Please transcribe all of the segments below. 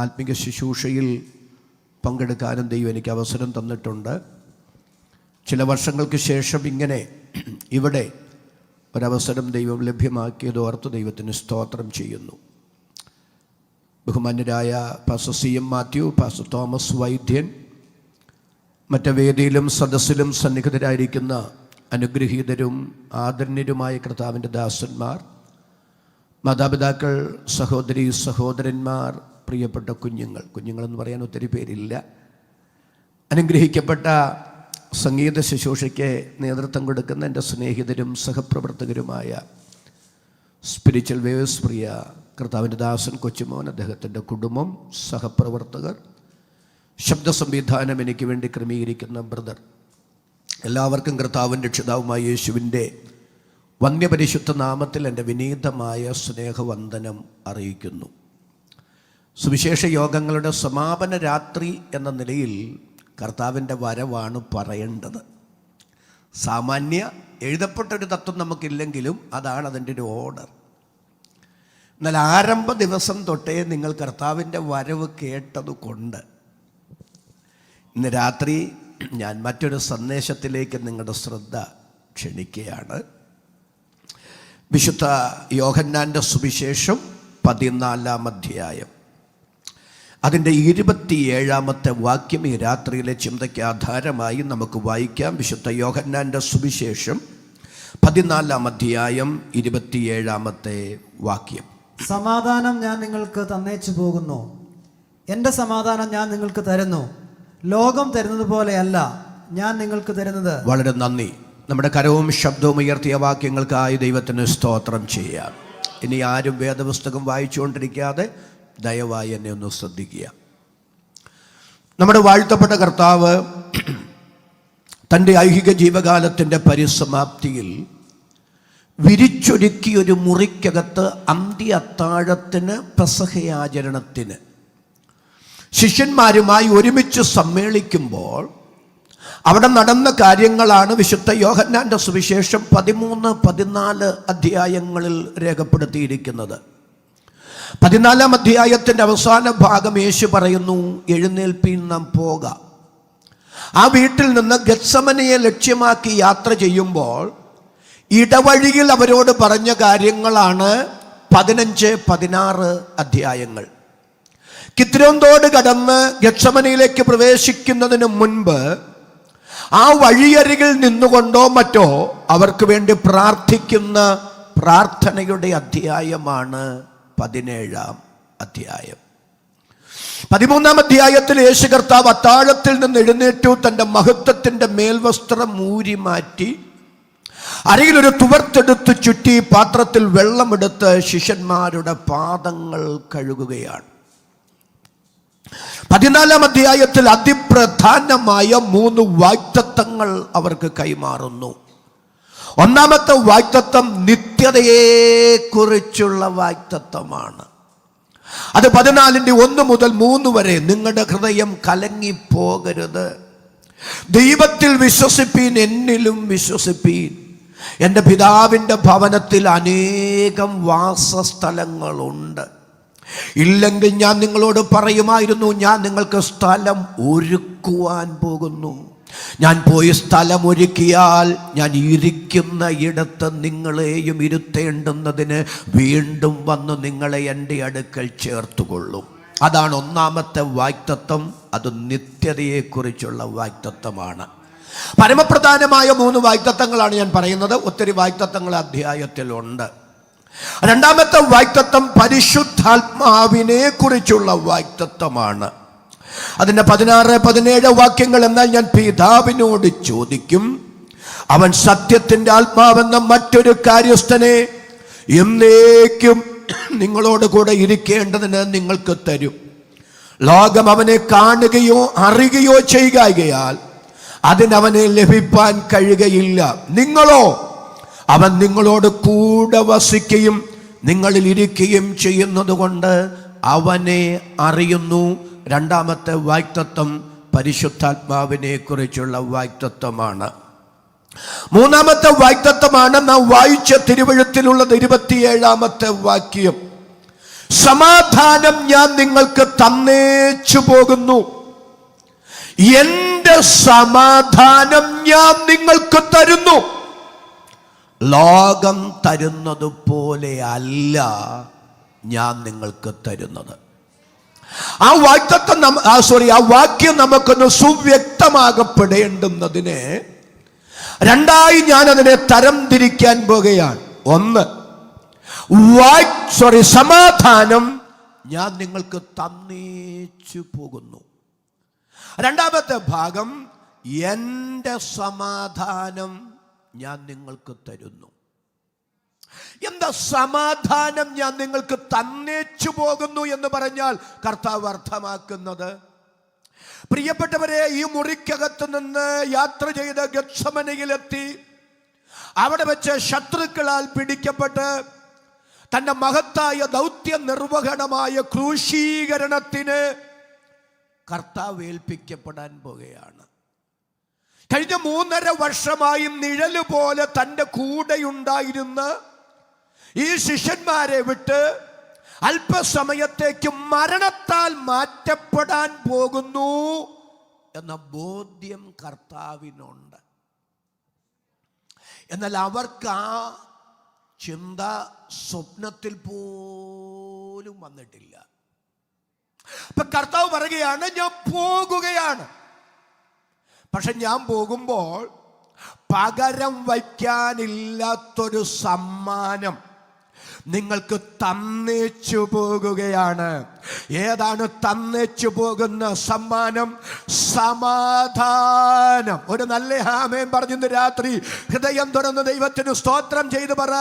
ആത്മിക ശുശ്രൂഷയിൽ പങ്കെടുക്കാനും ദൈവം എനിക്ക് അവസരം തന്നിട്ടുണ്ട്. ചില വർഷങ്ങൾക്ക് ശേഷം ഇങ്ങനെ ഇവിടെ ഒരവസരം ദൈവം ലഭ്യമാക്കിയത് ഓർത്ത് ദൈവത്തിന് സ്തോത്രം ചെയ്യുന്നു. ബഹുമാന്യരായ pastor CM Mathew, pastor Thomas വൈദ്യൻ, മറ്റ് വേദിയിലും സദസ്സിലും സന്നിഹിതരായിരിക്കുന്ന അനുഗ്രഹീതരും ആദരണീയരുമായ കർത്താവിൻ്റെ ദാസന്മാർ, മാതാപിതാക്കൾ, സഹോദരി സഹോദരന്മാർ, പ്രിയപ്പെട്ട കുഞ്ഞുങ്ങളെന്ന് പറയാൻ ഒത്തിരി പേരില്ല, അനുഗ്രഹിക്കപ്പെട്ട സംഗീത ശുശ്രൂഷയ്ക്ക് നേതൃത്വം കൊടുക്കുന്ന എൻ്റെ സ്നേഹിതരും സഹപ്രവർത്തകരുമായ സ്പിരിച്വൽ വേവേഴ്സ് പ്രിയ കർത്താവിൻ്റെ ദാസൻ കൊച്ചുമോൻ, അദ്ദേഹത്തിൻ്റെ കുടുംബം, സഹപ്രവർത്തകർ, ശബ്ദ സംവിധാനം എനിക്ക് വേണ്ടി ക്രമീകരിക്കുന്ന ബ്രദർ, എല്ലാവർക്കും കർത്താവിൻ്റെ രക്ഷിതാവുമായ യേശുവിൻ്റെ വന്യപരിശുദ്ധ നാമത്തിൽ എൻ്റെ വിനീതമായ സ്നേഹവന്ദനം അറിയിക്കുന്നു. സുവിശേഷ യോഗങ്ങളുടെ സമാപന രാത്രി എന്ന നിലയിൽ കർത്താവിൻ്റെ വരവാണ് പറയേണ്ടത്. സാമാന്യ എഴുതപ്പെട്ടൊരു തത്വം നമുക്കില്ലെങ്കിലും അതാണ് അതിൻ്റെ ഒരു ഓർഡർ. എന്നാൽ ആരംഭ ദിവസം തൊട്ടേ നിങ്ങൾ കർത്താവിൻ്റെ വരവ് കേട്ടതുകൊണ്ട് ഇന്ന് രാത്രി ഞാൻ മറ്റൊരു സന്ദേശത്തിലേക്ക് നിങ്ങളുടെ ശ്രദ്ധ ക്ഷണിക്കുകയാണ്. വിശുദ്ധ യോഹന്നാൻ്റെ സുവിശേഷം 14-ാം അധ്യായം, അതിൻ്റെ 27-ാമത്തെ വാക്യം ഈ രാത്രിയിലെ ചിന്തയ്ക്ക് ആധാരമായി നമുക്ക് വായിക്കാം. വിശുദ്ധ യോഹന്നാൻ്റെ സുവിശേഷം 14-ാം അധ്യായം 27-ാമത്തെ വാക്യം. സമാധാനം ഞാൻ നിങ്ങൾക്ക് തന്നേച്ചു പോകുന്നു, എൻ്റെ സമാധാനം ഞാൻ നിങ്ങൾക്ക് തരുന്നു. ലോകം തരുന്നത് പോലെയല്ല ഞാൻ നിങ്ങൾക്ക് തരുന്നത്. വളരെ നന്ദി. നമ്മുടെ കരവും ശബ്ദവും ഉയർത്തിയ വാക്യങ്ങൾക്കായി ദൈവത്തിന് സ്തോത്രം ചെയ്യാം. ഇനി ആരും വേദപുസ്തകം വായിച്ചുകൊണ്ടിരിക്കാതെ ദയവായി എന്നെ ഒന്ന് ശ്രദ്ധിക്കുക. നമ്മുടെ വാഴ്ത്തപ്പെട്ട കർത്താവ് തൻ്റെ ഐഹിക ജീവകാലത്തിൻ്റെ പരിസമാപ്തിയിൽ വിരിച്ചൊരുക്കിയൊരു മുറിക്കകത്ത് അന്ത്യ അത്താഴത്തിന്, പെസഹയാചരണത്തിന് ശിഷ്യന്മാരുമായി ഒരുമിച്ച് സമ്മേളിക്കുമ്പോൾ അവിടെ നടന്ന കാര്യങ്ങളാണ് വിശുദ്ധ യോഹന്നാൻ്റെ സുവിശേഷം 13-14 അധ്യായങ്ങളിൽ രേഖപ്പെടുത്തിയിരിക്കുന്നത്. 14-ാം അധ്യായത്തിൻ്റെ അവസാന ഭാഗം യേശു പറയുന്നു, എഴുന്നേൽപ്പീൻ, നാം പോകാം. ആ വീട്ടിൽ നിന്ന് ഗത്സമനയെ ലക്ഷ്യമാക്കി യാത്ര ചെയ്യുമ്പോൾ ഇടവഴിയിൽ അവരോട് പറഞ്ഞ കാര്യങ്ങളാണ് 15-16 അധ്യായങ്ങൾ. കിദ്രോന്തോട് കടന്ന് ഗത്സമനയിലേക്ക് പ്രവേശിക്കുന്നതിന് മുൻപ് ആ വഴിയരികിൽ നിന്നുകൊണ്ടോ മറ്റോ അവർക്ക് വേണ്ടി പ്രാർത്ഥിക്കുന്ന പ്രാർത്ഥനയുടെ അധ്യായമാണ് 17-ാം അധ്യായം. 13-ാം അധ്യായത്തിൽ യേശു കർത്താവ് അത്താഴത്തിൽ നിന്ന് എഴുന്നേറ്റു, തൻ്റെ മഹത്വത്തിൻ്റെ മേൽവസ്ത്രം ഊരി മാറ്റി അരികിലൊരു തുവർത്തെടുത്ത് ചുറ്റി പാത്രത്തിൽ വെള്ളമെടുത്ത് ശിഷ്യന്മാരുടെ പാദങ്ങൾ കഴുകുകയാണ്. 14-ാം അധ്യായത്തിൽ അതിപ്രധാനമായ 3 വാഗ്ദത്തങ്ങൾ അവർക്ക് കൈമാറുന്നു. ഒന്നാമത്തെ വാഗ്ദത്തം നിത്യതയെക്കുറിച്ചുള്ള വാഗ്ദത്തമാണ്. അത് 14-ന്റെ 1 മുതൽ 3 വരെ. നിങ്ങളുടെ ഹൃദയം കലങ്ങിപ്പോകരുത്, ദൈവത്തിൽ വിശ്വസിപ്പീൻ, എന്നിലും വിശ്വസിപ്പീൻ. എൻ്റെ പിതാവിൻ്റെ ഭവനത്തിൽ അനേകം വാസസ്ഥലങ്ങളുണ്ട്. ഇല്ലെങ്കിൽ ഞാൻ നിങ്ങളോട് പറയുമായിരുന്നു, ഞാൻ നിങ്ങൾക്ക് സ്ഥലം ഒരുക്കുവാൻ പോകുന്നു. ഞാൻ പോയി സ്ഥലം ഒരുക്കിയാൽ ഞാൻ ഇരിക്കുന്ന ഇടത്ത് നിങ്ങളെയും ഇരുത്തേണ്ടുന്നതിന് വീണ്ടും വന്ന് നിങ്ങളെ എൻ്റെ അടുക്കൽ ചേർത്തുകൊള്ളും. അതാണ് ഒന്നാമത്തെ വാഗ്ദത്തം. അത് നിത്യതയെക്കുറിച്ചുള്ള വാഗ്ദത്തമാണ്. പരമപ്രധാനമായ 3 വാഗ്ദത്തങ്ങളാണ് ഞാൻ പറയുന്നത്. ഒത്തിരി വാഗ്ദത്തങ്ങൾ അധ്യായത്തിലുണ്ട്. രണ്ടാമത്തെ വാഗ്ദത്തം പരിശുദ്ധാത്മാവിനെ കുറിച്ചുള്ള വാഗ്ദത്തമാണ്. അതിൻ്റെ 16-17 വാക്യങ്ങൾ. എന്നാൽ ഞാൻ പിതാവിനോട് ചോദിക്കും, അവൻ സത്യത്തിൻ്റെ ആത്മാവെന്ന മറ്റൊരു കാര്യസ്ഥനെ എന്നേക്കും നിങ്ങളോട് കൂടെ ഇരിക്കേണ്ടതിന് നിങ്ങൾക്ക് തരും. ലോകം അവനെ കാണുകയോ അറിയുകയോ ചെയ്യുകയാൽ അതിനവനെ ലഭിപ്പാൻ കഴിയുകയില്ല. നിങ്ങളോ അവൻ നിങ്ങളോട് കൂടെ വസിക്കുകയും നിങ്ങളിൽ ഇരിക്കുകയും ചെയ്യുന്നത് കൊണ്ട് അവനെ അറിയുന്നു. രണ്ടാമത്തെ വാഗ്ദത്തം പരിശുദ്ധാത്മാവിനെ കുറിച്ചുള്ള വാഗ്ദത്തമാണ്. മൂന്നാമത്തെ വാഗ്ദത്തമാണ് നാം വായിച്ച തിരുവെഴുത്തിലുള്ളത് 27-ാമത്തെ വാക്യം. സമാധാനം ഞാൻ നിങ്ങൾക്ക് തന്നേച്ചു പോകുന്നു. എന്റെ സമാധാനം ഞാൻ നിങ്ങൾക്ക് തരുന്നു. ലോകം തരുന്നത് പോലെ അല്ല ഞാൻ നിങ്ങൾക്ക് തരുന്നത്. ആ വാക്യം നമുക്കൊന്ന് സുവ്യക്തമാകപ്പെടേണ്ടുന്നതിന് രണ്ടായി ഞാൻ അതിനെ തരം തിരിക്കാൻ പോകുകയാണ്. ഒന്ന്, സമാധാനം ഞാൻ നിങ്ങൾക്ക് തന്നേച്ചു പോകുന്നു. രണ്ടാമത്തെ ഭാഗം, എൻ്റെ സമാധാനം ഞാൻ നിങ്ങൾക്ക് തരുന്നു. എന്താ സമാധാനം ഞാൻ നിങ്ങൾക്ക് തന്നേച്ചു പോകുന്നു എന്ന് പറഞ്ഞാൽ കർത്താവ് അർത്ഥമാക്കുന്നത്? പ്രിയപ്പെട്ടവരെ, ഈ മുറിക്കകത്ത് നിന്ന് യാത്ര ചെയ്ത് ഗത്സമനയിലെത്തി അവിടെ വെച്ച് ശത്രുക്കളാൽ പിടിക്കപ്പെട്ട് തന്റെ മഹത്തായ ദൗത്യ നിർവഹണമായ ക്രൂശീകരണത്തിന് കർത്താവ് ഏൽപ്പിക്കപ്പെടാൻ പോകുകയാണ്. കഴിഞ്ഞ 3.5 വർഷമായി നിഴല് പോലെ തൻ്റെ കൂടെയുണ്ടായിരുന്ന ഈ ശിഷ്യന്മാരെ വിട്ട് അല്പസമയത്തേക്ക് മരണത്താൽ മാറ്റപ്പെടാൻ പോകുന്നു എന്ന ബോധ്യം കർത്താവിനുണ്ട്. എന്നാൽ അവർക്ക് ആ ചിന്ത സ്വപ്നത്തിൽ പോലും വന്നിട്ടില്ല. അപ്പൊ കർത്താവ് പറയുകയാണ്, ഞാൻ പോകുകയാണ്. പക്ഷെ ഞാൻ പോകുമ്പോൾ പകരം വയ്ക്കാനില്ലാത്തൊരു സമ്മാനം നിങ്ങൾക്ക് തന്നേച്ചു പോകുകയാണ്. ഏതാണ് തന്നേച്ചു പോകുന്ന സമ്മാനം? സമാധാനം. ഒരു നല്ല ആമേൻ പറഞ്ഞിന്ന് രാത്രി ഹൃദയം തുറന്ന് ദൈവത്തിന് സ്തോത്രം ചെയ്ത് പറ,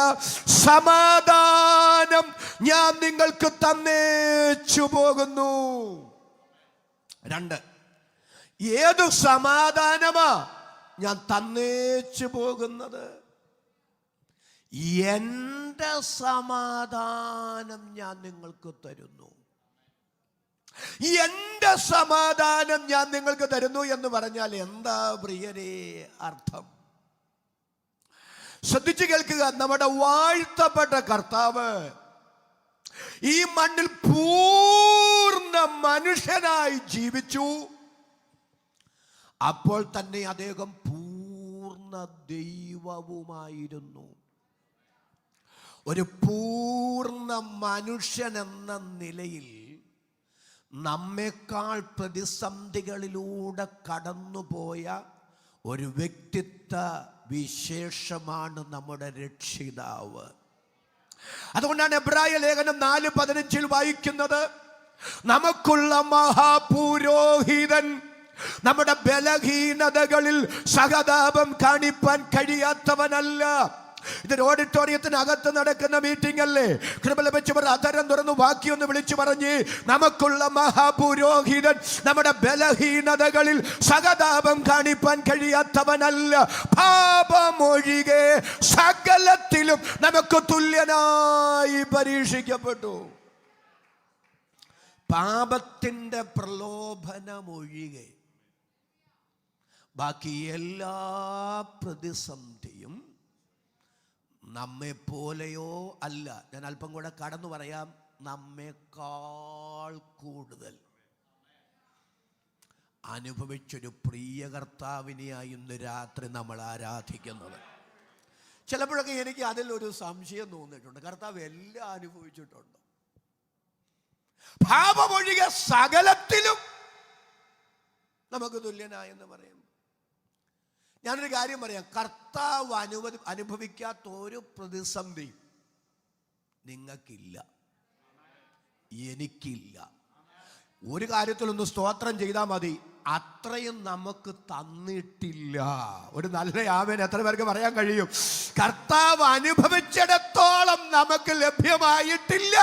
സമാധാനം ഞാൻ നിങ്ങൾക്ക് തന്നേച്ചു പോകുന്നു. 2, ഏതു സമാധാനമാ ഞാൻ തന്നേച്ചു പോകുന്നത്? എൻ്റെ സമാധാനം ഞാൻ നിങ്ങൾക്ക് തരുന്നു. എൻ്റെ സമാധാനം ഞാൻ നിങ്ങൾക്ക് തരുന്നു എന്ന് പറഞ്ഞാൽ എന്താ പ്രിയരേ അർത്ഥം? ശ്രദ്ധിച്ചു കേൾക്കുക. നമ്മുടെ വാഴ്ത്തപ്പെട്ട കർത്താവ് ഈ മണ്ണിൽ പൂർണ്ണ മനുഷ്യനായി ജീവിച്ചു. അപ്പോൾ തന്നെ അദ്ദേഹം പൂർണ്ണ ദൈവവുമായിരുന്നു. ഒരു പൂർണ്ണ മനുഷ്യൻ എന്ന നിലയിൽ നമ്മെക്കാൾ പ്രതിസന്ധികളിലൂടെ കടന്നുപോയ ഒരു വ്യക്തിത്വ വിശേഷമാണ് നമ്മുടെ രക്ഷിതാവ്. അതുകൊണ്ടാണ് എബ്രായ ലേഖനം 4:15 വായിക്കുന്നത്, നമുക്കുള്ള മഹാപുരോഹിതൻ നമ്മുടെ ബലഹീനതകളിൽ സഹതാപം കാണിപ്പാൻ കഴിയാത്തവനല്ല. ഇതൊരു ഓഡിറ്റോറിയത്തിനകത്ത് നടക്കുന്ന മീറ്റിംഗ് അല്ലേ? കൃപ ലഭിച്ചവർ അധരം തുറന്നു വാക്യൊന്ന് വിളിച്ചു പറഞ്ഞ്, നമുക്കുള്ള മഹാപുരോഹിതൻ നമ്മുടെ ബലഹീനതകളിൽ സഹതാപം കാണിപ്പാൻ കഴിയാത്തവനല്ല, പാപമൊഴികെ സകലത്തിലും നമുക്ക് തുല്യനായി പരീക്ഷിക്കപ്പെട്ടു. പാപത്തിന്റെ പ്രലോഭനമൊഴികെ ബാക്കി എല്ലാ പ്രതിസന്ധിയും നമ്മെപ്പോലെയോ അല്ല. ഞാൻ അല്പം കൂടെ കടന്നു പറയാം, നമ്മെക്കാൾ കൂടുതൽ അനുഭവിച്ചൊരു പ്രിയ കർത്താവിനെയായി ഇന്ന് രാത്രി നമ്മൾ ആരാധിക്കുന്നത്. ചിലപ്പോഴൊക്കെ എനിക്ക് അതിലൊരു സംശയം തോന്നിയിട്ടുണ്ട്. കർത്താവ് എല്ലാം അനുഭവിച്ചിട്ടുണ്ട്. പാപമൊഴികെ സകലത്തിലും നമുക്ക് തുല്യനായെന്ന് പറയും. ഞാനൊരു കാര്യം പറയാം, കർത്താവ് അനുഭവിക്കാത്ത ഒരു പ്രതിസന്ധി നിങ്ങൾക്കില്ല, എനിക്കില്ല. ഒരു കാര്യത്തിലൊന്ന് സ്തോത്രം ചെയ്താൽ മതി, അത്രയും നമുക്ക് തന്നിട്ടില്ല. ഒരു നല്ല ആമേൻ എത്ര പേർക്ക് പറയാൻ കഴിയും? കർത്താവ് അനുഭവിച്ചിടത്തോളം നമുക്ക് ലഭ്യമായിട്ടില്ല.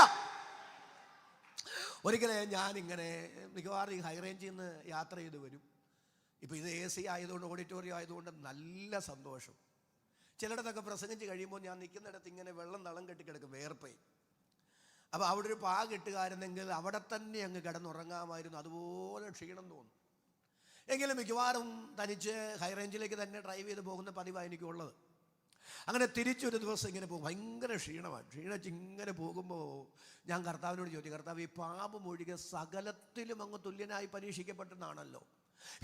ഒരിക്കലേ ഞാനിങ്ങനെ മിക്കവാറും ഈ ഹൈറേഞ്ചിൽ നിന്ന് യാത്ര ചെയ്ത് വരും. ഇപ്പോൾ ഇത് AC ആയതുകൊണ്ട്, ഓഡിറ്റോറിയം ആയതുകൊണ്ട് നല്ല സന്തോഷം. ചിലയിടത്തൊക്കെ പ്രസംഗിച്ച് കഴിയുമ്പോൾ ഞാൻ നിൽക്കുന്നിടത്ത് ഇങ്ങനെ വെള്ളം തളം കെട്ടിക്കിടക്കും, വേർപ്പേ. അപ്പോൾ അവിടെ ഒരു പാ കിട്ടുകാരുന്നെങ്കിൽ അവിടെ തന്നെ അങ്ങ് കിടന്നുറങ്ങാമായിരുന്നു. അതുപോലെ ക്ഷീണം തോന്നും. എങ്കിലും മിക്കവാറും തനിച്ച് ഹൈറേഞ്ചിലേക്ക് തന്നെ ഡ്രൈവ് ചെയ്ത് പോകുന്ന പതിവാണ് എനിക്കുള്ളത്. അങ്ങനെ തിരിച്ചൊരു ദിവസം ഇങ്ങനെ പോകും, ഭയങ്കര ക്ഷീണമാണ്. ക്ഷീണിച്ച് ഇങ്ങനെ പോകുമ്പോൾ ഞാൻ കർത്താവിനോട് ചോദിച്ചു, കർത്താവ്, ഈ പാപം ഒഴികെ സകലത്തിലും അങ്ങ് തുല്യനായി പരീക്ഷിക്കപ്പെട്ടെന്നാണല്ലോ,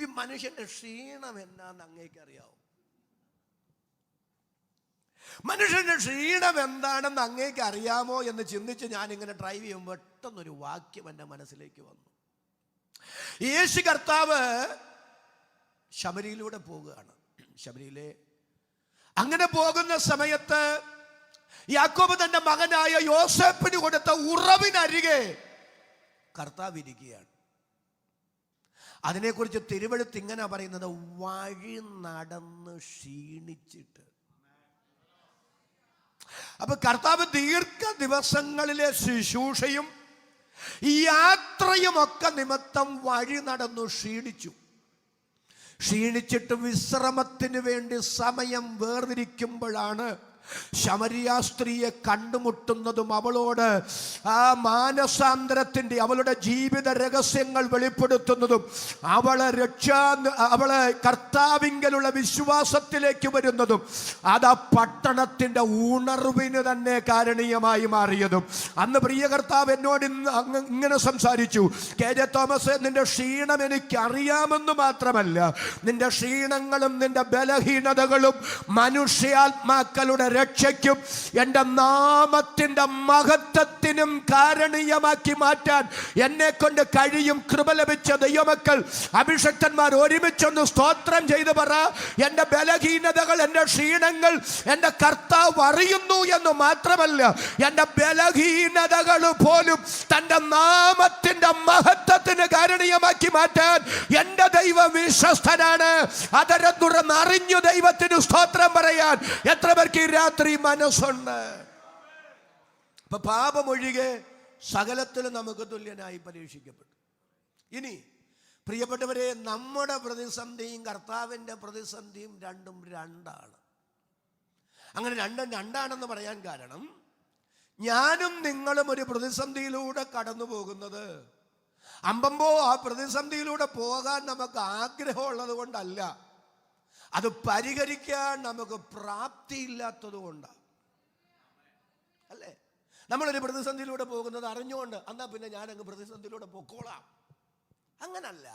ഈ മനുഷ്യന്റെ ക്ഷീണം എന്നാന്ന് അങ്ങേക്ക് അറിയാവോ? മനുഷ്യന്റെ ക്ഷീണം എന്താണെന്ന് അങ്ങേക്ക് അറിയാമോ എന്ന് ചിന്തിച്ച് ഞാനിങ്ങനെ ഡ്രൈവ് ചെയ്യുമ്പോൾ പെട്ടെന്നൊരു വാക്യം എൻ്റെ മനസ്സിലേക്ക് വന്നു. യേശു കർത്താവ് ശബരിയിലൂടെ പോവുകയാണ്. ശബരിയിലെ അങ്ങനെ പോകുന്ന സമയത്ത് യാക്കോബ് തന്റെ മകനായ യോസേപ്പിന് കൊടുത്ത ഉറവിനരികെ കർത്താവ് ഇരിക്കുകയാണ്. അതിനെക്കുറിച്ച് തിരുവെഴുത്ത് ഇങ്ങനെ പറയുന്നത്, വഴി നടന്ന് ക്ഷീണിച്ചിട്ട്. അപ്പൊ കർത്താവ് ദീർഘ ദിവസങ്ങളിലെ ശുശ്രൂഷയും ഈ യാത്രയും ഒക്കെ നിമിത്തം വഴി നടന്നു ക്ഷീണിച്ചിട്ട് വിശ്രമത്തിന് വേണ്ടി സമയം വേർതിരിക്കുമ്പോഴാണ് ശമരിയ സ്ത്രീയെ കണ്ടുമുട്ടുന്നതും അവളോട് ആ മാനസാന്തരത്തിൻ്റെ, അവളുടെ ജീവിത രഹസ്യങ്ങൾ വെളിപ്പെടുത്തുന്നതും അവളെ കർത്താവിങ്കലുള്ള വിശ്വാസത്തിലേക്ക് വരുന്നതും അത് ആ പട്ടണത്തിൻ്റെ ഉണർവിന് തന്നെ കാരണീയമായി മാറിയതും. അന്ന് പ്രിയ കർത്താവ് എന്നോട് ഇങ്ങനെ സംസാരിച്ചു, KJ തോമസ്, നിന്റെ ക്ഷീണം എനിക്കറിയാമെന്ന് മാത്രമല്ല, നിന്റെ ക്ഷീണങ്ങളും നിന്റെ ബലഹീനതകളും മനുഷ്യാത്മാക്കളുടെ രക്ഷയ്ക്കും എൻ്റെ നാമത്തിൻ്റെ മഹത്വത്തിനും കാരണീയമാക്കി മാറ്റാൻ എന്നെ കൊണ്ട് കഴിയും. കൃപ ലഭിച്ച ദൈവമക്കൾ, അഭിഷക്തന്മാർ ഒരുമിച്ചൊന്ന് സ്തോത്രം ചെയ്ത് പറ, എൻ്റെ ബലഹീനതകൾ, എൻ്റെ ക്ഷീണങ്ങൾ എൻ്റെ കർത്താവ് അറിയുന്നു എന്ന് മാത്രമല്ല, എൻ്റെ ബലഹീനതകൾ പോലും തൻ്റെ നാമത്തിൻ്റെ മഹത്വത്തിന് കാരണീയമാക്കി മാറ്റാൻ എൻ്റെ ദൈവം വിശ്വസ്തനാണ്. അതരം തുറന്നറിഞ്ഞു ദൈവത്തിന് സ്തോത്രം പറയാൻ എത്ര പേർക്ക് രാത്രി മനസ്സുണ്ട്? അപ്പൊ പാപമൊഴികെ സകലത്തിലും നമുക്ക് തുല്യനായി പരീക്ഷിക്കപ്പെട്ടു. ഇനി പ്രിയപ്പെട്ടവരെ, നമ്മുടെ പ്രതിസന്ധിയും കർത്താവിൻ്റെ പ്രതിസന്ധിയും രണ്ടും രണ്ടാണ്. അങ്ങനെ രണ്ടും രണ്ടാണെന്ന് പറയാൻ കാരണം, ഞാനും നിങ്ങളും ഒരു പ്രതിസന്ധിയിലൂടെ കടന്നു പോകുന്നത് അമ്പമ്പോ ആ പ്രതിസന്ധിയിലൂടെ പോകാൻ നമുക്ക് ആഗ്രഹമുള്ളത് കൊണ്ടല്ല, അത് പരിഹരിക്കാൻ നമുക്ക് പ്രാപ്തിയില്ലാത്തത് കൊണ്ടാണ്. അല്ലേ? നമ്മളൊരു പ്രതിസന്ധിയിലൂടെ പോകുന്നത് അറിഞ്ഞുകൊണ്ട്, എന്നാ പിന്നെ ഞാനങ്ങ് പ്രതിസന്ധിയിലൂടെ പൊക്കോളാം, അങ്ങനല്ല.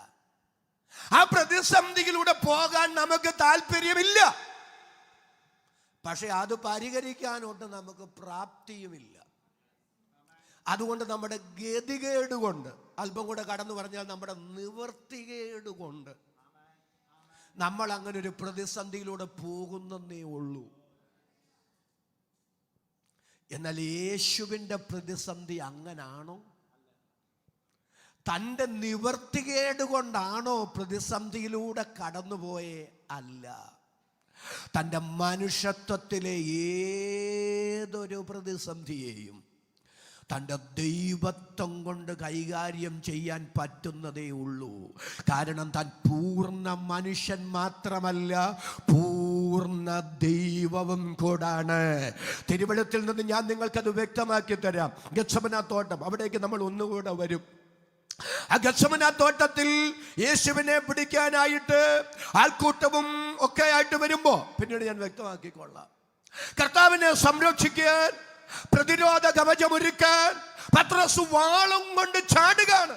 ആ പ്രതിസന്ധിയിലൂടെ പോകാൻ നമുക്ക് താല്പര്യമില്ല, പക്ഷെ അത് പരിഹരിക്കാനോട്ട് നമുക്ക് പ്രാപ്തിയുമില്ല. അതുകൊണ്ട് നമ്മുടെ ഗതികേട് കൊണ്ട്, അല്പം കൂടെ കടന്നു പറഞ്ഞാൽ നമ്മുടെ നിവർത്തികേട് കൊണ്ട് നമ്മൾ അങ്ങനെ ഒരു പ്രതിസന്ധിയിലൂടെ പോകുന്നേ ഉള്ളൂ. എന്നാൽ യേശുവിൻ്റെ പ്രതിസന്ധി അങ്ങനാണോ? തൻ്റെ നിവർത്തികേട് കൊണ്ടാണോ പ്രതിസന്ധിയിലൂടെ കടന്നുപോയേ? അല്ല. തൻ്റെ മനുഷ്യത്വത്തിലെ ഏതൊരു പ്രതിസന്ധിയെയും തൻ്റെ ദൈവത്വം കൊണ്ട് കൈകാര്യം ചെയ്യാൻ പറ്റുന്നതേ ഉള്ളൂ. കാരണം താൻ പൂർണ്ണ മനുഷ്യൻ മാത്രമല്ല, പൂർണ്ണ ദൈവവും കൂടാണ്. തിരുവെഴുത്തിൽ നിന്ന് ഞാൻ നിങ്ങൾക്കത് വ്യക്തമാക്കി തരാം. ഗെത്സമന തോട്ടം, അവിടേക്ക് നമ്മൾ ഒന്നുകൂടെ വരും. ആ ഗെത്സമന തോട്ടത്തിൽ യേശുവിനെ പിടിക്കാനായിട്ട് ആൾക്കൂട്ടവും ഒക്കെ ആയിട്ട് വരുമ്പോ, പിന്നീട് ഞാൻ വ്യക്തമാക്കിക്കൊള്ളാം, കർത്താവിനെ സംരക്ഷിക്കാൻ, പ്രതിരോധ കവചമൊരുക്കാൻ പത്രോസ് വാളും കൊണ്ട് ചാടുകയാണ്.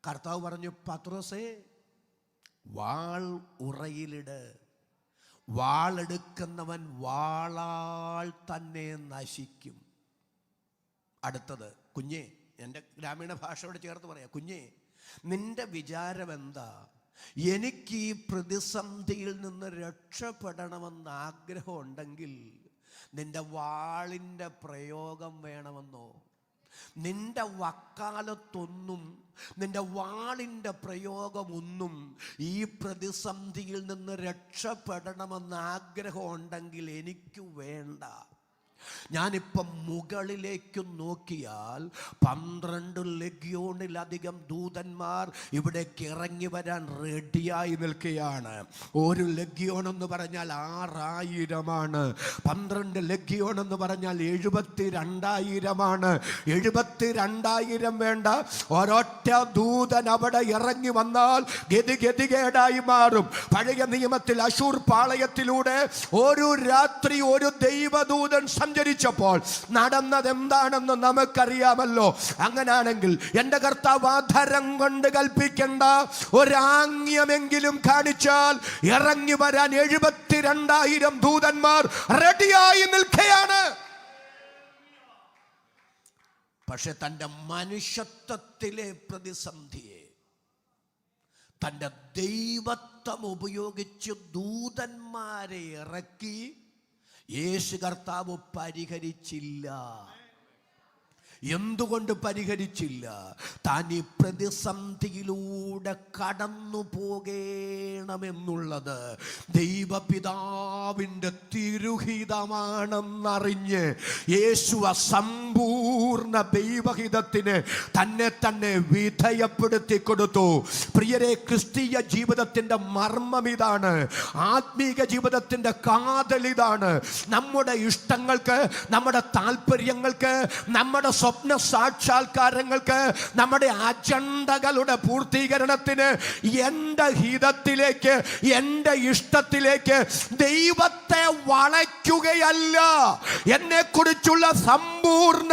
കർത്താവ് പറഞ്ഞു, പത്രോസേ, വാൾ ഉറയിലിട്, വാളെടുക്കുന്നവൻ വാളാൽ തന്നെ നശിക്കും. അടുത്തത്, കുഞ്ഞേ, എൻ്റെ ഗ്രാമീണ ഭാഷയോട് ചേർത്ത് പറയാം, കുഞ്ഞേ, നിന്റെ വിചാരം എന്താ? എനിക്ക് ഈ പ്രതിസന്ധിയിൽ നിന്ന് രക്ഷപ്പെടണമെന്ന് ആഗ്രഹമുണ്ടെങ്കിൽ നിന്റെ വാളിൻ്റെ പ്രയോഗം വേണമെന്നോ? നിന്റെ വക്കാലത്തൊന്നും, നിന്റെ വാളിൻ്റെ പ്രയോഗമൊന്നും ഈ പ്രതിസന്ധിയിൽ നിന്ന് രക്ഷപ്പെടണമെന്ന് ആഗ്രഹമുണ്ടെങ്കിൽ എനിക്ക് വേണ്ട. ഞാനിപ്പം മുകളിലേക്ക് നോക്കിയാൽ 12 ലഗ്യോണിലധികം ദൂതന്മാർ ഇവിടേക്ക് ഇറങ്ങി വരാൻ റെഡിയായി നിൽക്കുകയാണ്. ഒരു ലഗ്യോൺ എന്ന് പറഞ്ഞാൽ 6000ആണ്. 12 ലഗ്യോൺ എന്ന് പറഞ്ഞാൽ 72,000ആണ്. 72,000 വേണ്ട, ഒരൊറ്റ ദൂതൻ അവിടെ ഇറങ്ങി വന്നാൽ ഗതികേടായി മാറും. പഴയ നിയമത്തിൽ അശൂർ പാളയത്തിലൂടെ ഒരു രാത്രി ഒരു ദൈവദൂതൻ സഞ്ചരിച്ചപ്പോൾ നടന്നത് എന്താണെന്ന് നമുക്കറിയാമല്ലോ. അങ്ങനാണെങ്കിൽ എൻ്റെ കർത്താവ് ആധരം കൊണ്ട് കൽപ്പിക്കേണ്ട ഒരാംഗ്യമെങ്കിലും കാണിച്ചാൽ ഇറങ്ങി വരാൻ 72,000 ദൂതന്മാർ റെഡിയായി നിൽക്കുകയാണ്. പക്ഷെ തൻ്റെ മനുഷ്യത്വത്തിലെ പ്രതിസന്ധിയെ തൻ്റെ ദൈവത്വം ഉപയോഗിച്ച് ദൂതന്മാരെ ഇറക്കി യേശു കർത്താവ് പരിഹരിച്ചില്ല. എന്തുകൊണ്ട് പരിഹരിച്ചില്ല? താൻ ഈ പ്രതിസന്ധിയിലൂടെ കടന്നു പോകണമെന്നുള്ളത് ദൈവപിതാവിൻ്റെ തിരുഹിതമാണെന്നറിഞ്ഞ് യേശു സമ്പൂർണ്ണ ദൈവഹിതത്തിന് തന്നെ വിധേയപ്പെടുത്തി കൊടുത്തു. പ്രിയരെ, ക്രിസ്തീയ ജീവിതത്തിൻ്റെ മർമ്മം ഇതാണ്. ആത്മീക ജീവിതത്തിൻ്റെ കാതലിതാണ്. നമ്മുടെ ഇഷ്ടങ്ങൾക്ക്, നമ്മുടെ താല്പര്യങ്ങൾക്ക്, നമ്മുടെ സ്വപ്ന സാക്ഷാത്കാരങ്ങൾക്ക്, നമ്മുടെ അജണ്ടകളുടെ പൂർത്തീകരണത്തിന് എൻ്റെ ഹിതത്തിലേക്ക്, എൻ്റെ ഇഷ്ടത്തിലേക്ക് ദൈവത്തെ വളയ്ക്കുകയല്ല. എന്നെക്കുറിച്ചുള്ള സമ്പൂർണ്ണ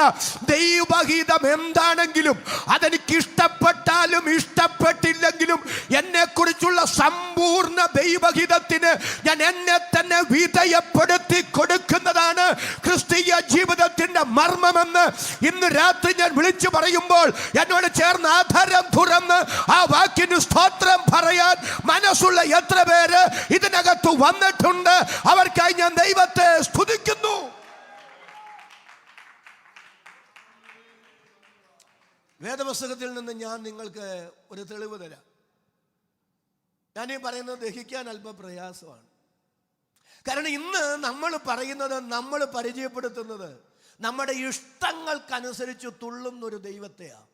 ദൈവഹിതം എന്താണെങ്കിലും അതെനിക്ക് ഇഷ്ടപ്പെട്ടാലും ഇഷ്ടപ്പെട്ടില്ലെങ്കിലും എന്നെക്കുറിച്ചുള്ള സമ്പൂർണ്ണ ദൈവഹിതത്തിന് ഞാൻ എന്നെ തന്നെ വിധേയപ്പെടുത്തി കൊടുക്കുന്നതാണ് ക്രിസ്തീയ ജീവിതത്തിന്റെ മർമ്മമെന്ന് ഇന്ന് രാത്രി ഞാൻ വിളിച്ചു പറയുമ്പോൾ എന്നോട് ചേർന്ന് ആധാരം തുറന്ന് ആ വാക്കിന് സ്തോത്രം പറയാൻ മനസ്സുള്ള എത്ര പേര് ഇതിനകത്ത് വന്നിട്ടുണ്ട്? അവർക്കായി ഞാൻ ദൈവത്തെ സ്തുതിക്കുന്നു. വേദപുസ്തകത്തിൽ നിന്ന് ഞാൻ നിങ്ങൾക്ക് ഒരു തെളിവ് തരാം. ഞാനീ പറയുന്നത് ദഹിക്കാൻ അല്പം പ്രയാസമാണ്. കാരണം ഇന്ന് നമ്മൾ പറയുന്നത്, നമ്മൾ പരിചയപ്പെടുത്തുന്നത് നമ്മുടെ ഇഷ്ടങ്ങൾക്കനുസരിച്ച് തുള്ളുന്നൊരു ദൈവത്തെയാണ്.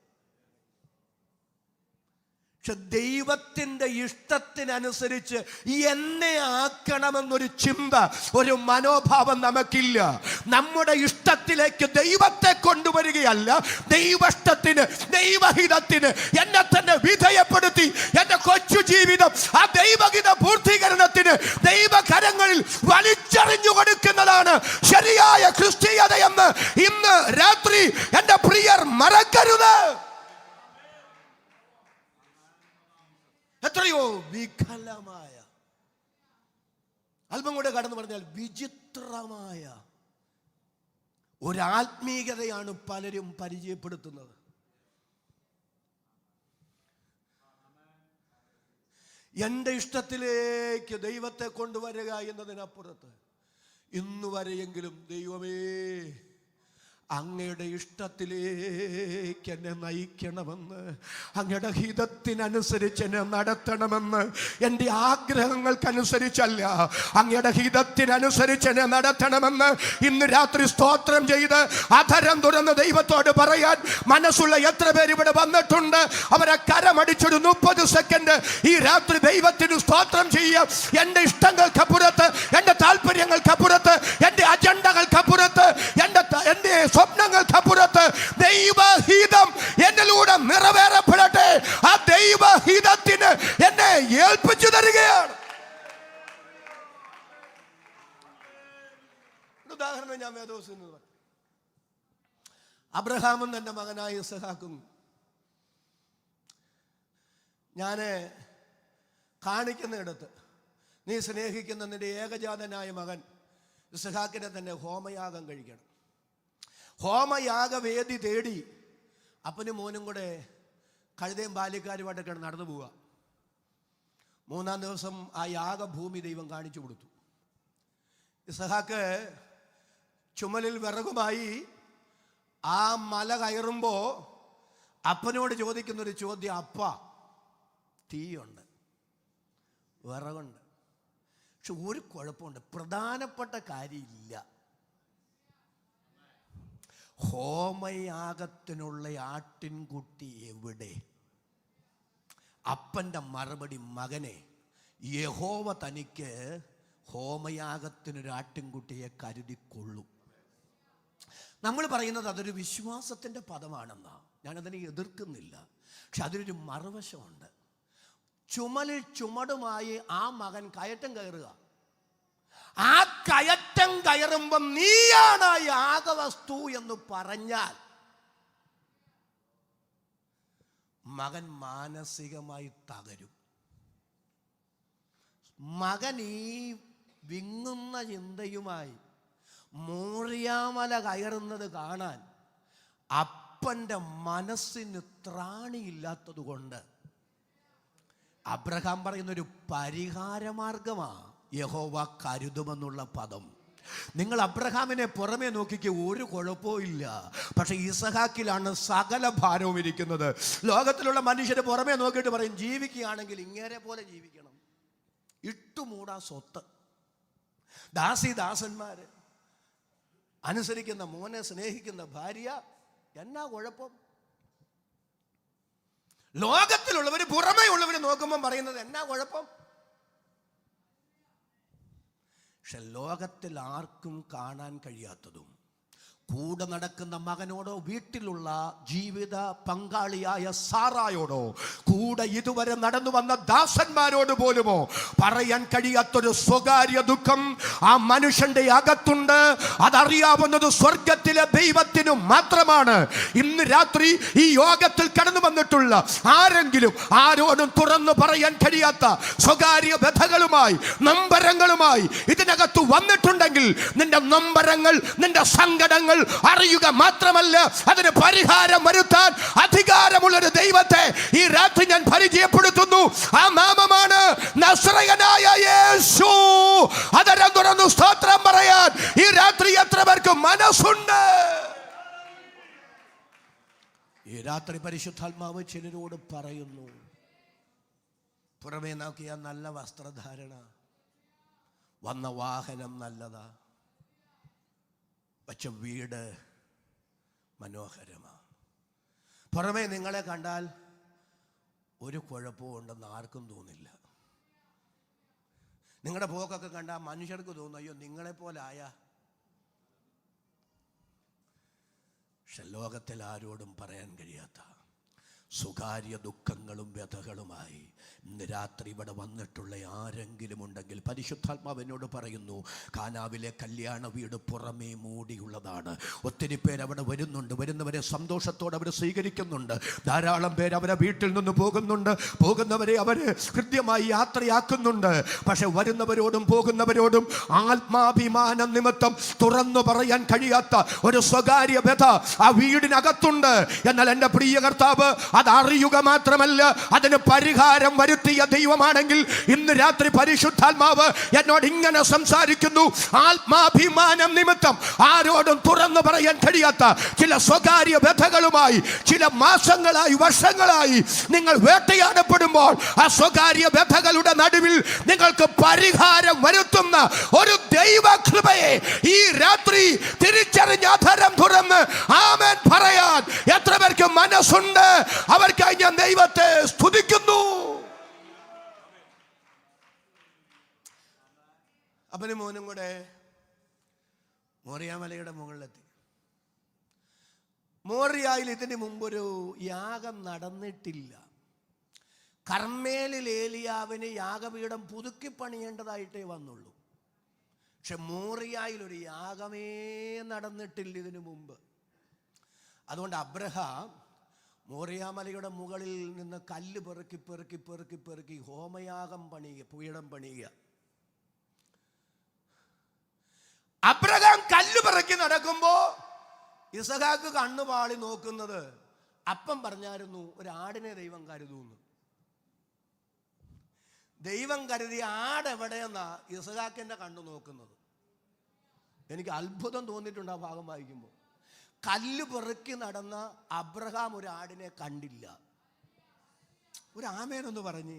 പക്ഷെ ദൈവത്തിൻ്റെ ഇഷ്ടത്തിനനുസരിച്ച് എന്നെ ആക്കണമെന്നൊരു ചിന്ത, ഒരു മനോഭാവം നമുക്കില്ല. നമ്മുടെ ഇഷ്ടത്തിലേക്ക് ദൈവത്തെ കൊണ്ടുവരികയല്ല, ദൈവഷ്ടത്തിന്, ദൈവഹിതത്തിന് എന്നെ തന്നെ വിധേയപ്പെടുത്തി എൻ്റെ കൊച്ചു ജീവിതം ആ ദൈവഹിത പൂർത്തീകരണത്തിന് ദൈവകരങ്ങളിൽ വലിച്ചെറിഞ്ഞു കൊടുക്കുന്നതാണ് ശരിയായ ക്രിസ്തീയതയെന്ന് ഇന്ന് രാത്രി എൻ്റെ പ്രിയർ മറക്കരുത്. എത്രയോ വികലമായ, അല്പം കൂടെ കടന്നു പറഞ്ഞാൽ വിചിത്രമായ ഒരാത്മീയതയാണ് പലരും പരിചയപ്പെടുത്തുന്നത്. എൻ്റെ ഇഷ്ടത്തിലേക്ക് ദൈവത്തെ കൊണ്ടുവരിക എന്നതിനപ്പുറത്ത് ഇന്ന് വരെയെങ്കിലും ദൈവമേ അങ്ങയുടെ ഇഷ്ടത്തിലേക്ക് എന്നെ നയിക്കണമെന്ന്, അങ്ങയുടെ ഹിതത്തിനനുസരിച്ച് എന്നെ നടത്തണമെന്ന്, എൻ്റെ ആഗ്രഹങ്ങൾക്കനുസരിച്ചല്ല, അങ്ങയുടെ ഹിതത്തിനനുസരിച്ച് എന്നെ നടത്തണമെന്ന് ഇന്ന് രാത്രി സ്തോത്രം ചെയ്ത് അധരം തുറന്ന് ദൈവത്തോട് പറയാൻ മനസ്സുള്ള എത്ര പേര് ഇവിടെ വന്നിട്ടുണ്ട്? അവരെ കരമടിച്ചൊരു 30 സെക്കൻഡ് ഈ രാത്രി ദൈവത്തിന് സ്തോത്രം ചെയ്യാം. എൻ്റെ ഇഷ്ടങ്ങൾക്കപ്പുറത്ത്, എൻ്റെ താല്പര്യങ്ങൾക്കപ്പുറത്ത്, എൻ്റെ അജണ്ടകൾക്കപ്പുറത്ത്, എൻ്റെ സ്വപ്നങ്ങൾക്കപ്പുറത്ത് ദൈവഹിതം എന്നിലൂടെ നിറവേറപ്പെടട്ടെ. ആ ദൈവഹിതത്തിന് എന്നെ ഏൽപ്പിച്ചു തരികയാണ്. ഉദാഹരണം ഞാൻ വേദോസിന് പറഞ്ഞു. അബ്രഹാമും തന്റെ മകനായ ഇസ്ഹാക്കും ഞാൻ കാണിക്കുന്നിടത്ത് നീ സ്നേഹിക്കുന്ന നിന്റെ ഏകജാതനായ മകൻ ഇസ്ഹാക്കിനെ തന്നെ ഹോമയാഗം കഴിക്കണം. ഹോമയാഗവേദി തേടി അപ്പനും മോനും കൂടെ കഴുതയും ബാല്യക്കാരുമായിട്ടൊക്കെ നടന്നു പോവുക. 3-ാം ദിവസം ആ യാഗഭൂമി ദൈവം കാണിച്ചു കൊടുത്തു. ഇസ്ഹാക്ക് ചുമലിൽ വിറകുമായി ആ മല കയറുമ്പോൾ അപ്പനോട് ചോദിക്കുന്നൊരു ചോദ്യം, അപ്പ തീയുണ്ട്, വിറകുണ്ട്, പക്ഷെ ഒരു കുഴപ്പമുണ്ട്, പ്രധാനപ്പെട്ട കാര്യമില്ല. ഹോമയാഗത്തിനുള്ള ആട്ടിൻകുട്ടി എവിടെ? അപ്പൻ്റെ മറുപടി, മകനെ, യഹോവ തനിക്ക് ഹോമയാഗത്തിനൊരു ആട്ടിൻകുട്ടിയെ കരുതിക്കൊള്ളും. നമ്മൾ പറയുന്നത് അതൊരു വിശ്വാസത്തിൻ്റെ പദമാണെന്നാ. ഞാനതിനെ എതിർക്കുന്നില്ല. പക്ഷെ അതിനൊരു മറുവശമുണ്ട്. ചുമലിൽ ചുമടുമായി ആ മകൻ കയറ്റം കയറുക. ആ കയറ്റം കയറുമ്പം നീയാണ് യാഗവസ്തു എന്ന് പറഞ്ഞാൽ മകൻ മാനസികമായി തകരും. മകൻ ഈ വിങ്ങുന്ന ചിന്തയുമായി മോറിയാമല കയറുന്നത് കാണാൻ അപ്പൻ്റെ മനസ്സിന് ത്രാണിയില്ലാത്തത് കൊണ്ട് അബ്രഹാം പറയുന്നൊരു പരിഹാരമാർഗമാണ് യഹോവ കരുതുമെന്നുള്ള പദം. നിങ്ങൾ അബ്രഹാമിനെ പുറമേ നോക്കിക്ക്, ഒരു കുഴപ്പവും ഇല്ല. പക്ഷെ ഇസഹാക്കിലാണ് സകല ഭാരവും ഇരിക്കുന്നത്. ലോകത്തിലുള്ള മനുഷ്യരെ പുറമേ നോക്കിയിട്ട് പറയും, ജീവിക്കുകയാണെങ്കിൽ ഇങ്ങേരെ പോലെ ജീവിക്കണം, ഇട്ടുമൂടാ സ്വത്ത്, ദാസന്മാര്, അനുസരിക്കുന്ന മോനെ സ്നേഹിക്കുന്ന ഭാര്യ, എന്നാ കുഴപ്പം? ലോകത്തിലുള്ളവർ പുറമേ ഉള്ളവർ നോക്കുമ്പോൾ പറയുന്നത് എന്നാ കുഴപ്പം? പക്ഷെ ലോകത്തിൽ ആർക്കും കാണാൻ കഴിയാത്തതും കൂടെ നടക്കുന്ന മകനോടോ വീട്ടിലുള്ള ജീവിത പങ്കാളിയായ സാറായോടോ കൂടെ ഇതുവരെ നടന്നു വന്ന ദാസന്മാരോട് പോലുമോ പറയാൻ കഴിയാത്തൊരു സ്വകാര്യ ദുഃഖം ആ മനുഷ്യന്റെ അകത്തുണ്ട്. അതറിയാവുന്നത് സ്വർഗത്തിലെ ദൈവത്തിനു മാത്രമാണ്. ഇന്ന് രാത്രി ഈ യോഗത്തിൽ കടന്നു വന്നിട്ടുള്ള ആരെങ്കിലും ആരോടും തുറന്നു പറയാൻ കഴിയാത്ത സ്വകാര്യ വ്യഥകളുമായി നൊമ്പരങ്ങളുമായി ഇതിനകത്ത് വന്നിട്ടുണ്ടെങ്കിൽ നിന്റെ നൊമ്പരങ്ങൾ, നിന്റെ സങ്കടങ്ങൾ അറിയുക മാത്രമല്ല, അതിന് പരിഹാരം വരുത്താൻ അധികാരമുള്ളൊരു ദൈവത്തെ ഈ രാത്രി ഞാൻ പരിചയപ്പെടുത്തുന്നു. ആ നാമമാണ് നസ്രയനായ യേശു. അതരം തുറന്നു സ്തോത്രം പറയാൻ ഈ രാത്രി എത്ര പേർക്ക് മനസ്സുണ്ട്? ഈ രാത്രി പരിശുദ്ധാത്മാവ് ചിലരോട് പറയുന്നു, പുറമേ നോക്കിയ നല്ല വസ്ത്രധാരണ, വന്ന വാഹനം നല്ലതാ, വച്ച വീട് മനോഹരമാണ്, പുറമേ നിങ്ങളെ കണ്ടാൽ ഒരു കുഴപ്പവും ഉണ്ടെന്ന് ആർക്കും തോന്നില്ല. നിങ്ങളുടെ പോക്കൊക്കെ കണ്ടാൽ മനുഷ്യർക്ക് തോന്നും, അയ്യോ നിങ്ങളെപ്പോലായ. പക്ഷെ ലോകത്തിൽ ആരോടും പറയാൻ കഴിയാത്ത സ്വകാര്യ ദുഃഖങ്ങളും വ്യഥകളുമായി ഇന്ന് രാത്രി ഇവിടെ വന്നിട്ടുള്ള ആരെങ്കിലും ഉണ്ടെങ്കിൽ പരിശുദ്ധാത്മാവ് എന്നോട് പറയുന്നു, കാനാവിലെ കല്യാണ വീട് പുറമേ മൂടിയുള്ളതാണ്. ഒത്തിരി പേര് അവിടെ വരുന്നുണ്ട്, വരുന്നവരെ സന്തോഷത്തോടെ അവർ സ്വീകരിക്കുന്നുണ്ട്. ധാരാളം പേര് അവരെ വീട്ടിൽ നിന്ന് പോകുന്നവരെ അവർ കൃത്യമായി യാത്രയാക്കുന്നുണ്ട്. പക്ഷെ വരുന്നവരോടും പോകുന്നവരോടും ആത്മാഭിമാനം നിമിത്തം തുറന്നു പറയാൻ കഴിയാത്ത ഒരു സ്വകാര്യ വ്യഥ ആ വീടിനകത്തുണ്ട്. എന്നാൽ എൻ്റെ പ്രിയ കർത്താവ് അതറിയുക മാത്രമല്ല, അതിന് പരിഹാരം വരുത്തിയ ദൈവമാണെങ്കിൽ ഇന്ന് രാത്രി പരിശുദ്ധാത്മാവ് എന്നോട് ഇങ്ങനെ സംസാരിക്കുന്നു, ആത്മാഭിമാനം നിമിത്തം ആരോടും തുറന്നു പറയാൻ കഴിയാത്ത ചില സ്വകാര്യ വ്യഥകളുമായി ചില മാസങ്ങളായി വർഷങ്ങളായി നിങ്ങൾ വേട്ടയാടപ്പെടുമ്പോൾ ആ സ്വകാര്യ വ്യഥകളുടെ നടുവിൽ നിങ്ങൾക്ക് പരിഹാരം വരുത്തുന്ന ഒരു ദൈവകൃപയെ ഈ രാത്രി തിരിച്ചറിഞ്ഞ അധരം തുറന്ന് ആമേൻ പറയാൻ എത്ര പേർക്ക് മനസ്സുണ്ട്? അവർക്കായി ഞാൻ ദൈവത്തെ സ്തുതിക്കുന്നു. അപ്പനും മോനും കൂടെ മോറിയാമലയുടെ മുകളിലെത്തി. മോറിയായിൽ ഇതിന് മുമ്പൊരു യാഗം നടന്നിട്ടില്ല. കർമ്മേലിൽ ഏലിയാവിന് യാഗപീഠം പുതുക്കി പണിയേണ്ടതായിട്ടേ വന്നുള്ളൂ. പക്ഷെ മോറിയായിൽ ഒരു യാഗമേ നടന്നിട്ടില്ല ഇതിനു മുമ്പ്. അതുകൊണ്ട് അബ്രഹാം മോറിയാമലയുടെ മുകളിൽ നിന്ന് കല്ല് പെറുക്കി പെറുക്കി പെറുക്കി പെറുക്കി ഹോമയാഗം പണിയുക, പീഠം പണിയുക. അബ്രഹാം കല്ല് പെറുക്കി നടക്കുമ്പോ ഇസഹാക്ക് കണ്ണുപാളി നോക്കുന്നത്, അപ്പം പറഞ്ഞായിരുന്നു ഒരു ആടിനെ ദൈവം കരുതുന്നു. ദൈവം കരുതിയ ആട് എവിടെയെന്നാ ഇസഹാക്കിന്റെ കണ്ണു നോക്കുന്നത്. എനിക്ക് അത്ഭുതം തോന്നിയിട്ടുണ്ട് ആ ഭാഗം വായിക്കുമ്പോൾ. കല്ല് പെറുക്കി നടന്ന അബ്രഹാം ഒരു ആടിനെ കണ്ടില്ല. ഒരു ആമേനൊന്ന് പറഞ്ഞ്,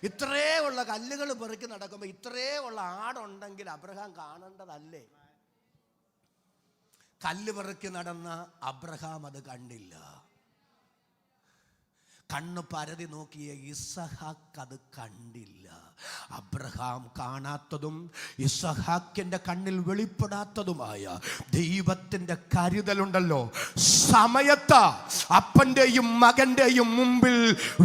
ഇത്രേ ഉള്ള കല്ലുകൾ പെറുക്കി നടക്കുമ്പോൾ ഇത്രേ ഉള്ള ആടുണ്ടെങ്കിൽ അബ്രഹാം കാണേണ്ടതല്ലേ? കല്ല് പെറുക്കി നടന്ന അബ്രഹാം അത് കണ്ടില്ല. കണ്ണ് പരതി നോക്കിയ ഇസഹാക്ക് അത് കണ്ടില്ല. അബ്രഹാം കാണാത്തതും ഇസഹാക്കിന്റെ കണ്ണിൽ വെളിപ്പെടാത്തതുമായ ദൈവത്തിന്റെ കരുതലുണ്ടല്ലോ, സമയത്ത് അപ്പന്റെയും മകന്റെയും മുമ്പിൽ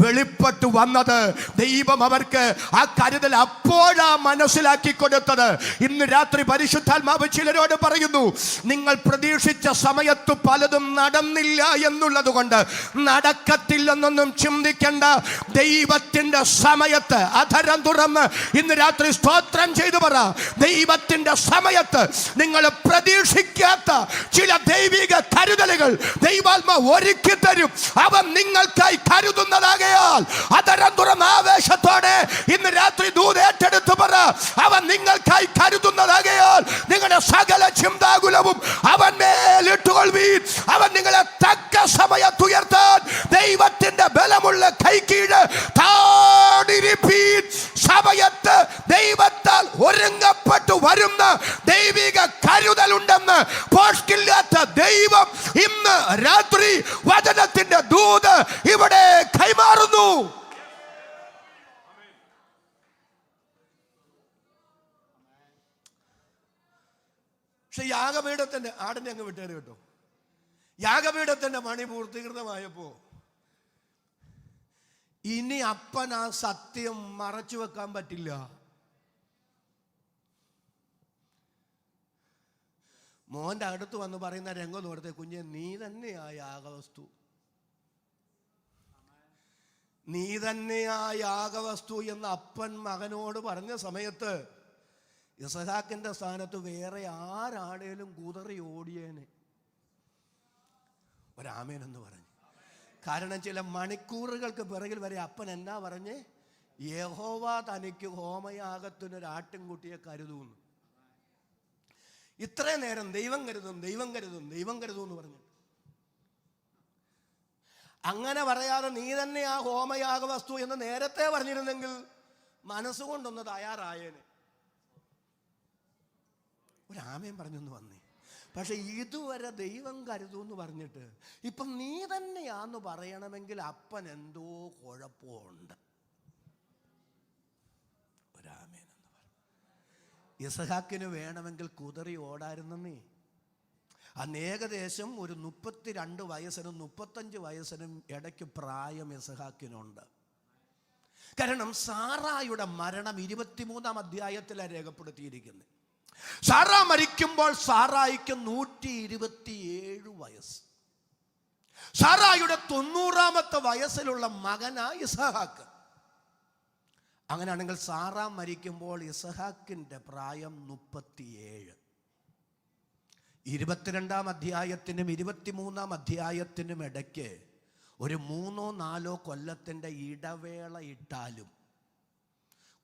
വെളിപ്പെട്ടു വന്നത്. ദൈവം അവർക്ക് ആ കരുതൽ അപ്പോഴാ മനസ്സിലാക്കി കൊടുത്തത്. ഇന്ന് രാത്രി പരിശുദ്ധാത്മാവ് ചിലരോട് പറയുന്നു, നിങ്ങൾ പ്രതീക്ഷിച്ച സമയത്ത് പലതും നടന്നില്ല എന്നുള്ളത് കൊണ്ട് നടക്കത്തില്ലെന്നൊന്നും ചിന്തിക്കേണ്ട. ദൈവത്തിന്റെ സമയത്ത് അധരം തുറന്ന് ഇന്ന് രാത്രി സ്തോത്രം ചെയ്തു പറ. ദൈവത്തിന്റെ സമയത്ത് നിങ്ങൾ പ്രതീക്ഷിക്കാത്ത ചില ദൈവിക കരുതലുകൾ ദൈവാത്മാവ് ഒരുക്കി തരും. അവൻ നിങ്ങൾക്കായി കരുതുന്നതാകയാൽ അധരം തുറന്ന് ആവേശത്തോടെ ഇന്ന് രാത്രി ദൂത് ഏറ്റെടുത്ത് പറ. അവൻ നിങ്ങൾക്കായി കരുതുന്നതാകയാൽ നിങ്ങളുടെ സകല ചിന്താകുലവും അവൻ മേലിട്ടുകൊള്ളുവീൻ. അവൻ നിങ്ങളെ തക്ക സമയത്ത് ഉയർത്താൻ ദൈവത്തിന്റെ ബലമുള്ള കൈക്കീഴ് താടിരിപ്പീൻ. സമയത്ത് ദൈവത്താൽ ഒരുങ്ങപ്പെട്ടു വരുന്ന ദൈവിക കരുതലുണ്ടെന്ന് പോഷ്കില്ലാത്ത ദൈവം ഇന്ന് രാത്രി വചനത്തിന്റെ ദൂത് ഇവിടെ കൈമാറുന്നു. പക്ഷെ യാഗപീഠത്തിന്റെ ആടിനെ അങ്ങ് വിട്ടേര് കേട്ടോ. യാഗപീഠത്തിന്റെ മണി പൂർത്തീകൃതമായപ്പോ ഇനി അപ്പൻ ആ സത്യം മറച്ചു വെക്കാൻ പറ്റില്ല. മോന്റെ അടുത്ത് വന്ന് പറയുന്ന രംഗം നോടത്തെ, കുഞ്ഞെ നീ തന്നെയാ യാഗവസ്തു, നീ തന്നെയാ യാഗവസ്തു എന്ന് അപ്പൻ മകനോട് പറഞ്ഞ സമയത്ത് ഇസഹാക്കിന്റെ സ്ഥാനത്ത് വേറെ ആരാണേലും കുതറി ഓടിയേനെ. ഒരാമേനെന്ന് പറഞ്ഞു. കാരണം ചില മണിക്കൂറുകൾക്ക് പിറകിൽ വരെ അപ്പൻ എന്നാ പറഞ്ഞേ, യഹോവ തനിക്ക് ഹോമയാഗത്തിനൊരാട്ടിൻകുട്ടിയെ കരുതുന്നു. ഇത്രയും നേരം ദൈവം കരുതും ദൈവം കരുതും ദൈവം കരുതും എന്ന് പറഞ്ഞു. അങ്ങനെ പറയാതെ നീ തന്നെ ആ ഹോമയാഗ വസ്തു എന്ന് നേരത്തെ പറഞ്ഞിരുന്നെങ്കിൽ മനസ്സുകൊണ്ടൊന്ന് തയ്യാറായേനെ. ഒരാമയും പറഞ്ഞൊന്ന് വന്നേ. പക്ഷെ ഇതുവരെ ദൈവം കരുതുമെന്ന് പറഞ്ഞിട്ട് ഇപ്പം നീ തന്നെയാന്ന് പറയണമെങ്കിൽ അപ്പൻ എന്തോ കുഴപ്പമുണ്ട്. ഒരാമേനെന്ന് പറഞ്ഞു. ഇസഹാക്കിന് വേണമെങ്കിൽ കുതറി ഓടായിരുന്നേ. അന്ന് ഏകദേശം ഒരു 32 വയസ്സിനും 35 വയസ്സിനും ഇടയ്ക്ക് പ്രായം ഇസഹാക്കിനുണ്ട്. കാരണം സാറായുടെ മരണം 23-ാം അധ്യായത്തിലാണ് രേഖപ്പെടുത്തിയിരിക്കുന്നത്. സാറാ മരിക്കുമ്പോൾ സാറായിക്ക് 127 വയസ്സ്. സാറായുടെ 90-ാമത്തെ വയസ്സിലുള്ള മകനാ ഇസഹാക്ക്. അങ്ങനെയാണെങ്കിൽ സാറാ മരിക്കുമ്പോൾ ഇസഹാക്കിന്റെ പ്രായം 37. 22-ാം അധ്യായത്തിനും 23-ാം അധ്യായത്തിനും ഇടയ്ക്ക് ഒരു 3-4 കൊല്ലത്തിൻ്റെ ഇടവേള ഇട്ടാലും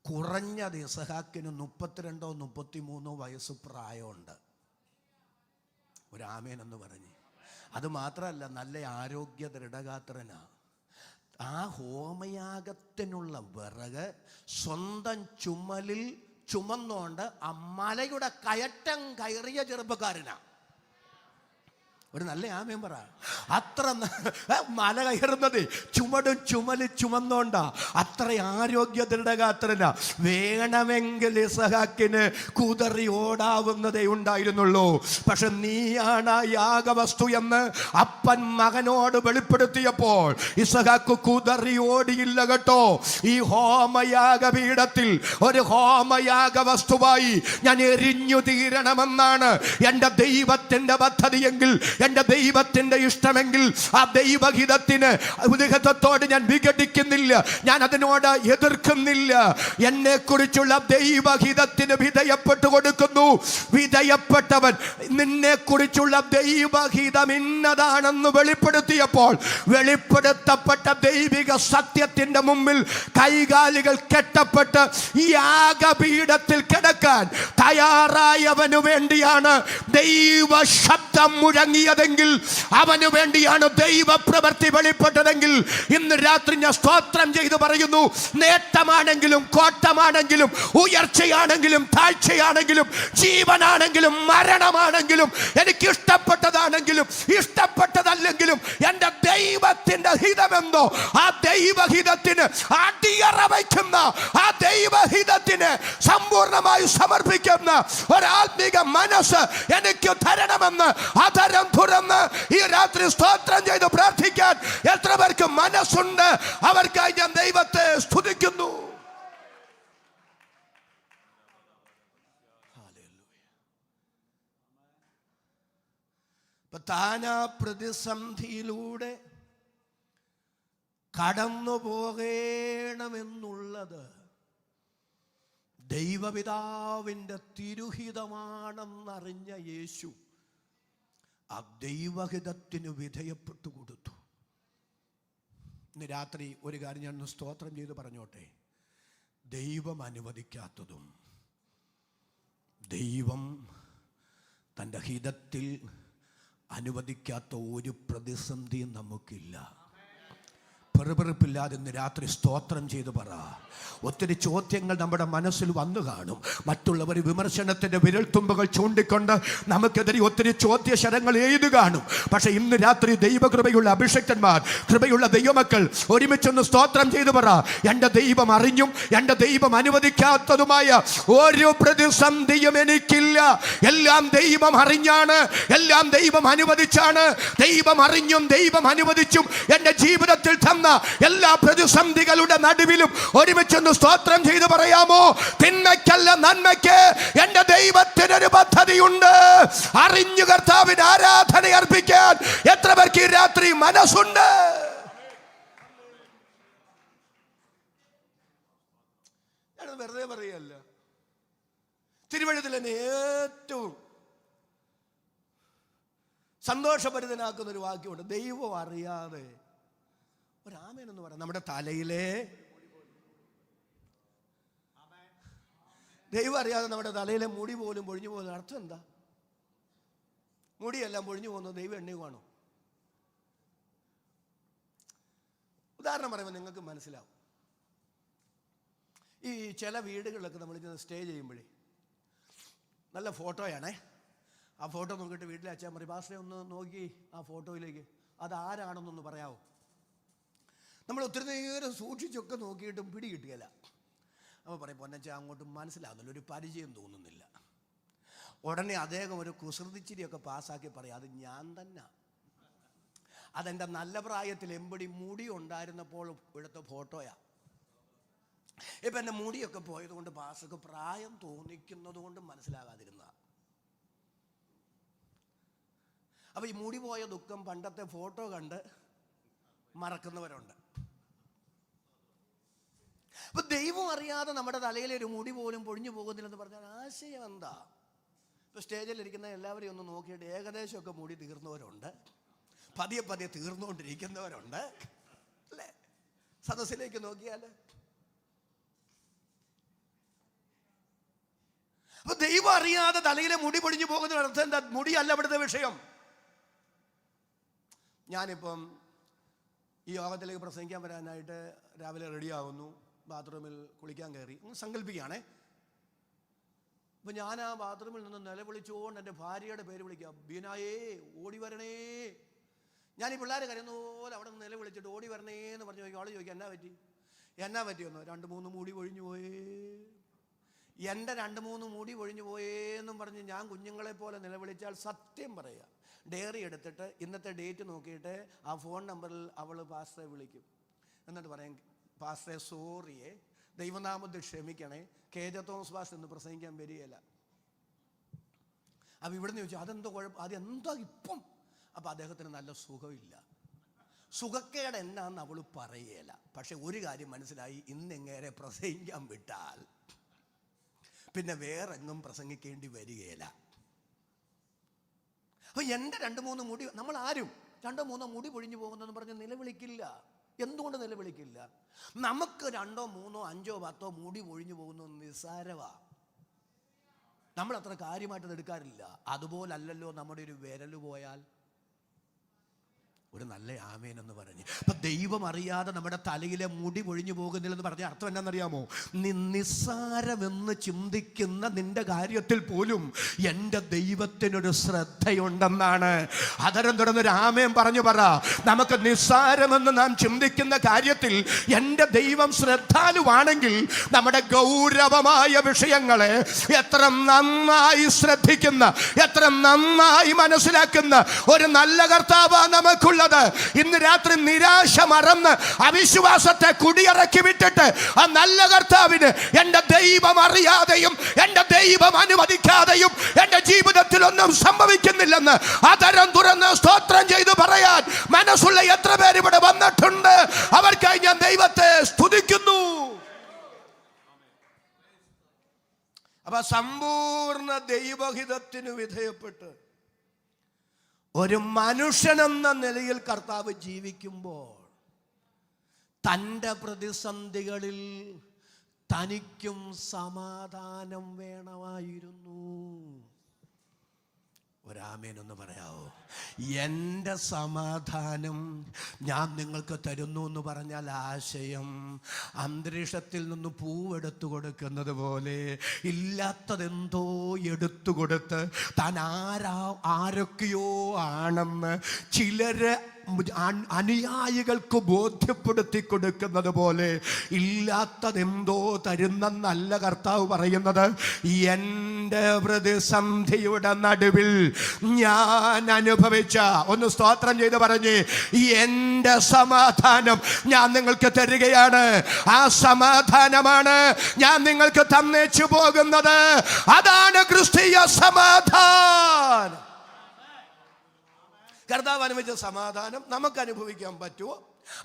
കുറഞ്ഞത് ഇസഹാക്കിന് 32-33 വയസ്സ് പ്രായമുണ്ട്. ഒരാമേനെന്ന് പറഞ്ഞ്. അത് മാത്രമല്ല, നല്ല ആരോഗ്യ ദൃഢഗാത്രനാ. ആ ഹോമയാഗത്തിനുള്ള വിറക് സ്വന്തം ചുമലിൽ ചുമന്നുകൊണ്ട് ആ മലയുടെ കയറ്റം കയറിയ ചെറുപ്പക്കാരനാ. ഒരു നല്ല ആമയും പറ. അത്ര മല കയറുന്നത് ചുമലും ചുമന്നോണ്ടാ. അത്ര ആരോഗ്യ ദൃഢഗാത്രനാ. വേണമെങ്കിൽ ഇസഹാക്കിന് കുതറി ഓടാവുന്നതേ ഉണ്ടായിരുന്നുള്ളൂ. പക്ഷെ നീയാണ് ആ യാഗവസ്തു എന്ന് അപ്പൻ മകനോട് വെളിപ്പെടുത്തിയപ്പോൾ ഇസഹാക്ക് കുതറി ഓടിയില്ല കേട്ടോ. ഈ ഹോമയാഗപീഠത്തിൽ ഒരു ഹോമയാഗ വസ്തുവായി ഞാൻ എരിഞ്ഞു തീരണമെന്നാണ് എൻ്റെ ദൈവത്തിൻ്റെ പദ്ധതിയെങ്കിൽ, എൻ്റെ ദൈവത്തിൻ്റെ ഇഷ്ടമെങ്കിൽ ആ ദൈവഹിതത്തോട് ഞാൻ വിഘടിക്കുന്നില്ല, ഞാൻ അതിനോട് എതിർക്കുന്നില്ല. എന്നെ കുറിച്ചുള്ള ദൈവഹിതത്തിന് വിധേയപ്പെട്ടു കൊടുക്കുന്നു. വിധേയപ്പെട്ടവൻ നിന്നെ കുറിച്ചുള്ള ദൈവഹിതം ഇന്നതാണെന്ന് വെളിപ്പെടുത്തിയപ്പോൾ വെളിപ്പെടുത്തപ്പെട്ട ദൈവിക സത്യത്തിന്റെ മുമ്പിൽ കൈകാലുകൾ കെട്ടപ്പെട്ട് യാഗപീഠത്തിൽ കിടക്കാൻ തയ്യാറായവനു വേണ്ടിയാണ് ദൈവ ശബ്ദം മുഴങ്ങിയത്. വെളിപ്പെട്ടതെങ്കിൽ, അവന് വേണ്ടിയാണ് ദൈവപ്രവൃത്തി വെളിപ്പെട്ടതെങ്കിൽ, ഇന്ന് രാത്രി ഞാൻ സ്തോത്രം ചെയ്ത് പറയുന്നു, നേട്ടമാണെങ്കിലും കോട്ടമാണെങ്കിലും ഉയർച്ചയാണെങ്കിലും താഴ്ചയാണെങ്കിലും ജീവനാണെങ്കിലും മരണമാണെങ്കിലും എനിക്ക് ഇഷ്ടപ്പെട്ടതാണെങ്കിലും ഇഷ്ടപ്പെട്ടതല്ലെങ്കിലും എൻ്റെ ദൈവത്തിന്റെ ഹിതമെന്നോ ആ ദൈവഹിതത്തിന് അടിയറ വയ്ക്കുന്ന, ആ ദൈവഹിതത്തിന് സമ്പൂർണമായി സമർപ്പിക്കുന്ന ഒരാത്മീക മനസ്സ് എനിക്ക് തരണമെന്ന് അതരം തുറന്ന് ഈ രാത്രി സ്തോത്രം ചെയ്ത് പ്രാർത്ഥിക്കാൻ എത്ര പേർക്ക് മനസ്സുണ്ട്? അവർക്കായി ഞാൻ ദൈവത്തെ സ്തുതിക്കുന്നു. താനാ പ്രതിസന്ധിയിലൂടെ കടന്നു പോകണമെന്നുള്ളത് ദൈവപിതാവിൻ്റെ തിരുഹിതമാണെന്നറിഞ്ഞ യേശു ആ ദൈവഹിതത്തിന് വിധേയപ്പെട്ടു കൊടുത്തു. ഇന്ന് രാത്രി ഒരു കാര്യം ഞാൻ സ്തോത്രം ചെയ്ത് പറഞ്ഞോട്ടെ, ദൈവം അനുവദിക്കാത്തതും ദൈവം തൻ്റെ ഹിതത്തിൽ അനുവദിക്കാത്ത ഒരു പ്രതിസന്ധിയും നമുക്കില്ല. പെറുപെറുപ്പില്ലാതെ ഇന്ന് രാത്രി സ്തോത്രം ചെയ്ത് പറ. ഒത്തിരി ചോദ്യങ്ങൾ നമ്മുടെ മനസ്സിൽ വന്നു കാണും. മറ്റുള്ളവർ വിമർശനത്തിൻ്റെ വിരൽത്തുമ്പുകൾ ചൂണ്ടിക്കൊണ്ട് നമുക്കെതിരെ ഒത്തിരി ചോദ്യശരങ്ങൾ എഴുതി കാണും. പക്ഷെ ഇന്ന് രാത്രി ദൈവകൃപയുള്ള അഭിഷക്തന്മാർ, കൃപയുള്ള ദൈവമക്കൾ ഒരുമിച്ചൊന്ന് സ്തോത്രം ചെയ്ത് പറ, എൻ്റെ ദൈവം അറിഞ്ഞും എൻ്റെ ദൈവം അനുവദിക്കാത്തതുമായ ഒരു പ്രതിസന്ധിയും എനിക്കില്ല. എല്ലാം ദൈവം അറിഞ്ഞാണ്, എല്ലാം ദൈവം അനുവദിച്ചാണ്. ദൈവം അറിഞ്ഞും ദൈവം അനുവദിച്ചും എൻ്റെ ജീവിതത്തിൽ തന്ന എല്ലാ പ്രതിസന്ധികളുടെ നടുവിലും ഒരുമിച്ചൊന്ന് സ്തോത്രം ചെയ്ത് പറയാമോ? തിന്മയ്ക്കല്ല നന്മയ്ക്ക് എൻ്റെ ദൈവത്തിനൊരു പദ്ധതിയുണ്ട്. അറിഞ്ഞു കർത്താവിന് ആരാധന അർപ്പിക്കാൻ എത്ര പേർക്ക് ഈ രാത്രി മനസ്സുണ്ട്? ഞാനത് വെറുതെ പറയല്ല. തിരുവഴുത്തിൽ എന്നെ ഏറ്റവും സന്തോഷഭരിതനാക്കുന്ന ഒരു വാക്യമുണ്ട്. ദൈവം അറിയാതെ ഒരാമേൻ എന്ന് പറയാം. നമ്മുടെ തലയിലെ ദൈവം അറിയാതെ നമ്മുടെ തലയിലെ മുടി പോലും പൊഴിഞ്ഞു പോകുന്ന അർത്ഥം എന്താ? മുടിയെല്ലാം പൊഴിഞ്ഞു പോകുന്നത് ദൈവം എണ്ണി കാണും. ഉദാഹരണം പറയുമ്പോൾ നിങ്ങൾക്ക് മനസ്സിലാവും. ഈ ചില വീടുകളിലൊക്കെ നമ്മൾ സ്റ്റേ ചെയ്യുമ്പോഴേ നല്ല ഫോട്ടോയാണേ. ആ ഫോട്ടോ നോക്കിയിട്ട് വീട്ടിലെ അച്ഛൻ പറയും, പാസ്റ്ററെ ഒന്ന് നോക്കി ആ ഫോട്ടോയിലേക്ക്, അതാരാണെന്നൊന്ന് പറയാമോ? നമ്മൾ ഒത്തിരി നേരം സൂക്ഷിച്ചൊക്കെ നോക്കിയിട്ടും പിടി കിട്ടുകയില്ല. അപ്പോൾ പറയും, പൊന്നച്ച അങ്ങോട്ട് മനസ്സിലാകുന്നില്ല, ഒരു പരിചയം തോന്നുന്നില്ല. ഉടനെ അദ്ദേഹം ഒരു കുസൃതിച്ചിരിയൊക്കെ പാസ്സാക്കി പറയും, അത് ഞാൻ തന്നെ, അതെൻ്റെ നല്ല പ്രായത്തിൽ എമ്പടി മുടി ഉണ്ടായിരുന്നപ്പോൾ എടുത്ത ഫോട്ടോയാ. ഇപ്പം എൻ്റെ മുടിയൊക്കെ പോയതുകൊണ്ട് പാസ്സൊക്കെ പ്രായം തോന്നിക്കുന്നത് കൊണ്ട് മനസ്സിലാകാതിരുന്ന. അപ്പോൾ ഈ മുടി പോയ ദുഃഖം പണ്ടത്തെ ഫോട്ടോ കണ്ട് മറക്കുന്നവരുണ്ട്. അപ്പൊ ദൈവം അറിയാതെ നമ്മുടെ തലയിലെ ഒരു മുടി പോലും പൊഴിഞ്ഞു പോകുന്നില്ലെന്ന് പറഞ്ഞാൽ ആശയം എന്താ? ഇപ്പൊ സ്റ്റേജിലിരിക്കുന്ന എല്ലാവരെയും ഒന്ന് നോക്കിയിട്ട് ഏകദേശമൊക്കെ മുടി തീർന്നവരുണ്ട്, പതിയെ പതിയെ തീർന്നുകൊണ്ടിരിക്കുന്നവരുണ്ട്, അല്ലേ? സദസ്സിലേക്ക് നോക്കിയാൽ അപ്പൊ ദൈവം അറിയാതെ തലയിലെ മുടി പൊഴിഞ്ഞു പോകുന്ന അർത്ഥം എന്താ? മുടിയല്ല ഇവിടുത്തെ വിഷയം. ഞാനിപ്പം ഈ യോഗത്തിലേക്ക് പ്രസംഗിക്കാൻ വരാനായിട്ട് രാവിലെ റെഡിയാവുന്നു, ബാത്റൂമിൽ കുളിക്കാൻ കയറി, ഒന്ന് സങ്കല്പിക്കുകയാണേ. അപ്പം ഞാൻ ആ ബാത്റൂമിൽ നിന്ന് നിലവിളിച്ചുകൊണ്ട് എൻ്റെ ഭാര്യയുടെ പേര് വിളിക്കുക, ബീനായേ ഓടി വരണേ. ഞാൻ ഈ പിള്ളേർ കരയുന്ന പോലെ അവിടെ നിന്ന് നിലവിളിച്ചിട്ട് ഓടി വരണേ എന്ന് പറഞ്ഞു ചോദിക്കും. ആൾ ചോദിക്കും, എന്നാ പറ്റിയൊന്നു? 2-3 മുടി ഒഴിഞ്ഞു പോയേ. എൻ്റെ 2-3 മുടി ഒഴിഞ്ഞു പോയേന്നും പറഞ്ഞ് ഞാൻ കുഞ്ഞുങ്ങളെ പോലെ നിലവിളിച്ചാൽ സത്യം പറയുക, ഡയറി എടുത്തിട്ട് ഇന്നത്തെ ഡേറ്റ് നോക്കിയിട്ട് ആ ഫോൺ നമ്പറിൽ അവൾ പാസ്റ്ററെ വിളിക്കും. എന്നിട്ട് പറയും, പാസ്റ്ററെ സോറിയേ, ദൈവനാമത്തിൽ ക്ഷമിക്കണേ, KJ തോമസ് പാസ്റ്റർ എന്ന് പ്രസംഗിക്കാൻ വരികയില്ല. അപ്പം ഇവിടുന്ന് ചോദിച്ചു, അതെന്തോ കുഴപ്പം, അതെന്താ ഇപ്പം? അപ്പം അദ്ദേഹത്തിന് നല്ല സുഖമില്ല. സുഖക്കേട് എന്നാന്ന് അവൾ പറയുകയില്ല. പക്ഷെ ഒരു കാര്യം മനസ്സിലായി, ഇന്നെങ്ങേരെ പ്രസംഗിക്കാൻ വിട്ടാൽ പിന്നെ വേറെങ്ങും പ്രസംഗിക്കേണ്ടി വരികയില്ല. അപ്പൊ എൻ്റെ 2-3 മുടി, നമ്മൾ ആരും 2-3 മുടി പൊഴിഞ്ഞു പോകുന്നെന്ന് പറഞ്ഞ് നിലവിളിക്കില്ല. എന്തുകൊണ്ട് നിലവിളിക്കില്ല? നമുക്ക് 2, 3, 5, 10 മുടി പൊഴിഞ്ഞു പോകുന്നത് നിസ്സാരവാ. നമ്മൾ അത്ര കാര്യമായിട്ട് എടുക്കാറില്ല. അതുപോലല്ലോ നമ്മുടെ ഒരു വിരൽ പോയാൽ. ഒരു നല്ല ആമേൻ എന്ന് പറഞ്ഞ്. അപ്പൊ ദൈവം അറിയാതെ നമ്മുടെ തലയിലെ മുടി പൊഴിഞ്ഞു പോകുന്നില്ലെന്ന് പറഞ്ഞ അർത്ഥം എന്നാണെന്നറിയാമോ? നിസ്സാരമെന്ന് ചിന്തിക്കുന്ന നിന്റെ കാര്യത്തിൽ പോലും എൻ്റെ ദൈവത്തിനൊരു ശ്രദ്ധയുണ്ടെന്നാണ്. അതരം തുറന്നൊരു ആമേൻ പറഞ്ഞു പറ. നമുക്ക് നിസ്സാരമെന്ന് നാം ചിന്തിക്കുന്ന കാര്യത്തിൽ എൻ്റെ ദൈവം ശ്രദ്ധാലുവാണെങ്കിൽ നമ്മുടെ ഗൗരവമായ വിഷയങ്ങളെ എത്ര നന്നായി ശ്രദ്ധിക്കുന്ന, എത്ര നന്നായി മനസ്സിലാക്കുന്ന ഒരു നല്ല കർത്താവാ നമുക്കുള്ളത്. ഇന്ന് രാത്രി നിരാശ മറന്ന് അവിശ്വാസത്തെ കുടിയിറക്കി വിട്ടിട്ട് ആ നല്ല കർത്താവിന് എൻ്റെ ദൈവം അറിയാതെയും എൻ്റെ ദൈവം അനുവദിക്കാതെയും എൻ്റെ ജീവിതത്തിൽ ഒന്നും സംഭവിക്കുന്നില്ലെന്ന് അതരം തുറന്ന് സ്തോത്രം ചെയ്തു പറയാൻ മനസ്സുള്ള എത്ര പേര് ഇവിടെ വന്നിട്ടുണ്ട്? അവർക്കായി ഞാൻ ദൈവത്തെ സ്തുതിക്കുന്നു. അപ്പൊ സമ്പൂർണ്ണ ദൈവഹിതത്തിന് വിധേയപ്പെട്ട് ഒരു മനുഷ്യനെന്ന നിലയിൽ കർത്താവ് ജീവിക്കുമ്പോൾ തൻ്റെ പ്രതിസന്ധികളിൽ തനിക്കും സമാധാനം വേണമായിരുന്നു. ഒരാമേനൊന്ന് പറയാവോ? എൻ്റെ സമാധാനം ഞാൻ നിങ്ങൾക്ക് തരുന്നു എന്ന് പറഞ്ഞാൽ ആശയം അന്തരീക്ഷത്തിൽ നിന്ന് പൂവെടുത്തു കൊടുക്കുന്നത് പോലെ ഇല്ലാത്തതെന്തോ എടുത്തു കൊടുത്ത് താൻ ആരൊക്കെയോ ആണെന്ന് ചിലര് അനുയായികൾക്ക് ബോധ്യപ്പെടുത്തി കൊടുക്കുന്നത് പോലെ ഇല്ലാത്തതെന്തോ തരുന്ന നല്ല കർത്താവ് പറയുന്നത്, എൻ്റെ പ്രതിസന്ധിയുടെ നടുവിൽ ഞാൻ അനുഭവിച്ച, ഒന്ന് സ്തോത്രം ചെയ്ത് പറഞ്ഞ്, എൻ്റെ സമാധാനം ഞാൻ നിങ്ങൾക്ക് തരികയാണ്. ആ സമാധാനമാണ് ഞാൻ നിങ്ങൾക്ക് തന്നേച്ചു പോകുന്നത്. അതാണ് ക്രിസ്തീയ സമാധാനം. കർത്താവ് അനുഭവിച്ച സമാധാനം നമുക്ക് അനുഭവിക്കാൻ പറ്റുമോ?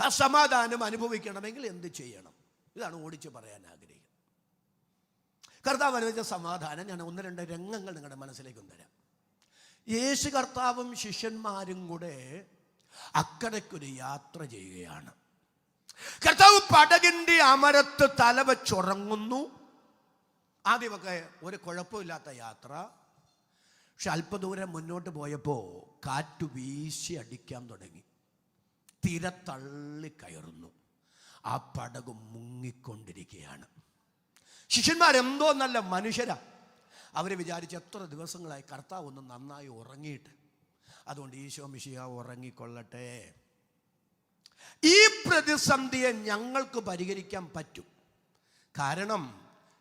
ആ സമാധാനം അനുഭവിക്കണമെങ്കിൽ എന്ത് ചെയ്യണം? ഇതാണ് ഓടിച്ച് പറയാൻ ആഗ്രഹിക്കുന്നത്. കർത്താവ് അനുഭവിച്ച സമാധാനം ഞാൻ ഒന്ന് രണ്ട് രംഗങ്ങൾ നിങ്ങളുടെ മനസ്സിലേക്ക് തരാം. യേശു കർത്താവും ശിഷ്യന്മാരും കൂടെ അക്കരയ്ക്കൊരു യാത്ര ചെയ്യുകയാണ്. കർത്താവ് പടകിൻ്റെ അമരത്ത് തല വെച്ചുറങ്ങുന്നു. ആദ്യമൊക്കെ ഒരു കുഴപ്പമില്ലാത്ത യാത്ര. പക്ഷെ അല്പദൂരം മുന്നോട്ട് പോയപ്പോൾ കാറ്റ് വീശി അടിക്കാൻ തുടങ്ങി. തിര തള്ളി കയറുന്നു. ആ പടക് മുങ്ങിക്കൊണ്ടിരിക്കുകയാണ്. ശിഷ്യന്മാരെന്തോ നല്ല മനുഷ്യരാ. അവർ വിചാരിച്ച് എത്ര ദിവസങ്ങളായി കർത്താവ് ഒന്ന് നന്നായി ഉറങ്ങിയിട്ട്, അതുകൊണ്ട് ഈശോ മിശിഹ ഉറങ്ങിക്കൊള്ളട്ടെ, ഈ പ്രതിസന്ധിയെ ഞങ്ങൾക്ക് പരിഹരിക്കാൻ പറ്റും. കാരണം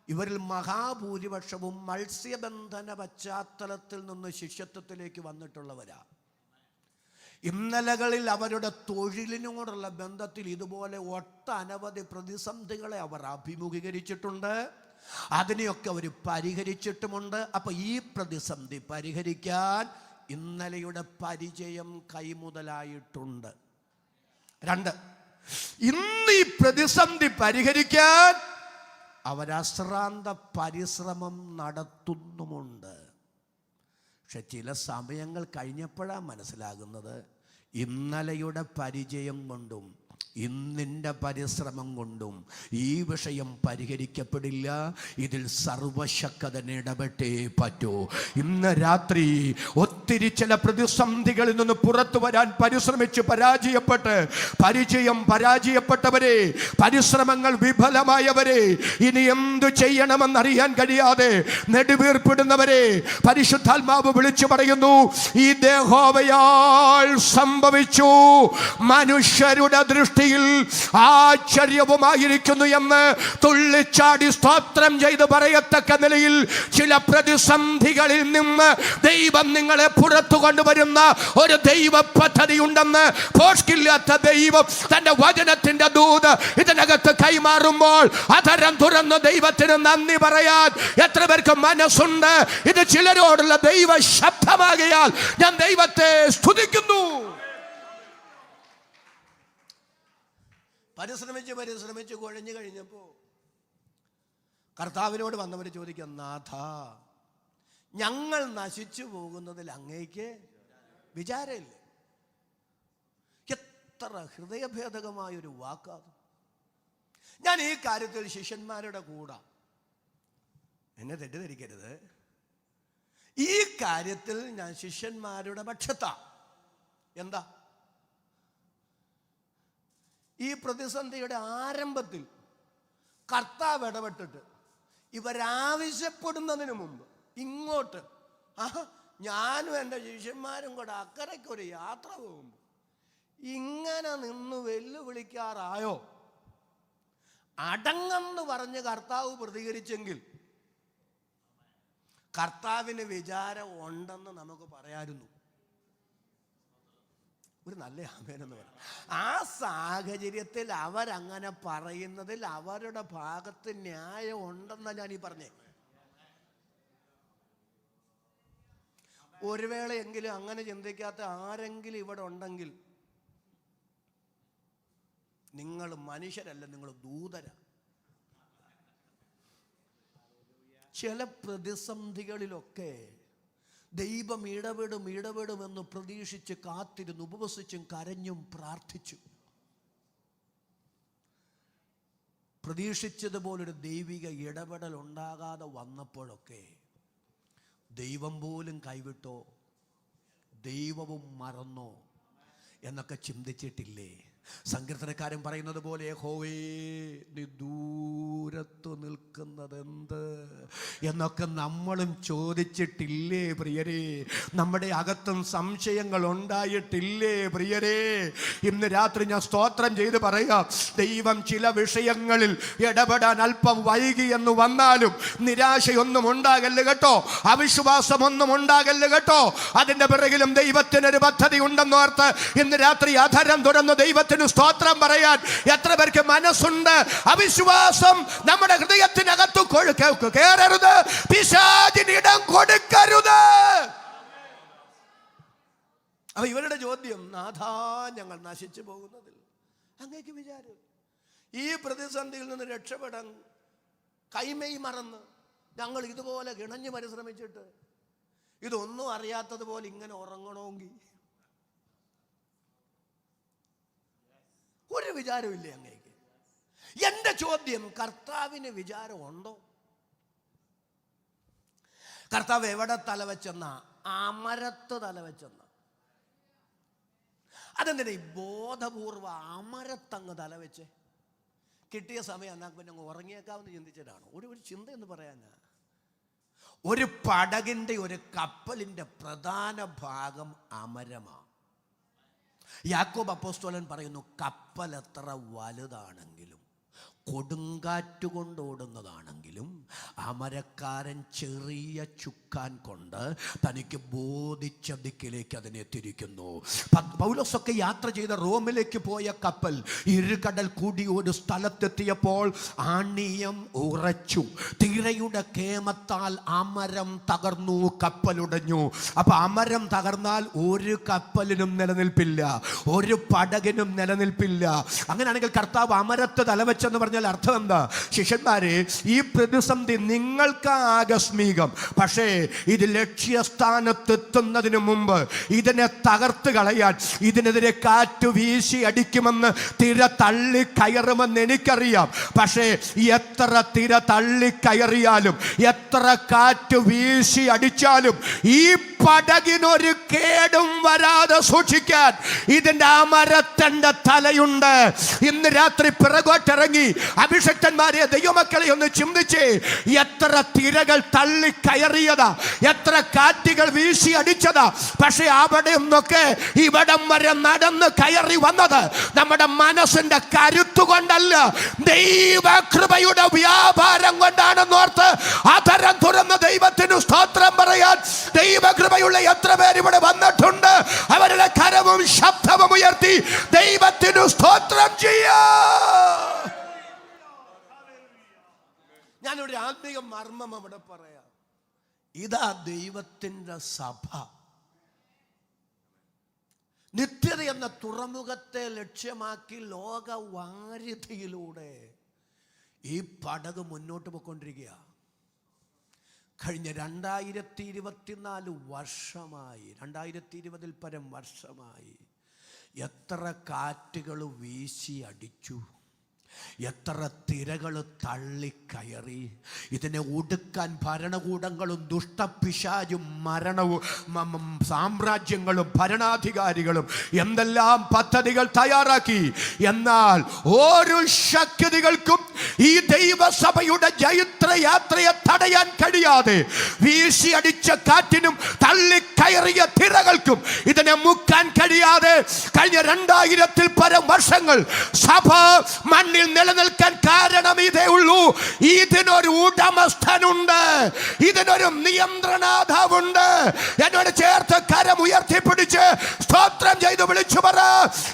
ഇവരിൽ മഹാഭൂരിപക്ഷവും മത്സ്യബന്ധന പശ്ചാത്തലത്തിൽ നിന്ന് ശിഷ്യത്വത്തിലേക്ക് വന്നിട്ടുള്ളവരാ. ഇന്നലകളിൽ അവരുടെ തൊഴിലിനോടുള്ള ബന്ധത്തിൽ ഇതുപോലെ ഒട്ടനവധി പ്രതിസന്ധികളെ അവർ അഭിമുഖീകരിച്ചിട്ടുണ്ട്. അതിനെയൊക്കെ അവർ പരിഹരിച്ചിട്ടുമുണ്ട്. അപ്പൊ ഈ പ്രതിസന്ധി പരിഹരിക്കാൻ ഇന്നലെയുടെ പരിചയം കൈമുതലായിട്ടുണ്ട്. 2, ഇന്ന് ഈ പ്രതിസന്ധി പരിഹരിക്കാൻ അവരശ്രാന്ത പരിശ്രമം നടത്തുന്നുമുണ്ട്. പക്ഷെ ചില സമയങ്ങൾ കഴിഞ്ഞപ്പോഴാണ് മനസ്സിലാകുന്നത്, ഇന്നലെയുടെ പരിചയം കൊണ്ടും ഇന്നിൻ്റെ പരിശ്രമം കൊണ്ടും ഈ വിഷയം പരിഹരിക്കപ്പെടില്ല. ഇതിൽ സർവശക്തൻ ഇടപെട്ടേ പറ്റൂ. ഇന്ന് രാത്രി ഒത്തിരി ചില പ്രതിസന്ധികളിൽ നിന്ന് പുറത്തു വരാൻ പരിശ്രമിച്ച് പരാജയപ്പെട്ടവരെ, പരിശ്രമങ്ങൾ വിഫലമായവരെ, ഇനി എന്തു ചെയ്യണമെന്നറിയാൻ കഴിയാതെ നെടുവീർപ്പിടുന്നവരെ പരിശുദ്ധാത്മാവ് വിളിച്ചു പറയുന്നു, ഈ യഹോവയാൽ സംഭവിച്ചു, മനുഷ്യരുടെ ദൃഷ്ടി ആശ്ചര്യവുമായിരിക്കുന്നു എന്ന് തുള്ളിച്ചാടി സ്തോത്രം ചെയ്ത് പറയത്തക്ക നിലയിൽ ചില പ്രതിസന്ധികളിൽ നിന്ന് ദൈവം നിങ്ങളെ പുറത്തു കൊണ്ടുവരുന്ന ഒരു ദൈവ പദ്ധതി ഉണ്ടെന്ന് പോഷ്കില്ലാത്ത ദൈവം തന്റെ വചനത്തിന്റെ ദൂത് ഇതിനകത്ത് കൈമാറുമ്പോൾ അതരം തുറന്ന് ദൈവത്തിന് നന്ദി പറയാൻ എത്ര പേർക്ക് മനസ്സുണ്ട്? ഇത് ചിലരോടുള്ള ദൈവ ശബ്ദമാകിയാൽ ഞാൻ ദൈവത്തെ സ്തുതിക്കുന്നു. പരിശ്രമിച്ച് കുഴഞ്ഞു കഴിഞ്ഞപ്പോൾ കർത്താവിനോട് വന്നവർ ചോദിക്കുക, നാഥ, ഞങ്ങൾ നശിച്ചു പോകുന്നതിൽ അങ്ങേക്ക് വിചാരമില്ല. എത്ര ഹൃദയഭേദകമായൊരു വാക്കാത്. ഞാൻ ഈ കാര്യത്തിൽ ശിഷ്യന്മാരുടെ കൂടെ, എന്നെ തെറ്റിദ്ധരിക്കരുത്, ഈ കാര്യത്തിൽ ഞാൻ ശിഷ്യന്മാരുടെ പക്ഷത്താ. എന്താ? ഈ പ്രതിസന്ധിയുടെ ആരംഭത്തിൽ കർത്താവ് ഇടപെട്ടിട്ട് ഇവരാവശ്യപ്പെടുന്നതിന് മുമ്പ് ഇങ്ങോട്ട് ഞാനും എൻ്റെ ശിഷ്യന്മാരും കൂടെ അക്കരയ്ക്കൊരു യാത്ര പോകുമ്പോൾ ഇങ്ങനെ നിന്ന് വെല്ലുവിളിക്കാറായോ? അടങ്ങെന്ന് പറഞ്ഞ് കർത്താവ് പ്രതികരിച്ചെങ്കിൽ കർത്താവിന് വിചാരം ഉണ്ടെന്ന് നമുക്ക് പറയാമായിരുന്നു. ഒരു നല്ല ആമേനെന്ന് പറയാം. ആ സാഹചര്യത്തിൽ അവരങ്ങനെ പറയുന്നതിൽ അവരുടെ ഭാഗത്ത് ന്യായം ഉണ്ടെന്നാണ് ഞാൻ ഈ പറഞ്ഞേ. ഒരു വേളയെങ്കിലും അങ്ങനെ ചിന്തിക്കാത്ത ആരെങ്കിലും ഇവിടെ ഉണ്ടെങ്കിൽ നിങ്ങൾ മനുഷ്യരല്ല, നിങ്ങൾ ദൂതരാ. ചില പ്രതിസന്ധികളിലൊക്കെ ദൈവം ഇടപെടുമെന്ന് പ്രതീക്ഷിച്ച് കാത്തിരുന്ന് ഉപവസിച്ചും കരഞ്ഞും പ്രാർത്ഥിച്ചു. പ്രതീക്ഷിച്ചതുപോലൊരു ദൈവിക ഇടപെടൽ ഉണ്ടാകാതെ വന്നപ്പോഴൊക്കെ ദൈവം പോലും കൈവിട്ടോ, ദൈവവും മറന്നോ എന്നൊക്കെ ചിന്തിച്ചിട്ടില്ലേ? സങ്കീർത്തനക്കാരൻ പറയുന്നത് പോലെ യഹോവേ നീ ദൂരത്തു നിൽക്കുന്നതെന്ത് എന്നൊക്കെ നമ്മളും ചോദിച്ചിട്ടില്ലേ പ്രിയരേ? നമ്മുടെ അകത്തും സംശയങ്ങൾ ഉണ്ടായിട്ടില്ലേ പ്രിയരേ? ഇന്ന് രാത്രി ഞാൻ സ്തോത്രം ചെയ്ത് പറയാം, ദൈവം ചില വിഷയങ്ങളിൽ ഇടപെടാൻ അല്പം വൈകി എന്ന് വന്നാലും നിരാശയൊന്നും ഉണ്ടാകല്ല് കേട്ടോ, അവിശ്വാസമൊന്നും ഉണ്ടാകല്ല് കേട്ടോ. അതിൻ്റെ പിറകിലും ദൈവത്തിനൊരു പദ്ധതി ഉണ്ടെന്നോർത്ത് ഇന്ന് രാത്രി അധരം തുറന്ന് ദൈവത്തിന് സ്തോത്രം പറയാൻ എത്ര പേർക്ക് മനസ്സുണ്ട്? അവിശ്വാസം നമ്മുടെ ഹൃദയത്തിനകത്ത് കയറരുത്, പിശാചിന് ഇടം കൊടുക്കരുത്. അപ്പൊ ഇവരുടെ ചോദ്യം, നാഥാ ഞങ്ങൾ നശിച്ചു പോകുന്നതിൽ അങ്ങേക്ക് വിചാരം? ഈ പ്രതിസന്ധിയിൽ നിന്ന് രക്ഷപ്പെടാൻ കൈമൈ മറന്ന് ഞങ്ങൾ ഇതുപോലെ കിണഞ്ഞു പരിശ്രമിച്ചിട്ട് ഇതൊന്നും അറിയാത്തതുപോലെ ഇങ്ങനെ ഉറങ്ങണമെങ്കിൽ ഒരു വിചാരമില്ലേ അങ്ങേക്ക്? എന്റെ ചോദ്യം, കർത്താവിന് വിചാരമുണ്ടോ? കർത്താവ് എവിടെ തലവെച്ചെന്ന? അമരത്ത് തലവെച്ചെന്ന. അതെന്തിനാ ഈ ബോധപൂർവ അമരത്തങ്ങ് തലവെച്ച്? കിട്ടിയ സമയം എന്നാൽ പിന്നെ അങ്ങ് ഉറങ്ങിയേക്കാമെന്ന് ചിന്തിച്ചിട്ടാണ്. ഒരു ചിന്ത എന്ന് പറയാനാ, ഒരു പടകിൻ്റെ ഒരു കപ്പലിൻ്റെ പ്രധാന ഭാഗം അമരമാണ്. യാക്കോബ് അപ്പോസ്തലൻ പറയുന്നു, കപ്പൽ എത്ര വലുതാണെങ്കിലും കൊടുങ്കാറ്റ് കൊണ്ട് ഓടുന്നതാണെങ്കിലും അമരക്കാരൻ ചെറിയ ചുക്കാൻ കൊണ്ട് തനിക്ക് ബോധിച്ച ദിക്കിലേക്ക് അതിനെ തിരിക്കുന്നു. പൗലോസൊക്കെ യാത്ര ചെയ്ത റോമിലേക്ക് പോയ കപ്പൽ ഇരുകടൽ കൂടി ഒരു സ്ഥലത്തെത്തിയപ്പോൾ ആണിയം ഉറച്ചു. തിരയുടെ കേമത്താൽ അമരം തകർന്നു, കപ്പലുടഞ്ഞു. അപ്പൊ അമരം തകർന്നാൽ ഒരു കപ്പലിനും നിലനിൽപ്പില്ല, ഒരു പടകിനും നിലനിൽപ്പില്ല. അങ്ങനെയാണെങ്കിൽ കർത്താവ് അമരത്ത് തലവെച്ചെന്ന് പറഞ്ഞാൽ അർത്ഥം എന്താ? ശിഷ്യന്മാരെ, ഈ പ്രതിസന്ധി നിങ്ങൾക്ക് ആകസ്മികം, പക്ഷേ ഇത് ലക്ഷ്യസ്ഥാനത്തെത്തുന്നതിന് മുമ്പ് ഇതിനെ തകർത്ത് കളയാൻ, ഇതിനെതിരെ കാറ്റ് വീശി അടിക്കുമെന്ന്, തിര തള്ളി കയറുമെന്ന് എനിക്കറിയാം. പക്ഷേ എത്ര തിര തള്ളി കയറിയാലും എത്ര കാറ്റ് വീശി അടിച്ചാലും ഈ പടകിനൊരു കേടും വരാതെ സൂക്ഷിക്കാൻ ഇതിന്റെ അമരത്തിന്റെ തലയുണ്ട്. ഇന്ന് രാത്രി പിറകോട്ടിറങ്ങി അഭിഷക്തന്മാരെ, ദൈവമക്കളെ ഒന്ന് ചിന്തിച്ചേ. എത്ര തിരകൾ തള്ളി കയറിയതാ, എത്ര കാറ്റുകൾ വീശി അടിച്ചതാ. പക്ഷെ അവിടെ നിന്നൊക്കെ ഇവിടം വരെ നടന്ന് കയറി വന്നത് നമ്മുടെ മനസ്സിന്റെ കരുത്തുകൊണ്ടല്ല, ദൈവകൃപയുടെ വ്യാപാരം കൊണ്ടാണെന്നോർത്ത് അധരം തുറന്ന് ദൈവത്തിന് സ്തോത്രം പറയാൻ ദൈവകൃപയുള്ള എത്ര പേര് ഇവിടെ വന്നിട്ടുണ്ട്? അവരുടെ കരവും ശബ്ദവും ഉയർത്തി ദൈവത്തിന് സ്തോത്രം ചെയ്യാം. ഞാനൊരു ആത്മീക മർമ്മം അവിടെ പറയാം. ഇതാ ദൈവത്തിൻ്റെ സഭ. നിത്യത എന്ന തുറമുഖത്തെ ലക്ഷ്യമാക്കി ലോക വാരിധിയിലൂടെ ഈ പടക് മുന്നോട്ട് പോയിക്കൊണ്ടിരിക്കുക. കഴിഞ്ഞ 2024 വർഷമായി, 2020 പരം വർഷമായി എത്ര കാറ്റുകൾ വീശി അടിച്ചു, എത്ര തിരകൾ തള്ളിക്കയറി. ഇതിനെ ഒടുക്കാൻ ഭരണകൂടങ്ങളും ദുഷ്ടപിശാചും മരണവും സാമ്രാജ്യങ്ങളും ഭരണാധികാരികളും എന്തെല്ലാം പദ്ധതികൾ തയ്യാറാക്കി. എന്നാൽ ഓരോ ശക്തികൾക്കും ഈ ദൈവസഭയുടെ ജൈത്രയാത്രയെ തടയാൻ കഴിയാതെ വീശിയടിച്ച കാറ്റിനും തള്ളിക്കയറിയ തിരകൾക്കും ഇതിനെ മുക്കാൻ കഴിയാതെ കഴിഞ്ഞ 2000-ൽ പരം വർഷങ്ങൾ സഭ മണ്ണിൽ നിലനിൽക്കാൻ കാരണം ഇതേ ഉള്ളൂ. ഇതിനൊരു ഉടമസ്ഥനുണ്ട്, ഇതിനൊരു നിയന്ത്രണാധാവുണ്ട്. എന്നോട് ചേർത്ത് കരം ഉയർത്തിപ്പിടിച്ച് സ്തോത്രം ചെയ്ത് വിളിച്ചു പറ,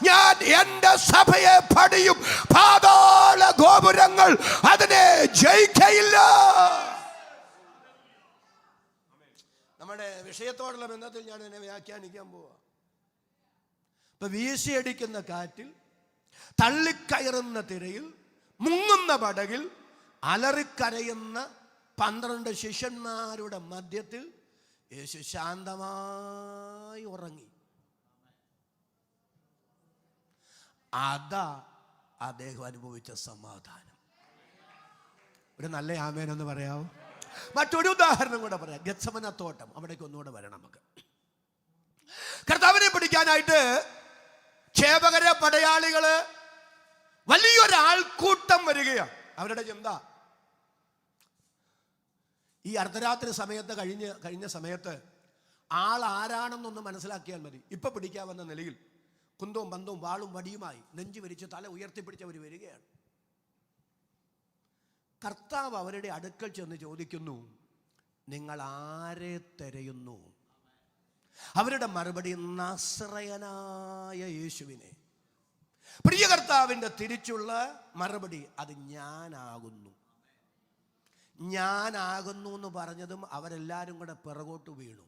ഞാൻ എന്റെ സഭയെ പണിയും, പാതാള ഗോപുരങ്ങൾ അതിനെ ജയിക്കയില്ല. നമ്മുടെ വിഷയത്തോടുള്ള ബന്ധത്തിൽ ഞാൻ എന്നെ വ്യാഖ്യാനിക്കാൻ പോവാ. ഇപ്പൊ വീശിയടിക്കുന്ന കാറ്റിൽ, തള്ളിക്കയറുന്ന തിരയിൽ, മുങ്ങുന്ന പടകിൽ, അലറിക്കരയുന്ന 12 ശിഷ്യന്മാരുടെ മധ്യത്തിൽ യേശു ശാന്തമായി ഉറങ്ങി. അതാ അദ്ദേഹം അനുഭവിച്ച സമാധാനം. ഒരു നല്ല ആമേൻ എന്ന് പറയാവോ? മറ്റൊരു ഉദാഹരണം കൂടെ പറയാം. ഗെത്സമന തോട്ടം, അവിടേക്ക് ഒന്നുകൂടെ വരണം നമുക്ക്. കർത്താവിനെ പിടിക്കാനായിട്ട് ക്ഷേപകരെ, പടയാളികള്, വലിയൊരാൾക്കൂട്ടം വരികയാണ്. അവരുടെ ചിന്ത ഈ അർദ്ധരാത്രി സമയത്ത് കഴിഞ്ഞ സമയത്ത് ആൾ ആരാണെന്നൊന്ന് മനസ്സിലാക്കിയാൽ മതി. ഇപ്പൊ പിടിക്കാവുന്ന നിലയിൽ കുന്തവും പന്തവും വാളും വടിയുമായി നെഞ്ചു വരിച്ച് തല ഉയർത്തിപ്പിടിച്ചവർ വരികയാണ്. കർത്താവ് അവരുടെ അടുക്കൽ ചെന്ന് ചോദിക്കുന്നു, നിങ്ങൾ ആരെ തിരയുന്നു? അവരുടെ മറുപടി, നസറയനായ യേശുവിനെ. പ്രിയ കർത്താവിൻ്റെ തിരിച്ചുള്ള മറുപടി, അത് ഞാനാകുന്നു. ഞാനാകുന്നു എന്ന് പറഞ്ഞതും അവരെല്ലാവരും കൂടെ പിറകോട്ട് വീണു.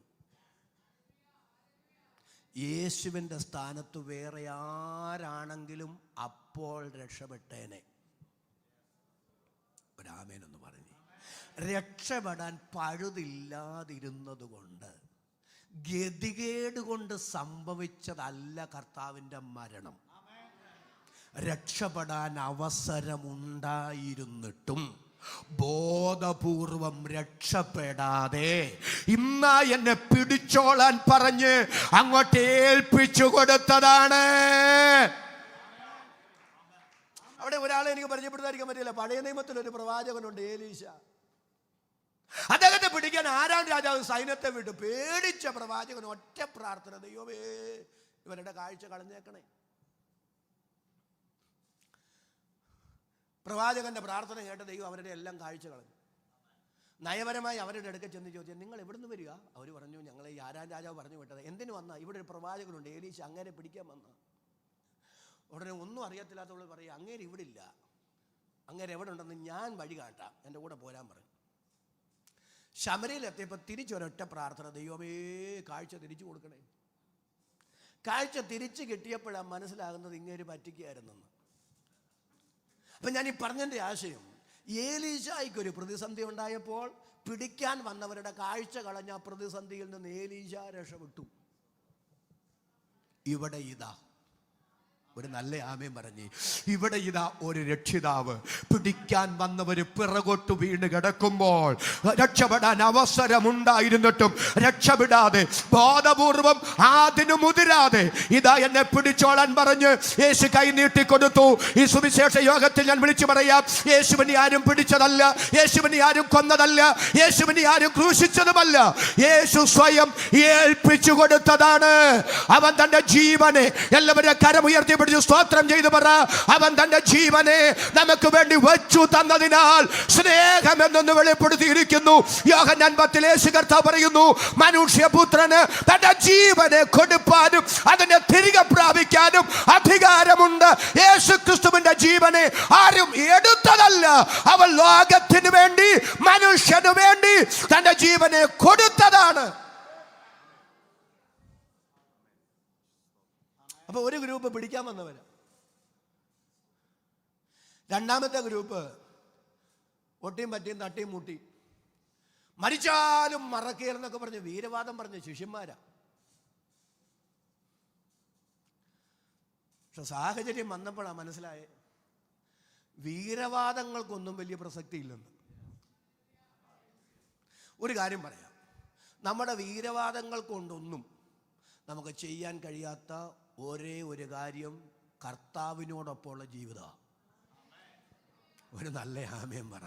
യേശുവിൻ്റെ സ്ഥാനത്ത് വേറെ ആരാണെങ്കിലും അപ്പോൾ രക്ഷപ്പെട്ടേനെ. ഒരാമേനൊന്ന് പറഞ്ഞു. രക്ഷപ്പെടാൻ പഴുതില്ലാതിരുന്നത് കൊണ്ട്, ഗതികേട് കൊണ്ട് സംഭവിച്ചതല്ല കർത്താവിൻ്റെ മരണം. രക്ഷപ്പെടാൻ അവസരമുണ്ടായിരുന്നിട്ടും ബോധപൂർവം രക്ഷപ്പെടാതെ ഇന്നാ എന്നെ പിടിച്ചോളാൻ പറഞ്ഞ് അങ്ങോട്ട് ഏൽപ്പിച്ചു കൊടുത്തതാണ്. അവിടെ ഒരാളെ എനിക്ക് പരിചയപ്പെടുത്താതിരിക്കാൻ പറ്റില്ല. പഴയ നിയമത്തിൽ ഒരു പ്രവാചകനുണ്ട്, ഏലീശ. അദ്ദേഹത്തെ പിടിക്കാൻ ആരാം രാജാവ് സൈന്യത്തെ വിട്ടു. പേടിച്ച പ്രവാചകൻ ഒറ്റ പ്രാർത്ഥന, ദൈവമേ ഇവരുടെ കാഴ്ച കളഞ്ഞേക്കണേ. പ്രവാചകന്റെ പ്രാർത്ഥന കേട്ട ദൈവം അവരുടെ എല്ലാം കാഴ്ച കളഞ്ഞു. നയപരമായി അവരുടെ അടുക്കൽ ചെന്ന് ചോദിച്ചാൽ, നിങ്ങൾ എവിടെ നിന്ന് വരിക? അവർ പറഞ്ഞു, ഞങ്ങളെ ഈ ആരാം രാജാവ് പറഞ്ഞു വിട്ടത്. എന്തിനു വന്ന? ഇവിടെ ഒരു പ്രവാചകനുണ്ട്, ഏലീശ, അങ്ങേരെ പിടിക്കാൻ വന്ന. ഉടനെ ഒന്നും അറിയത്തില്ലാത്തവൾ പറയും, അങ്ങേര് ഇവിടെ ഇല്ല, അങ്ങേര് എവിടെ ഉണ്ടെന്ന് ഞാൻ വഴി കാട്ടാം, എൻ്റെ കൂടെ പോരാൻ പറഞ്ഞു. ശമരയിലെത്തിയപ്പോൾ തിരിച്ചൊരൊറ്റ പ്രാർത്ഥന, ദൈവമേ കാഴ്ച തിരിച്ചു കൊടുക്കണേ. കാഴ്ച തിരിച്ചു കിട്ടിയപ്പോഴാണ് മനസ്സിലാകുന്നത് ഇങ്ങേര് പറ്റിക്കുകയായിരുന്നെന്ന്. അപ്പം ഞാൻ ഈ പറഞ്ഞതിൻ്റെ ആശയം, ഏലീശായ്ക്കൊരു പ്രതിസന്ധി ഉണ്ടായപ്പോൾ പിടിക്കാൻ വന്നവരുടെ കാഴ്ച കളഞ്ഞ പ്രതിസന്ധിയിൽ നിന്ന് ഏലീശ രക്ഷപ്പെട്ടു. ഇവിടെ ഇതാ ഒരു നല്ല ആമേൻ പറഞ്ഞ്, ഇവിടെ ഇതാ ഒരു രക്ഷിതാവ്. പിടിക്കാൻ വന്നവര് പിറകോട്ട് വീണ് കിടക്കുമ്പോൾ രക്ഷപ്പെടാൻ അവസരമുണ്ടായിരുന്നിട്ടും രക്ഷപ്പെടാതെ ബോധപൂർവം അതിനു മുതിരാതെ ഇതാ എന്നെ പിടിച്ചോളാൻ പറഞ്ഞ് യേശു കൈ നീട്ടിക്കൊടുത്തു. ഈ സുവിശേഷ യോഗത്തിൽ ഞാൻ വിളിച്ചു പറയാം, യേശുവിനെ ആരും പിടിച്ചതല്ല, യേശുവിനെ ആരും കൊന്നതല്ല, യേശുവിനെ ആരും ക്രൂശിച്ചതുമല്ല. യേശു സ്വയം ഏൽപ്പിച്ചു കൊടുത്തതാണ്. അവൻ തന്റെ ജീവനെ, എല്ലാവരും കരമുയർത്തി സ്തോത്രം ചെയ്തു പറ, അവൻ തന്റെ ജീവനെ നമുക്ക് വേണ്ടി വച്ചു തന്നതിനാൽ സ്നേഹമെന്നൊന്ന് വെളിപ്പെടുത്തിയിരിക്കുന്നു. യോഹന്നാൻ 10 യേശു കർത്താവ് പറയുന്നു, മനുഷ്യപുത്രന് തന്റെ ജീവനെ കൊടുപ്പാനും അതിനെ തിരികെ പ്രാപിക്കാനും അധികാരമുണ്ട്. യേശു ക്രിസ്തുവിന്റെ ജീവനെ ആരും എടുത്തതല്ല, അവൻ ലോകത്തിന് വേണ്ടി, മനുഷ്യന് വേണ്ടി തന്റെ ജീവനെ കൊടുത്തതാണ്. അപ്പൊ ഒരു ഗ്രൂപ്പ് പിടിക്കാൻ വന്നവര്, രണ്ടാമത്തെ ഗ്രൂപ്പ് ഒട്ടിയും പറ്റിയും തട്ടിയും മുട്ടി മരിച്ചാലും മറക്കരുതെന്നൊക്കെ പറഞ്ഞ് വീരവാദം പറഞ്ഞ ശിഷ്യന്മാരാ. പക്ഷെ സാഹചര്യം വന്നപ്പോഴാണ് മനസ്സിലായേ, വീരവാദങ്ങൾക്കൊന്നും വലിയ പ്രസക്തി ഇല്ലെന്ന്. ഒരു കാര്യം പറയാം, നമ്മുടെ വീരവാദങ്ങൾ കൊണ്ടൊന്നും നമുക്ക് ചെയ്യാൻ കഴിയാത്ത ഒരേ ഒരു കാര്യം കർത്താവിനോടൊപ്പമുള്ള ജീവിതമാണ്. ഒരു നല്ല ആമേൻ പറ.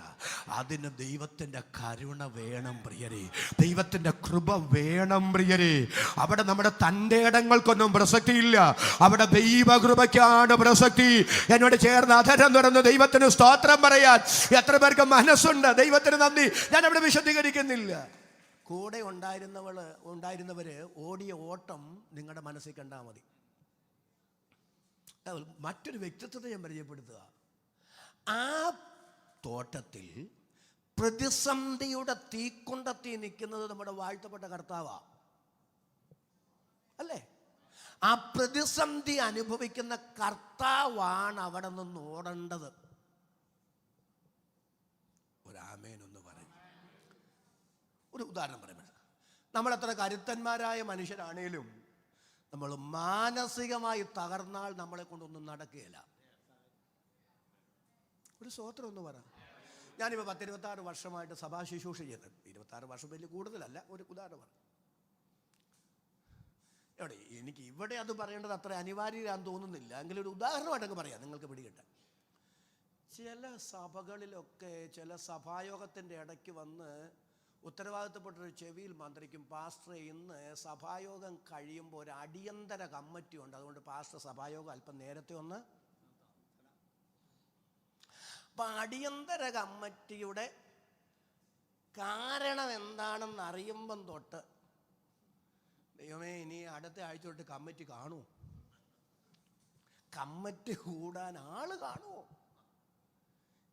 അതിന് ദൈവത്തിൻ്റെ കരുണ വേണം പ്രിയരെ, ദൈവത്തിൻ്റെ കൃപ വേണം പ്രിയരെ. അവിടെ നമ്മുടെ തൻ്റെ ഇടങ്ങൾക്കൊന്നും പ്രസക്തിയില്ല, അവിടെ ദൈവകൃപയ്ക്കാണ് പ്രസക്തി. എന്നോട് ചേർന്ന് അധരം തുറന്ന് ദൈവത്തിന് സ്തോത്രം പറയാൻ എത്ര പേർക്ക് മനസ്സുണ്ട്? ദൈവത്തിന് നന്ദി. ഞാൻ അവിടെ വിശദീകരിക്കുന്നില്ല. കൂടെ ഉണ്ടായിരുന്നവര് ഓടിയ ഓട്ടം നിങ്ങളുടെ മനസ്സിൽ കണ്ടാൽ മതി. മറ്റൊരു വ്യക്തിത്വത്തെ ഞാൻ പരിചയപ്പെടുത്തുക. ആ തോട്ടത്തിൽ പ്രതിസന്ധിയുടെ തീക്കുണ്ടത്തി നിൽക്കുന്നത് നമ്മുടെ വാഴ്ത്തപ്പെട്ട കർത്താവാ, അല്ലേ? ആ പ്രതിസന്ധി അനുഭവിക്കുന്ന കർത്താവാണ് അവിടെ നിന്ന് ഓടേണ്ടത്. ഒരാമേനൊന്ന് പറയും. ഒരു ഉദാഹരണം പറയുമ്പോൾ, നമ്മളെത്ര കരുത്തന്മാരായ മനുഷ്യരാണേലും നമ്മൾ മാനസികമായി തകർന്നാൽ നമ്മളെ കൊണ്ടൊന്നും നടക്കുകയില്ല. ഒരു സ്തോത്രം ഒന്ന് പറ. ഞാനിപ്പോൾ 26 വർഷമായിട്ട് സഭാ ശുശ്രൂഷ ചെയ്തിട്ടുണ്ട്. 26 വർഷം വലിയ കൂടുതലല്ല, ഒരു ഉദാഹരണം പറ. എവിടെ എനിക്ക് ഇവിടെ അത് പറയേണ്ടത് അത്ര അനിവാര്യമാണെന്ന് തോന്നുന്നില്ല, എങ്കിലും ഒരു ഉദാഹരണമായിട്ടൊക്കെ പറയാം നിങ്ങൾക്ക് പിടികിട്ടാൻ. ചില സഭകളിലൊക്കെ ചില സഭായോഗത്തിൻ്റെ ഇടയ്ക്ക് വന്ന് ഉത്തരവാദിത്തപ്പെട്ടൊരു ചെവിയിൽ മന്ത്രിക്കും, പാസ്റ്റർ ഇന്ന് സഭായോഗം കഴിയുമ്പോൾ ഒരു അടിയന്തര കമ്മിറ്റി ഉണ്ട്, അതുകൊണ്ട് പാസ്റ്റർ സഭായോഗം അല്പം നേരത്തെ ഒന്ന്. അപ്പം അടിയന്തര കമ്മിറ്റിയുടെ കാരണം എന്താണെന്ന് അറിയുമ്പം തൊട്ട് ദൈവമേ ഇനി അടുത്ത ആഴ്ച തൊട്ട് കമ്മിറ്റി കാണുമോ, കമ്മിറ്റി കൂടാൻ ആള് കാണുമോ,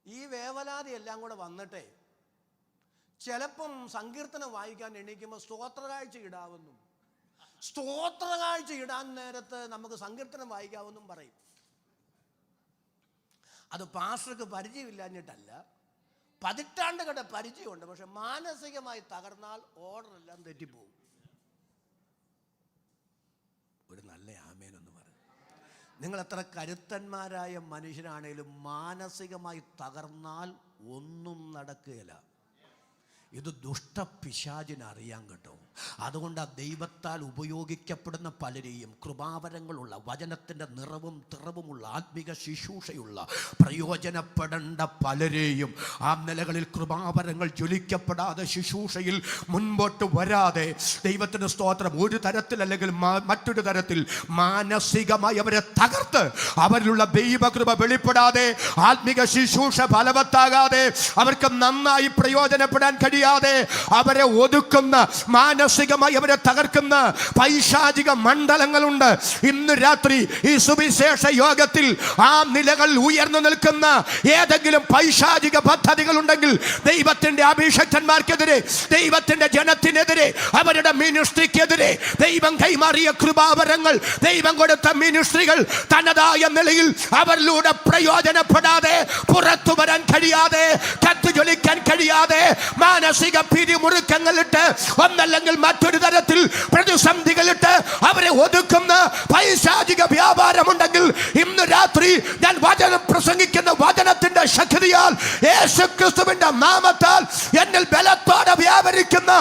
ഈ വേവലാതി എല്ലാം കൂടെ വന്നിട്ടേ ചിലപ്പം സങ്കീർത്തനം വായിക്കാൻ എണീക്കുമ്പോൾ സ്തോത്രകാഴ്ച ഇടാവുന്നു, സ്തോത്രകാഴ്ച ഇടാൻ നേരത്ത് നമുക്ക് സങ്കീർത്തനം വായിക്കാമെന്നും പറയും. അത് പാസ്റ്റർക്ക് പരിചയമില്ലാഞ്ഞിട്ടല്ല, പതിറ്റാണ്ടുകളുടെ പരിചയമുണ്ട്. പക്ഷെ മാനസികമായി തകർന്നാൽ ഓർഡറെല്ലാം തെറ്റിപ്പോകും. ഒരു നല്ല ആമേനൊന്ന് പറയും. നിങ്ങൾ എത്ര കരുത്തന്മാരായ മനുഷ്യരാണേലും മാനസികമായി തകർന്നാൽ ഒന്നും നടക്കുകയില്ല. ഇത് ദുഷ്ടപിശാചിനറിയാൻ കേട്ടോ. അതുകൊണ്ട് ആ ദൈവത്താൽ ഉപയോഗിക്കപ്പെടുന്ന പലരെയും, കൃപാവരങ്ങളുള്ള വചനത്തിൻ്റെ നിറവും തിറവുമുള്ള ആത്മിക ശുശ്രൂഷയുള്ള പ്രയോജനപ്പെടേണ്ട പലരെയും ആ നിലകളിൽ കൃപാവരങ്ങൾ ജ്വലിക്കപ്പെടാതെ ശുശ്രൂഷയിൽ മുൻപോട്ട് വരാതെ ദൈവത്തിൻ്റെ സ്തോത്രം ഒരു തരത്തിലല്ലെങ്കിൽ മറ്റൊരു തരത്തിൽ മാനസികമായി അവരെ തകർത്ത് അവരിലുള്ള ദൈവകൃപ വെളിപ്പെടാതെ ആത്മിക ശുശ്രൂഷ ഫലവത്താകാതെ അവർക്ക് നന്നായി പ്രയോജനപ്പെടാൻ കഴിയാതെ അവരെ ഒതുക്കുന്ന, മാനസികമായി അവരെ തകർക്കുന്ന പൈശാചിക മണ്ഡലങ്ങളുണ്ട്. ഇന്ന് രാത്രി ഈ സുവിശേഷ യോഗത്തിൽ ആ നിലകൾ ഉയർന്നു നിൽക്കുന്ന ഏതെങ്കിലും പൈശാചിക പദ്ധതികൾ ഉണ്ടെങ്കിൽ ദൈവത്തിന്റെ അഭിഷക്തന്മാർക്കെതിരെ, ദൈവത്തിന്റെ ജനത്തിനെതിരെ, അവരുടെ മിനിസ്ട്രിക്കെതിരെ, ദൈവം കൈമാറിയ കൃപാവരങ്ങൾ, ദൈവം കൊടുത്ത മിനിസ്ട്രികൾ തനതായ നിലയിൽ അവരിലൂടെ പ്രയോജനപ്പെടാതെ, പുറത്തു വരാൻ കഴിയാതെ, കത്തുജ്വലിക്കാൻ കഴിയാതെ, മാനസിക പിരിമുറുക്കങ്ങളിട്ട് ഒന്നല്ലെങ്കിൽ മറ്റൊരു തരത്തിൽ പ്രതിസന്ധികളിട്ട് അവരെ ഒതുക്കുന്ന പൈശാചിക വ്യാപാരമുണ്ടെങ്കിൽ ഇന്ന് രാത്രി ഞാൻ വചനം പ്രസംഗിക്കുന്ന വചനത്തിന്റെ ശക്തിയാൽ, യേശുക്രിസ്തുവിന്റെ നാമത്താൽ എന്നിൽ ബലത്തോടെ വ്യാപരിക്കുന്ന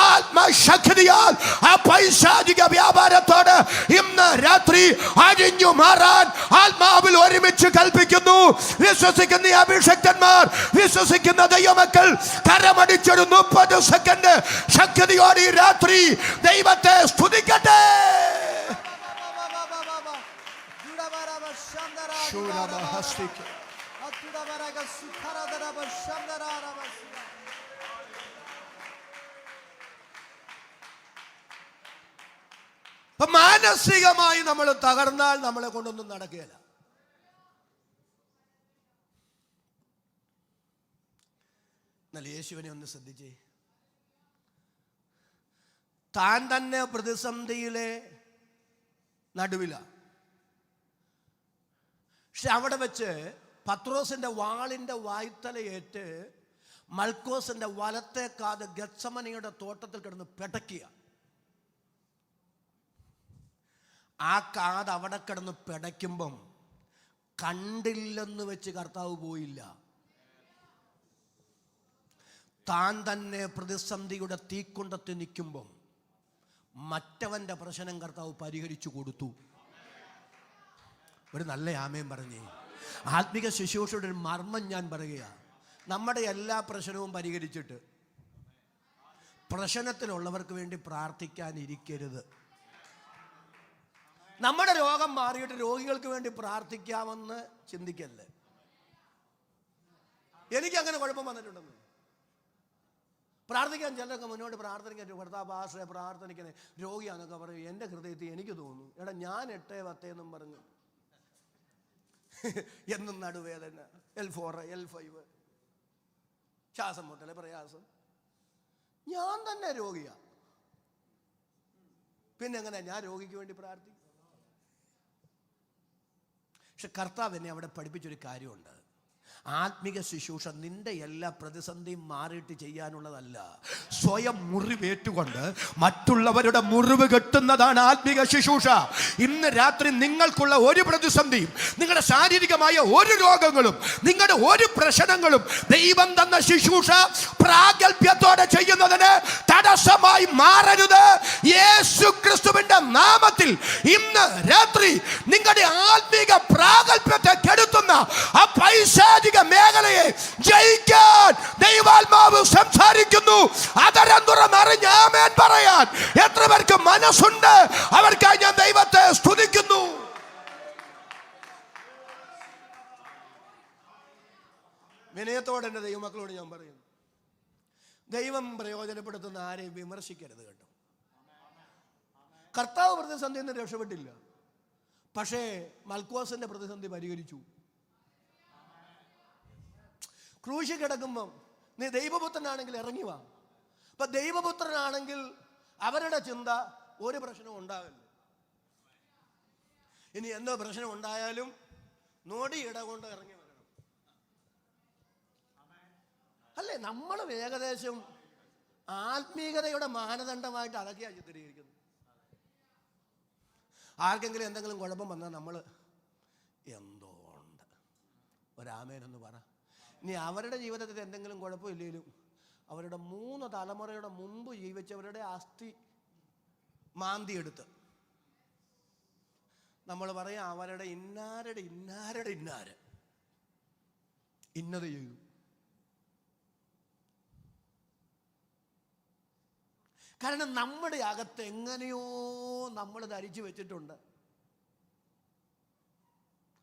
ആത്മശക്തിയാൽ ആ പൈശാചിക വ്യാപാരത്തോട് ഇന്ന് രാത്രി അഴിഞ്ഞു മാറാൻ ആത്മാവിൽ ഒരുമിച്ച് കൽപ്പിക്കുന്നു. വിശ്വസിക്കുന്ന അഭിഷക്തന്മാർ, വിശ്വസിക്കുന്ന ദൈവമക്കൾ കരമടിച്ചൊരു 30 സെക്കൻഡ് ശക്തിയോടെ ഈ രാത്രി ദൈവത്തെ സ്തുതിക്കട്ടെ. മാനസികമായി നമ്മൾ തകർന്നാൽ നമ്മളെ കൊണ്ടൊന്നും നടക്കുകയില്ല. എന്നാൽ യേശുവിനെ ഒന്ന് ശ്രദ്ധിച്ചേ. താൻ തന്നെ പ്രതിസന്ധിയിലെ നടുവിലാണ്. പക്ഷെ അവിടെ വെച്ച് പത്രോസിന്റെ വാളിന്റെ വായ്ത്തലയേറ്റ് മൽക്കോസിന്റെ വലത്തെ കാത് ഗത്സമനിയുടെ തോട്ടത്തിൽ കിടന്ന് പിടയ്ക്കുക. ആ കാത് അവിടെ കിടന്ന് പിടയ്ക്കുമ്പം കണ്ടില്ലെന്ന് വെച്ച് കർത്താവ് പോയില്ല. താൻ തന്നെ പ്രതിസന്ധിയുടെ തീക്കുണ്ടത്തിൽ നിൽക്കുമ്പം മറ്റവൻ്റെ പ്രശ്നം കർത്താവ് പരിഹരിച്ചു കൊടുത്തു. ഒരു നല്ല ആമേൻ പറഞ്ഞേ. ആത്മിക ശുശ്രൂഷയുടെ ഒരു മർമ്മം ഞാൻ പറയുകയാണ്. നമ്മുടെ എല്ലാ പ്രശ്നവും പരിഹരിച്ചിട്ട് പ്രശ്നത്തിലുള്ളവർക്ക് വേണ്ടി പ്രാർത്ഥിക്കാനിരിക്കരുത്. നമ്മുടെ രോഗം മാറിയിട്ട് രോഗികൾക്ക് വേണ്ടി പ്രാർത്ഥിക്കാമെന്ന് ചിന്തിക്കല്ലേ. എനിക്കങ്ങനെ കുഴപ്പം വന്നിട്ടുണ്ടെന്ന് പ്രാർത്ഥിക്കാൻ ചിലരൊക്കെ മുന്നോട്ട് പ്രാർത്ഥനിക്കാൻ ഭർത്താഭാഷയെ പ്രാർത്ഥനിക്കണേ രോഗിയാണെന്നൊക്കെ പറയും. എൻ്റെ ഹൃദയത്തിൽ എനിക്ക് തോന്നുന്നു, എടാ ഞാൻ 8-10 എന്നും പറഞ്ഞു എന്നും നടുവേദന, L4 L5 ശ്വാസം മുട്ടലെ പ്രയാസം, ഞാൻ തന്നെ രോഗിയാ. പിന്നെ എങ്ങനെ ഞാൻ രോഗിക്ക് വേണ്ടി പ്രാർത്ഥിക്കും? പക്ഷെ കർത്താവ് എന്നെ അവിടെ പഠിപ്പിച്ചൊരു കാര്യമുണ്ട്. ആത്മിക ശുശ്രൂഷ നിന്റെ എല്ലാ പ്രതിസന്ധിയും മാറിയിട്ട് ചെയ്യാനുള്ളതല്ല. സ്വയം മുറിവേറ്റുകൊണ്ട് മറ്റുള്ളവരുടെ മുറിവ് കെട്ടുന്നതാണ് ആത്മിക ശുശ്രൂഷ. ഇന്ന് രാത്രി നിങ്ങൾക്കുള്ള ഒരു പ്രതിസന്ധിയും, നിങ്ങളുടെ ശാരീരികമായ ഒരു രോഗങ്ങളും, നിങ്ങളുടെ ഒരു പ്രശ്നങ്ങളും ദൈവം തന്ന ശുശ്രൂഷ പ്രാഗൽഭ്യത്തോടെ ചെയ്യുന്നതിന് തടസ്സമായി മാറരുത്. യേശു ക്രിസ്തുവിന്റെ നാമത്തിൽ ഇന്ന് രാത്രി നിങ്ങളുടെ ആത്മിക പ്രാഗൽഭ്യത്തെ കെടുത്തുന്ന ആ പൈശാചിക മേഖലയെ ജയിക്കാൻ ദൈവാത്മാവ് സംസാരിക്കുന്നു. അതരം തുറന്നറിഞ്ഞ് ആമേൻ പറയാൻ എത്ര പേർക്ക് മനസ്സുണ്ട്? അവർക്കായി ഞാൻ ദൈവത്തെ സ്തുതിക്കുന്നു. വിനയത്തോടെ എൻ്റെ ദൈവമക്കളോട് ഞാൻ പറയുന്നു, ദൈവം പ്രയോജനപ്പെടുത്തുന്ന ആരെയും വിമർശിക്കരുത് കേട്ടോ. കർത്താവ് പ്രതിസന്ധിയിൽ നിന്ന് രക്ഷപ്പെട്ടില്ല, പക്ഷേ മൽക്കോസിന്റെ പ്രതിസന്ധി പരിഹരിച്ചു. ക്രൂശിൽ കിടക്കുമ്പം നീ ദൈവപുത്രനാണെങ്കിൽ ഇറങ്ങി വാ. അപ്പൊ ദൈവപുത്രനാണെങ്കിൽ അവരുടെ ചിന്ത ഒരു പ്രശ്നവും ഉണ്ടാവില്ല. ഇനി എന്തോ പ്രശ്നം ഉണ്ടായാലും നോടിയിട കൊണ്ട് ഇറങ്ങി വരണം. അല്ലേ? നമ്മളും ഏകദേശം ആത്മീയതയുടെ മാനദണ്ഡമായിട്ട് അതൊക്കെയാണ് ചിത്രീകരിക്കുന്നത്. ആർക്കെങ്കിലും എന്തെങ്കിലും കുഴപ്പം വന്നാൽ നമ്മൾ എന്തോ ഉണ്ട് ഒരാമേനൊന്ന് പറ. ഇനി അവരുടെ ജീവിതത്തിൽ എന്തെങ്കിലും കുഴപ്പമില്ലെങ്കിലും അവരുടെ 3 തലമുറയുടെ മുമ്പ് ജീവിച്ചവരുടെ അസ്ഥി മാന്തിയെടുത്ത് നമ്മൾ പറയാം അവരുടെ ഇന്നാരുടെ ഇന്നത് ചെയ്തു. കാരണം നമ്മുടെ അകത്ത് എങ്ങനെയോ നമ്മൾ ധരിച്ചു വെച്ചിട്ടുണ്ട്,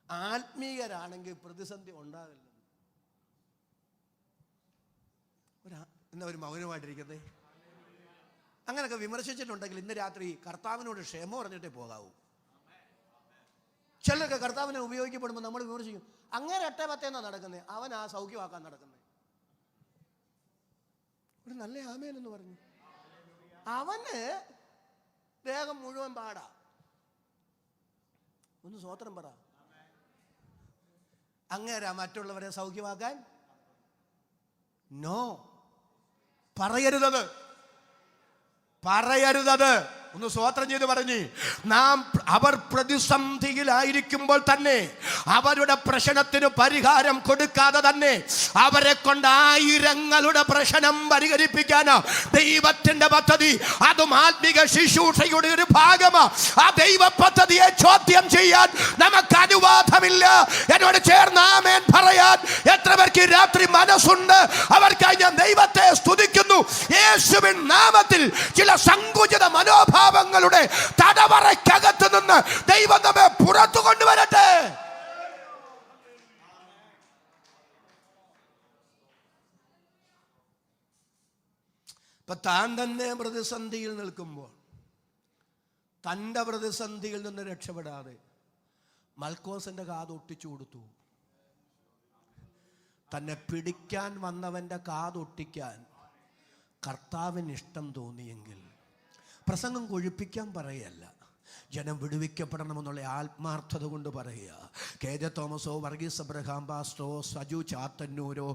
ആത്മീയരാണെങ്കിൽ പ്രതിസന്ധി ഉണ്ടാകില്ല. എന്നാ ഒരു മൗനമായിട്ടിരിക്കുന്നേ. അങ്ങനെയൊക്കെ വിമർശിച്ചിട്ടുണ്ടെങ്കിൽ ഇന്ന് രാത്രി കർത്താവിനോട് ക്ഷമ പറഞ്ഞിട്ടേ പോകാവൂ. ചിലരൊക്കെ കർത്താവിനെ ഉപയോഗിക്കപ്പെടുമ്പോൾ നമ്മൾ വിമർശിക്കും, അങ്ങനെ 8-10 നടക്കുന്നത്, അവൻ ആ സൗഖ്യമാക്കാൻ നടക്കുന്നത്. ഒരു നല്ല ആമേനെന്ന് പറഞ്ഞു. അവന് ദേഹം മുഴുവൻ പാടാ. ഒന്ന് സ്വോത്രം പറ. അങ്ങേരാ മറ്റുള്ളവരെ സൗഖ്യമാക്കാൻ? നോ, പറയരുതത്. ഒന്ന് സ്വോത്രം ചെയ്ത് പറഞ്ഞു. അവർ പ്രതിസന്ധിയിലായിരിക്കുമ്പോൾ തന്നെ, അവരുടെ പ്രശ്നത്തിന് പരിഹാരം കൊടുക്കാതെ തന്നെ അവരെ കൊണ്ട് 1000ങ്ങളുടെ പ്രശ്നം പരിഹരിപ്പിക്കാനാ ദൈവത്തിന്റെ പദ്ധതി. അതും ആത്മിക ശുശ്രൂഷയുടെ ഒരു ഭാഗമാണ്. ആ ദൈവ പദ്ധതിയെ ചോദ്യം ചെയ്യാൻ നമുക്ക് അനുവാദമില്ല. എന്നോട് ചേർന്ന് ആമേൻ പറയാൻ എത്ര പേർക്ക് രാത്രി മനസ്സുണ്ട്? അവർക്കായി ഞാൻ ദൈവത്തെ സ്തുതിക്കുന്നു. യേശുവിൻ നാമത്തിൽ ചില സങ്കുചിത മനോഭാവങ്ങളുടെ തടവറയ്ക്കകത്ത് നിന്ന് ദൈവം നമ്മെ പുറത്തു കൊണ്ടുവരട്ടെ. ഇപ്പൊ താൻ തന്നെ പ്രതിസന്ധിയിൽ നിൽക്കുമ്പോൾ തൻ്റെ പ്രതിസന്ധിയിൽ നിന്ന് രക്ഷപ്പെടാതെ മൽക്കോസിന്റെ കാതൊട്ടിച്ചു കൊടുത്തു. തന്നെ പിടിക്കാൻ വന്നവന്റെ കാതൊട്ടിക്കാൻ കർത്താവിന് ഇഷ്ടം തോന്നിയെങ്കിൽ, പ്രസംഗം കൊഴുപ്പിക്കാൻ പറയല്ല, ജനം വിടുവിക്കപ്പെടണമെന്നുള്ള ആത്മാർത്ഥത കൊണ്ട് പറയുക. കെ ജെ തോമസോ വർഗീസ് അബ്രഹാം പാസ്റ്ററോ സജു ചാത്തന്നൂരോ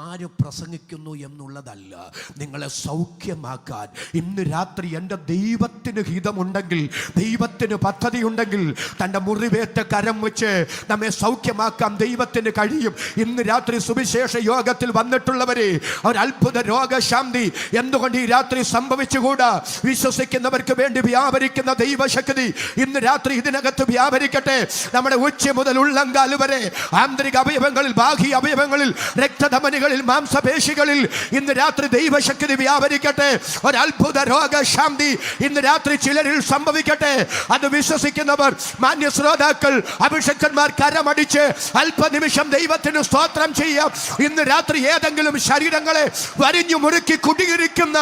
ആര് പ്രസംഗിക്കുന്നു എന്നുള്ളതല്ല. നിങ്ങളെ സൗഖ്യമാക്കാൻ ഇന്ന് രാത്രി എൻ്റെ ദൈവത്തിന് ഹിതമുണ്ടെങ്കിൽ, ദൈവത്തിന് പദ്ധതിയുണ്ടെങ്കിൽ തൻ്റെ മുറിവേറ്റ കരം വെച്ച് നമ്മെ സൗഖ്യമാക്കാൻ ദൈവത്തിന് കഴിയും. ഇന്ന് രാത്രി സുവിശേഷ യോഗത്തിൽ വന്നിട്ടുള്ളവരെ ഒരു അത്ഭുത രോഗശാന്തി എന്തുകൊണ്ട് ഈ രാത്രി സംഭവിച്ചുകൂടാ? വിശ്വസിക്കുന്നവർക്ക് വേണ്ടി വ്യാപരിക്കുന്ന ദൈവശക്തി ഇന്ന് രാത്രി ഇതിനകത്ത് വ്യാപരിക്കട്ടെ. നമ്മുടെ ഉച്ച മുതൽ ഉള്ളങ്കാൽ വരെ ആന്തരിക അവയവങ്ങളിൽ, ബാഹ്യ അവയവങ്ങളിൽ, രക്തധമനികളിൽ, മാംസപേശികളിൽ ഇന്ന് രാത്രി ദൈവശക്തി വ്യാപരിക്കട്ടെ. ഒരു അത്ഭുത രോഗശാന്തി ഇന്ന് രാത്രി ചിലരിൽ സംഭവിക്കട്ടെ. അത് വിശ്വസിക്കുന്നവർ, മാന്യ ശ്രോതാക്കൾ, അഭിഷക്തന്മാർ കരമടിച്ച് അല്പനിമിഷം ദൈവത്തിന് സ്തോത്രം ചെയ്യാം. ഇന്ന് രാത്രി ഏതെങ്കിലും ശരീരങ്ങളെ വരിഞ്ഞു മുറുക്കി കുടിയിരിക്കുന്ന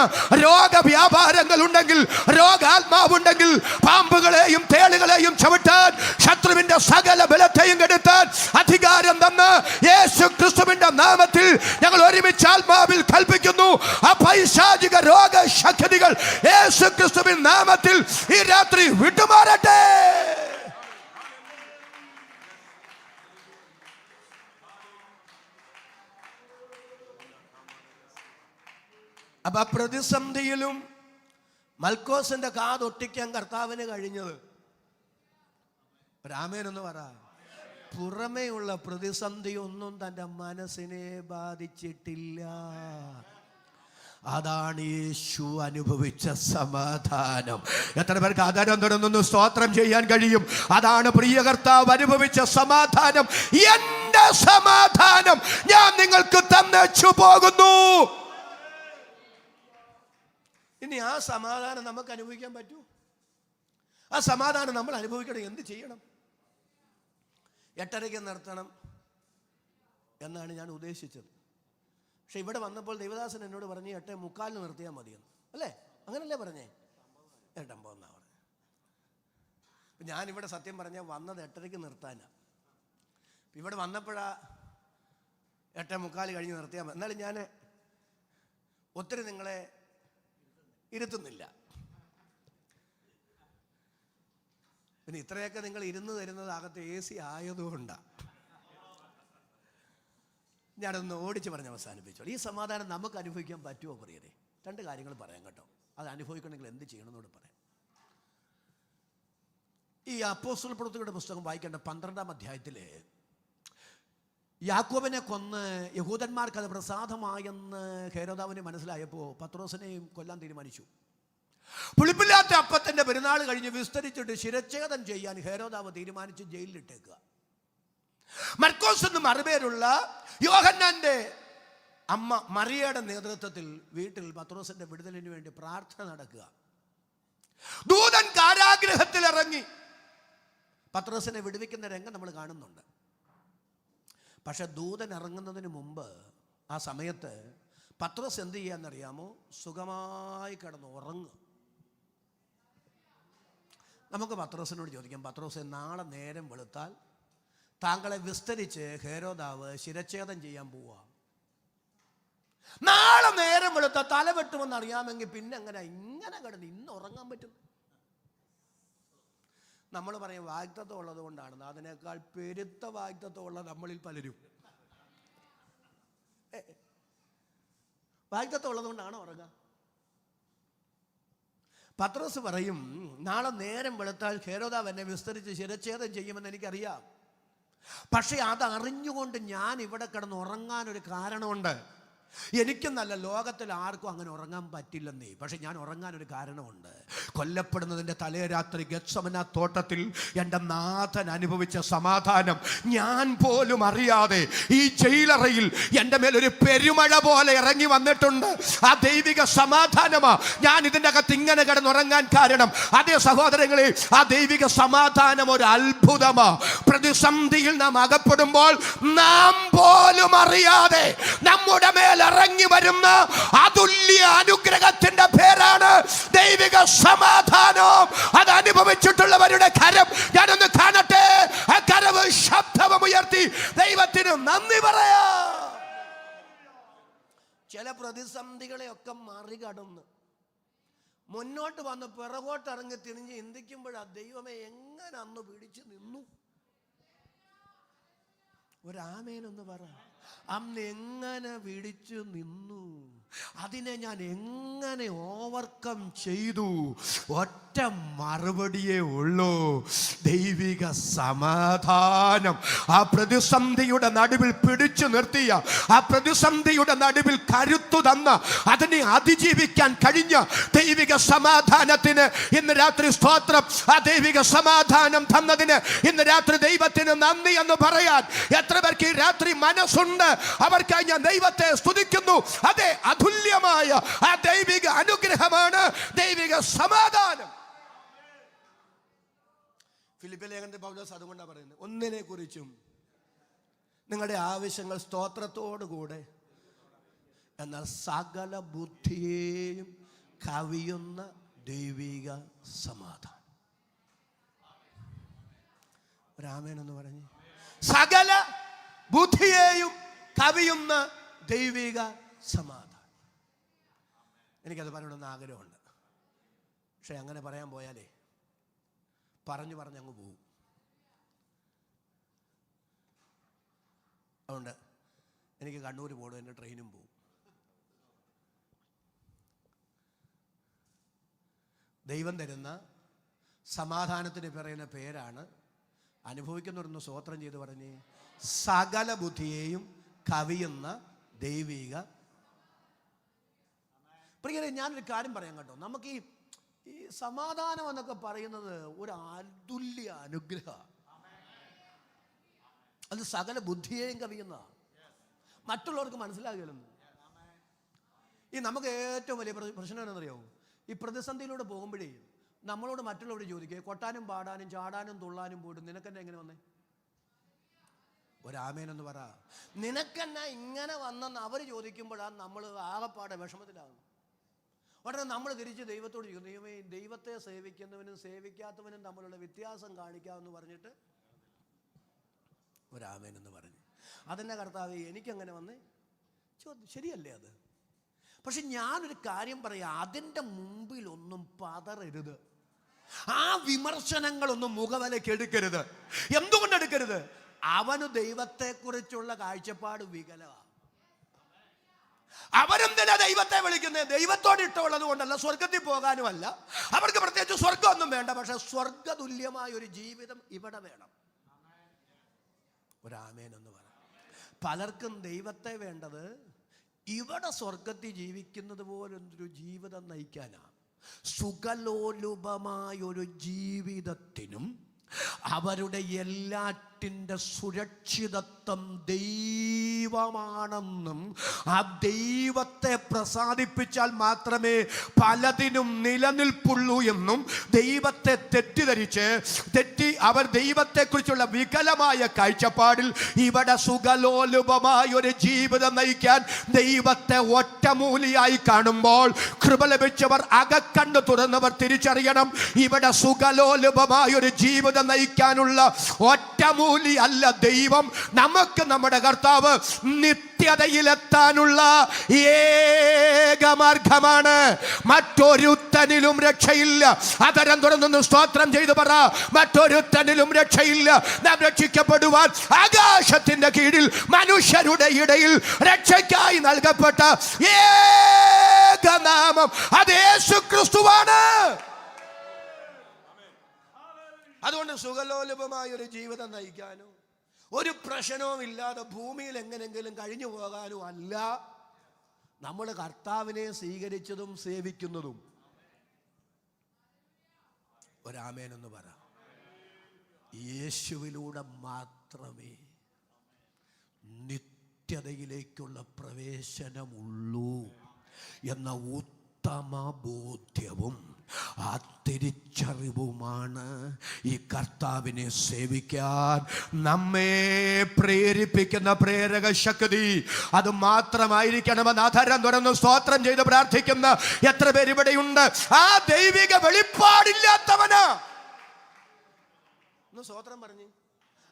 രോഗവ്യാപാരങ്ങൾ ഉണ്ടെങ്കിൽ, രോഗാത്മാവുണ്ടെങ്കിൽ, പാമ്പുകളെയും തേളുകളെയും ചവിട്ടാൻ, ശത്രുവിന്റെ സകല ബലത്തെയും കെടുത്താൻ അധികാരം തന്ന യേശു ക്രിസ്തുവിന്റെ നാമത്തിൽ ഞങ്ങൾ ഒരുമിച്ച് ആത്മാവിൽ കൽപ്പിക്കുന്നു. ആ പൈശാചിക രോഗശക്തികൾ യേശു ക്രിസ്തുവിന്റെ നാമത്തിൽ ഈ രാത്രി വിട്ടുമാറട്ടെ. അപ്പൊ പ്രതിസന്ധിയിലും മൽക്കോസിന്റെ കാതൊട്ടിക്കാൻ കർത്താവിന് കഴിഞ്ഞത്. രാമേനൊന്ന് പറ. പുറമേയുള്ള പ്രതിസന്ധി ഒന്നും തൻ്റെ മനസ്സിനെ ബാധിച്ചിട്ടില്ല. അതാണ് യേശു അനുഭവിച്ച സമാധാനം. എത്ര പേർക്ക് ആധാരം തുറന്നൊന്ന് സ്തോത്രം ചെയ്യാൻ കഴിയും? അതാണ് പ്രിയ കർത്താവ് അനുഭവിച്ച സമാധാനം. എന്റെ സമാധാനം ഞാൻ നിങ്ങൾക്ക് തന്നേച്ചു പോകുന്നു. ഇനി ആ സമാധാനം നമുക്ക് അനുഭവിക്കാൻ പറ്റൂ? ആ സമാധാനം നമ്മൾ അനുഭവിക്കണം. എന്ത് ചെയ്യണം? 8:30 നിർത്തണം എന്നാണ് ഞാൻ ഉദ്ദേശിച്ചത്. പക്ഷെ ഇവിടെ വന്നപ്പോൾ ദൈവദാസൻ എന്നോട് പറഞ്ഞ് 8:45 നിർത്തിയാൽ മതിയെന്ന്. അല്ലേ? അങ്ങനല്ലേ പറഞ്ഞേ? 8:50 എന്നാ പറഞ്ഞത്. ഞാനിവിടെ സത്യം പറഞ്ഞാൽ വന്നത് 8:30 നിർത്താനാണ്. ഇവിടെ വന്നപ്പോഴാ 8:45 കഴിഞ്ഞ് നിർത്തിയാൽ മതി. എന്നാലും ഞാൻ ഒത്തിരി നിങ്ങളെ ഇരുത്തുന്നില്ല. പിന്നെ ഇത്രയൊക്കെ നിങ്ങൾ ഇരുന്ന് തരുന്നത് അകത്ത് AC ആയതുകൊണ്ടാണ്. ഞാനൊന്ന് ഓടിച്ച് പറഞ്ഞ് അവസാനിപ്പിച്ചോളൂ. ഈ സമാധാനം നമുക്ക് അനുഭവിക്കാൻ പറ്റുമോ പ്രിയരെ? 2 കാര്യങ്ങൾ പറയാം കേട്ടോ. അത് അനുഭവിക്കണമെങ്കിൽ എന്ത് ചെയ്യണമെന്നോട് പറയാം. ഈ അപ്പോസ്തല പ്രവൃത്തികളുടെ പുസ്തകം വായിക്കേണ്ട 12-ാം അധ്യായത്തില് യാക്കോബിനെ കൊന്ന് യഹൂദന്മാർക്ക് അത് പ്രസാദമായെന്ന് ഹേരോദാവിന് മനസ്സിലായപ്പോൾ പത്രോസിനെയും കൊല്ലാൻ തീരുമാനിച്ചു. പുളിപ്പില്ലാത്ത അപ്പത്തിന്റെ പെരുന്നാൾ കഴിഞ്ഞ് വിസ്തരിച്ചിട്ട് ശിരച്ഛേദം ചെയ്യാൻ ഹേരോദാവ് തീരുമാനിച്ച് ജയിലിലിട്ടേക്കുക. മർക്കോസ് എന്ന് മറുപേരുള്ള യോഹന്നാന്റെ അമ്മ മറിയയുടെ നേതൃത്വത്തിൽ വീട്ടിൽ പത്രോസിന്റെ വിടുതലിന് വേണ്ടി പ്രാർത്ഥന നടക്കുക. ദൂതൻ കാരാഗ്രഹത്തിൽ ഇറങ്ങി പത്രോസിനെ വിടുവിക്കുന്ന രംഗം നമ്മൾ കാണുന്നുണ്ട്. പക്ഷെ ദൂതൻ ഇറങ്ങുന്നതിന് മുമ്പ് ആ സമയത്ത് പത്രോസ് എന്ത് ചെയ്യാന്നറിയാമോ? സുഖമായി കിടന്ന് ഉറങ്ങുക. നമുക്ക് പത്രോസിനോട് ചോദിക്കാം, പത്രോസ് നാളെ നേരം വെളുത്താൽ താങ്കളെ വിസ്തരിച്ച് ഹേരോദാവ് ശിരച്ഛേദം ചെയ്യാൻ പോവുക. നാളെ നേരം വെളുത്താൽ തല വെട്ടുമെന്ന് അറിയാമെങ്കിൽ പിന്നെ എങ്ങനെ ഇങ്ങനെ കിടന്ന് ഇന്ന് ഉറങ്ങാൻ പറ്റും? നമ്മൾ പറയും വാഗ്ദത്തം ഉള്ളത് കൊണ്ടാണ്. അതിനേക്കാൾ പെരുത്ത വാഗ്ദത്തമുള്ള നമ്മളിൽ പലരും വാഗ്ദത്തം ഉള്ളത് കൊണ്ടാണ് ഉറങ്ങുക. പത്രോസ് പറയും, നാളെ നേരം വെളുത്താൽ ഹേരോദാവ് എന്നെ വിസ്തരിച്ച് ശിരച്ഛേദം ചെയ്യുമെന്ന് എനിക്കറിയാം. പക്ഷെ അതറിഞ്ഞുകൊണ്ട് ഞാൻ ഇവിടെ കിടന്ന് ഉറങ്ങാനൊരു കാരണമുണ്ട്. എനിക്കെന്നല്ല, ലോകത്തിൽ ആർക്കും അങ്ങനെ ഉറങ്ങാൻ പറ്റില്ലെന്നേ. പക്ഷെ ഞാൻ ഉറങ്ങാനൊരു കാരണമുണ്ട്. കൊല്ലപ്പെടുന്നതിൻ്റെ തലേ രാത്രി ഗത്സമന തോട്ടത്തിൽ എൻ്റെ നാഥൻ അനുഭവിച്ച സമാധാനം ഞാൻ പോലും അറിയാതെ ഈ ജയിലറയിൽ എൻ്റെ മേലൊരു പെരുമഴ പോലെ ഇറങ്ങി വന്നിട്ടുണ്ട്. ആ ദൈവിക സമാധാനമാ ഞാൻ ഇതിൻ്റെ അകത്ത് ഇങ്ങനെ കിടന്നുറങ്ങാൻ കാരണം. അതേ സഹോദരങ്ങളെ, ആ ദൈവിക സമാധാനം ഒരു അത്ഭുതമാ. പ്രതിസന്ധിയിൽ നാം അകപ്പെടുമ്പോൾ നാം പോലും അറിയാതെ നമ്മുടെ മേൽ ഇറങ്ങി വരുന്ന അതുല്യ അനുഗ്രഹത്തിന്റെ പേരാണ് ദൈവിക സമാധാനം. അത് അനുഭവിച്ചിട്ടുള്ളവരുടെ കരം ഞാനൊന്ന് കാണട്ടെ. ആ കരവ് ശബ്ദമുയർത്തി ദൈവത്തിന് നന്ദി പറയാ. ചില പ്രതിസന്ധികളെയൊക്കെ മറികടന്ന് മുന്നോട്ട് വന്ന് പിറകോട്ട് ഇറങ്ങി തിരിഞ്ഞ് ചിന്തിക്കുമ്പോഴാ ദൈവമേ എങ്ങനെ അന്ന് പിടിച്ചു നിന്നു. ഒരാമേനൊന്ന് പറ. അന്ന് എങ്ങനെ പിടിച്ചു നിന്നു, അതിനെ ഞാൻ എങ്ങനെ ഓവർകം ചെയ്തു? ഒറ്റ മറുപടിയേ ഉള്ളൂ, ദൈവിക സമാധാനം. ആ പ്രതിസന്ധിയുടെ നടുവിൽ പിടിച്ചു നിർത്തിയ, ആ പ്രതിസന്ധിയുടെ നടുവിൽ കരുത്തു തന്ന, അതിനെ അതിജീവിക്കാൻ കഴിഞ്ഞ ദൈവിക സമാധാനത്തിന് ഇന്ന് രാത്രി സ്തോത്രം. ആ ദൈവിക സമാധാനം തന്നതിന് ഇന്ന് രാത്രി ദൈവത്തിന് നന്ദി എന്ന് പറയാൻ എത്ര പേർക്ക് ഈ രാത്രി മനസ്സുണ്ട്? അവർക്കായി ഞാൻ ദൈവത്തെ സ്തുതിക്കുന്നു. അതെ, അതുല്യമായ ആ ദൈവിക അനുഗ്രഹമാണ് ദൈവിക സമാധാനം. ഫിലിപ്പിയ ലേഖനത്തിൽ പൗലോസ് അതുകൊണ്ടാണ് പറയുന്നത്, ഒന്നിനെ കുറിച്ചും നിങ്ങളുടെ ആവശ്യങ്ങൾ സ്തോത്രത്തോടുകൂടെ എന്നാൽ സകല ബുദ്ധിയെയും കവിയുന്ന ദൈവിക സമാധാനം. ഒരാമേനെന്ന് പറഞ്ഞു. സകല ബുദ്ധിയെയും കവിയുന്ന ദൈവിക സമാധാനം. എനിക്കത് പറയണമെന്ന് ആഗ്രഹമുണ്ട്. പക്ഷെ അങ്ങനെ പറയാൻ പോയാലേ പറഞ്ഞു അങ്ങ് പോകും. അതുകൊണ്ട് എനിക്ക് കണ്ണൂർ പോകണം, എൻ്റെ ട്രെയിനും പോകും. ദൈവം തരുന്ന സമാധാനത്തിന് പറയുന്ന പേരാണ്, അനുഭവിക്കുന്നവരൊന്ന് സ്തോത്രം ചെയ്ത് പറഞ്ഞ്, സകല ബുദ്ധിയെയും കവിയുന്ന ദൈവിക. പ്രിയരെ, ഞാനൊരു കാര്യം പറയാം കേട്ടോ. നമുക്ക് ഈ സമാധാനം എന്നൊക്കെ പറയുന്നത് ഒരു അതുല്യ അനുഗ്രഹമാണ്. അത് സകല ബുദ്ധിയെയും കവിയുന്ന, മറ്റുള്ളവർക്ക് മനസ്സിലാകില്ലെന്ന്. ഈ നമുക്ക് ഏറ്റവും വലിയ പ്രശ്നം എന്താണെന്നറിയാമോ? ഈ പ്രതിസന്ധിയിലൂടെ പോകുമ്പോഴേ നമ്മളോട് മറ്റുള്ളവർ ചോദിക്കുക, കൊട്ടാനും പാടാനും ചാടാനും തുള്ളാനും പോയിട്ട് നിനക്കെന്നെ എങ്ങനെ വന്നേ? ഒരാമേനെന്ന് പറ. നിനക്കെന്നാ ഇങ്ങനെ വന്നെന്ന് അവർ ചോദിക്കുമ്പോഴാണ് നമ്മൾ ആകപ്പാടെ വിഷമത്തിലാകുന്നു. ഉടനെ നമ്മൾ തിരിച്ച് ദൈവത്തോട് ചോദിക്കും, ദൈവമേ, ദൈവത്തെ സേവിക്കുന്നവനും സേവിക്കാത്തവനും തമ്മിലുള്ള വ്യത്യാസം കാണിക്കാമെന്ന് പറഞ്ഞിട്ട് ഒരാമേനെന്ന് പറഞ്ഞു. അതെന്നെ കർത്താവേ എനിക്കങ്ങനെ വന്നേ? ശരിയല്ലേ അത്? പക്ഷെ ഞാനൊരു കാര്യം പറയാം, അതിൻ്റെ മുമ്പിലൊന്നും പതറരുത്. ആ വിമർശനങ്ങളൊന്നും മുഖവിലയ്ക്ക് എടുക്കരുത്. എന്തുകൊണ്ടെടുക്കരുത്? അവന് ദൈവത്തെക്കുറിച്ചുള്ള കാഴ്ചപ്പാട് വികലമാണ്. അവരെന്തിനാ ദൈവത്തെ വിളിക്കുന്നത്? ദൈവത്തോട് ഇഷ്ടമുള്ളത് കൊണ്ടല്ല, സ്വർഗത്തിൽ പോകാനുമല്ല. അവർക്ക് പ്രത്യേകിച്ച് സ്വർഗമൊന്നും വേണ്ട. പക്ഷെ സ്വർഗതുല്യമായ ഒരു ജീവിതം ഇവിടെ വേണം. ഒരാമേനെന്ന് പറ. പലർക്കും ദൈവത്തെ വേണ്ടത് ഇവിടെ സ്വർഗത്തിൽ ജീവിക്കുന്നത് പോലൊരു ജീവിതം നയിക്കാനാ. സുഖലോലുപമായൊരു ജീവിതത്തിനും അവരുടെ എല്ലാറ്റിൻ്റെ സുരക്ഷിതത്വം ദൈവമാണെന്നും ആ ദൈവത്തെ പ്രസാദിപ്പിച്ചാൽ മാത്രമേ പലതിനും നിലനിൽപ്പുള്ളൂ എന്നും ദൈവത്തെ തെറ്റി അവർ ദൈവത്തെക്കുറിച്ചുള്ള വികലമായ കാഴ്ചപ്പാടിൽ ഇവിടെ സുഖലോലുപമായ ഒരു ജീവിതം നയിക്കാൻ ദൈവത്തെ ഒറ്റമൂലിയായി കാണുമ്പോൾ കൃപ ലഭിച്ചവർ അകക്കണ്ണ് തുറന്നവർ തിരിച്ചറിയണം, ഇവിടെ സുഖലോലുപമായ ഒരു ജീവിതം നയിക്കാനുള്ള ഒറ്റമൂലി അല്ല ദൈവം. നമുക്ക് നമ്മുടെ കർത്താവ് നിത്യതയിലെത്താനുള്ള ഏകമാർഗമാണ്. മറ്റൊരുത്തനിലും രക്ഷയില്ല. അതരം തുറന്നൊന്ന് സ്തോത്രം ചെയ്തു പറ. മറ്റൊരുത്തനിലും രക്ഷയില്ല. നാം രക്ഷിക്കപ്പെടുവാൻ ആകാശത്തിന്റെ കീഴിൽ മനുഷ്യരുടെ ഇടയിൽ രക്ഷയ്ക്കായി നൽകപ്പെട്ട ഏകനാമം അത് യേശുക്രിസ്തുവാണ്. അതുകൊണ്ട് സുഖലോലുപമായ ഒരു ജീവിതം നയിക്കാനോ ഒരു പ്രശ്നവും ഇല്ലാതെ ഭൂമിയിൽ എങ്ങനെങ്കിലും കഴിഞ്ഞു പോകാനും അല്ല നമ്മൾ കർത്താവിനെ സ്വീകരിച്ചതും സേവിക്കുന്നതും. ഒരാമേനെന്ന് പറ. യേശുവിലൂടെ മാത്രമേ നിത്യതയിലേക്കുള്ള പ്രവേശനമുള്ളൂ എന്ന ഉത്തമ ബോധ്യവും ആ തിരിച്ചറിവുമാണ് ഈ കർത്താവിനെ സേവിക്കാൻ നമ്മെ പ്രേരിപ്പിക്കുന്ന പ്രേരക ശക്തി. അത് മാത്രമായിരിക്കണമെന്ന് അധരം തുറന്ന് സ്തോത്രം ചെയ്ത് പ്രാർത്ഥിക്കുന്ന എത്ര പേര് ഇവിടെയുണ്ട്? ആ ദൈവിക വെളിപ്പാടില്ലാത്തവനാ ഒന്ന് സ്തോത്രം പറഞ്ഞു.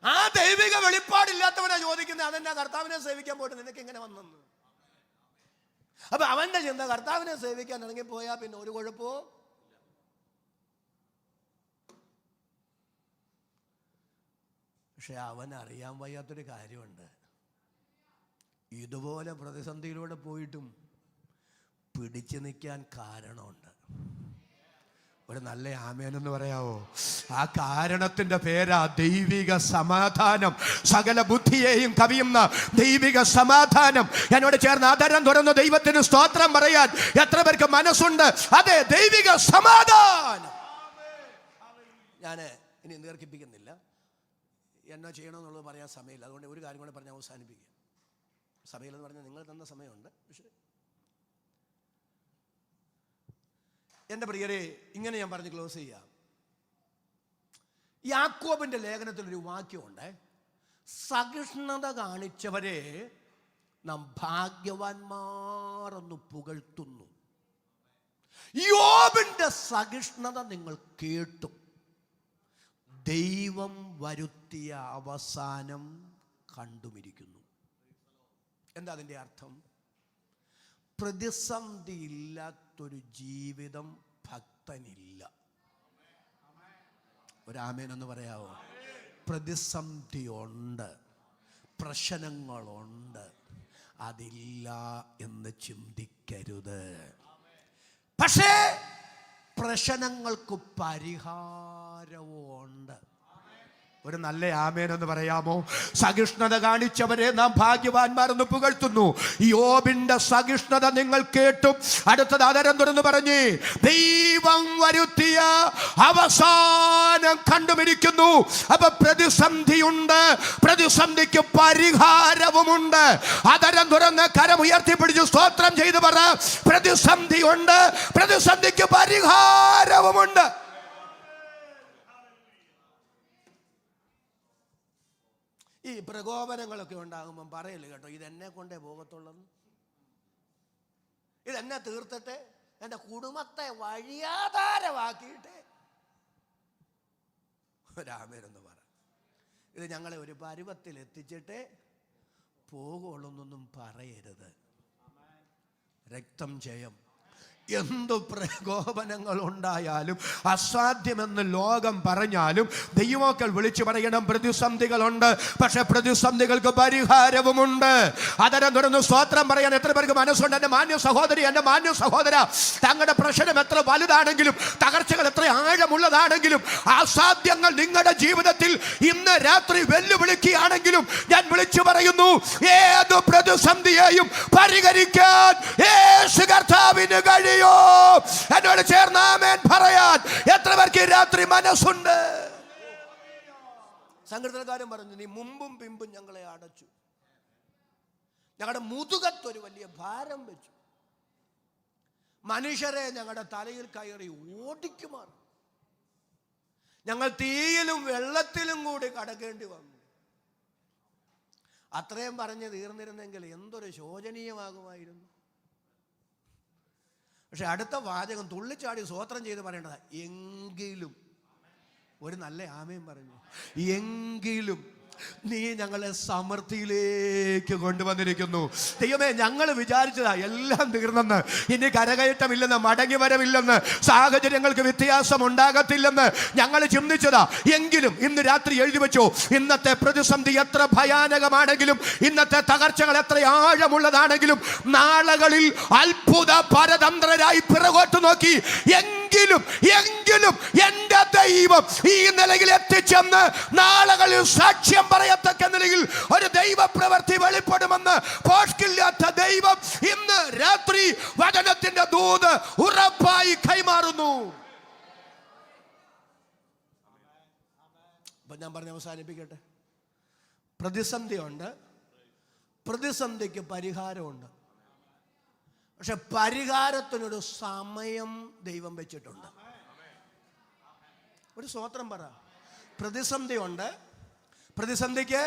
ആ ദൈവിക വെളിപ്പാടില്ലാത്തവനാ ചോദിക്കുന്നത്, അതെന്നാ കർത്താവിനെ സേവിക്കാൻ പോയിട്ട് നിനക്ക് എങ്ങനെ വന്നെന്ന്. അപ്പൊ അവന്റെ ചിന്ത കർത്താവിനെ സേവിക്കാൻ ഇറങ്ങിപ്പോയാൽ പിന്നെ ഒരു കുഴപ്പമോ പക്ഷെ അവൻ അറിയാൻ വയ്യാത്തൊരു കാര്യമുണ്ട്. ഇതുപോലെ പ്രതിസന്ധിയിലൂടെ പോയിട്ടും പിടിച്ചു നിൽക്കാൻ കാരണമുണ്ട്. ഒരു നല്ല ആമേനെന്ന് പറയാവോ? ആ കാരണത്തിന്റെ പേരാ ദൈവിക സമാധാനം. സകല ബുദ്ധിയെയും കവിയുന്ന ദൈവിക സമാധാനം. എന്നോട് ചേർന്ന് ആദരം തുറന്ന് ദൈവത്തിന് സ്തോത്രം പറയാൻ എത്ര പേർക്ക് മനസ്സുണ്ട്? അതെ, ദൈവിക സമാധാനം. ഞാൻ ഇനി ദീർഘിപ്പിക്കുന്നില്ല, എന്നാ ചെയ്യണമെന്നുള്ളത് പറയാൻ സമയമില്ല. അതുകൊണ്ട് ഒരു കാര്യം കൂടെ പറഞ്ഞ് അവസാനിപ്പിക്കുക. സഭയിലെന്ന് പറഞ്ഞാൽ നിങ്ങൾ തന്ന സമയമുണ്ട്. പക്ഷേ എൻ്റെ പ്രിയരെ, ഇങ്ങനെ ഞാൻ പറഞ്ഞ് ക്ലോസ് ചെയ്യാം. യാക്കോബിൻ്റെ ലേഖനത്തിലൊരു വാക്യമുണ്ട്, സഹിഷ്ണുത കാണിച്ചവരെ നാം ഭാഗ്യവാന്മാരെന്ന് പുകഴ്ത്തുന്നു. യോബിൻ്റെ സഹിഷ്ണുത നിങ്ങൾ കേട്ടു. ദൈവം വരുത്തിയ അവസാനം കണ്ടുമിരിക്കുന്നു. എന്താ അതിൻ്റെ അർത്ഥം? പ്രതിസന്ധി ഇല്ലാത്തൊരു ജീവിതം ഭക്തനില്ല. ഒരാമേനൊന്ന് പറയാവോ? പ്രതിസന്ധിയുണ്ട്, പ്രശ്നങ്ങളുണ്ട്, അതില്ല എന്ന് ചിന്തിക്കരുത്. പക്ഷേ പ്രശ്നങ്ങൾക്ക് പരിഹാരവുമുണ്ട്. ഒരു നല്ല ആമേനെന്ന് പറയാമോ? സഹിഷ്ണുത കാണിച്ചവരെ നാം ഭാഗ്യവാന്മാരെന്ന് പുകഴ്ത്തുന്നു. യോബിന്റെ സഹിഷ്ണുത നിങ്ങൾ കേട്ടു. അടുത്തത് ആദരം തുറന്ന് പറഞ്ഞ്, ദൈവം വരുത്തിയ അവസാനം കണ്ടുമിരിക്കുന്നു. അപ്പൊ പ്രതിസന്ധിയുണ്ട്, പ്രതിസന്ധിക്ക് പരിഹാരവുമുണ്ട്. ആദരം തുറന്ന് കരം ഉയർത്തിപ്പിടിച്ച് സ്തോത്രം ചെയ്തു പറ, പ്രതിസന്ധിയുണ്ട്, പ്രതിസന്ധിക്ക് പരിഹാരവുമുണ്ട്. ഈ പ്രകോപനങ്ങളൊക്കെ ഉണ്ടാകുമ്പം പറയല് കേട്ടോ, ഇതെന്നെ കൊണ്ടേ പോകത്തുള്ളൂ, ഇതെന്നെ തീർത്തിട്ട് എൻ്റെ കുടുംബത്തെ വഴിയാധാരമാക്കിയിട്ട് ഒരാമേരെന്ന് പറ. ഇത് ഞങ്ങളെ ഒരു പരുവത്തിൽ എത്തിച്ചിട്ട് പോകുള്ളൂന്നൊന്നും പറയരുത്. രക്തം ജയം. എന്തു പ്രകോപനങ്ങൾ ഉണ്ടായാലും, അസാധ്യമെന്ന് ലോകം പറഞ്ഞാലും ദൈവമക്കൾ വിളിച്ചു പറയണം, പ്രതിസന്ധികളുണ്ട്, പക്ഷെ പ്രതിസന്ധികൾക്ക് പരിഹാരവുമുണ്ട്. അതരം തുറന്ന് സ്തോത്രം പറയാൻ എത്ര പേർക്ക് മനസ്സുണ്ട്? എൻ്റെ മാന്യ സഹോദരി, എൻ്റെ മാന്യ സഹോദര, തങ്ങളുടെ പ്രശ്നം എത്ര വലുതാണെങ്കിലും, തകർച്ചകൾ എത്ര ആഴമുള്ളതാണെങ്കിലും, അസാധ്യങ്ങൾ നിങ്ങളുടെ ജീവിതത്തിൽ ഇന്ന് രാത്രി വെല്ലുവിളിക്കുകയാണെങ്കിലും, ഞാൻ വിളിച്ചു പറയുന്നു, ഏത് പ്രതിസന്ധിയെയും പരിഹരിക്കാൻ യേശു കർത്താവിന് കഴിയും. എന്നോട് ചേർന്ന് ആമേൻ പറയാൻ എത്ര പേർക്ക് രാത്രി മനസ്സുണ്ട്? സങ്കീർത്തനക്കാരൻ പറഞ്ഞു, നീ മുമ്പും പിമ്പും ഞങ്ങളെ അടച്ചു, ഞങ്ങളുടെ മുതുകത്തൊരു വലിയ ഭാരം വെച്ചു, മനുഷ്യരെ ഞങ്ങളുടെ തലയിൽ കയറി ഓടിക്കുമാർ, ഞങ്ങൾ തീയിലും വെള്ളത്തിലും കൂടി കടക്കേണ്ടി വന്നു. അത്രയും പറഞ്ഞ് തീർന്നിരുന്നെങ്കിൽ എന്തൊരു ശോചനീയമാകുമായിരുന്നു. പക്ഷെ അടുത്ത വാചകം തുള്ളിച്ചാടി സ്തോത്രം ചെയ്ത് പറയേണ്ടതാ, എങ്കിലും. ഒരു നല്ല ആമേൻ പറഞ്ഞു. എങ്കിലും നീ ഞങ്ങളെ സമൃദ്ധിയിലേക്ക് കൊണ്ടുവന്നിരിക്കുന്നു. ദൈവമേ, ഞങ്ങൾ വിചാരിച്ചതാ എല്ലാം തീർന്നെന്ന്, ഇനി കരകയറ്റമില്ലെന്ന്, മടങ്ങി വരവില്ലെന്ന്, സാഹചര്യങ്ങൾക്ക് വ്യത്യാസം ഉണ്ടാകത്തില്ലെന്ന് ഞങ്ങൾ ചിന്തിച്ചതാ. എങ്കിലും ഇന്ന് രാത്രി എഴുതി വെച്ചോ, ഇന്നത്തെ പ്രതിസന്ധി എത്ര ഭയാനകമാണെങ്കിലും, ഇന്നത്തെ തകർച്ചകൾ എത്ര ആഴമുള്ളതാണെങ്കിലും, നാളുകളിൽ അത്ഭുത പരതന്ത്രരായി പിറകോട്ട് നോക്കി എങ്കിലും എന്റെ ദൈവം ഈ നിലയിൽ എത്തിച്ചെന്ന് നാളുകളിൽ സാക്ഷ്യം പറയത്തക്ക നിലയിൽ ഒരു ദൈവ പ്രവൃത്തി വെളിപ്പെടുമെന്ന് പോഷ്കില്ലാത്ത ദൈവം ഇന്ന് രാത്രി വചനത്തിന്റെ ദൂത് ഉറപ്പായി കൈമാറുന്നു. അപ്പൊ ഞാൻ പറഞ്ഞ് അവസാനിപ്പിക്കട്ടെ. പ്രതിസന്ധിയുണ്ട്, പ്രതിസന്ധിക്ക് പരിഹാരമുണ്ട്. പക്ഷെ പരിഹാരത്തിനൊരു സമയം ദൈവം വെച്ചിട്ടുണ്ട്. ഒരു സ്തോത്രം പറ. പ്രതിസന്ധിയുണ്ട്, പ്രതിസന്ധിക്ക്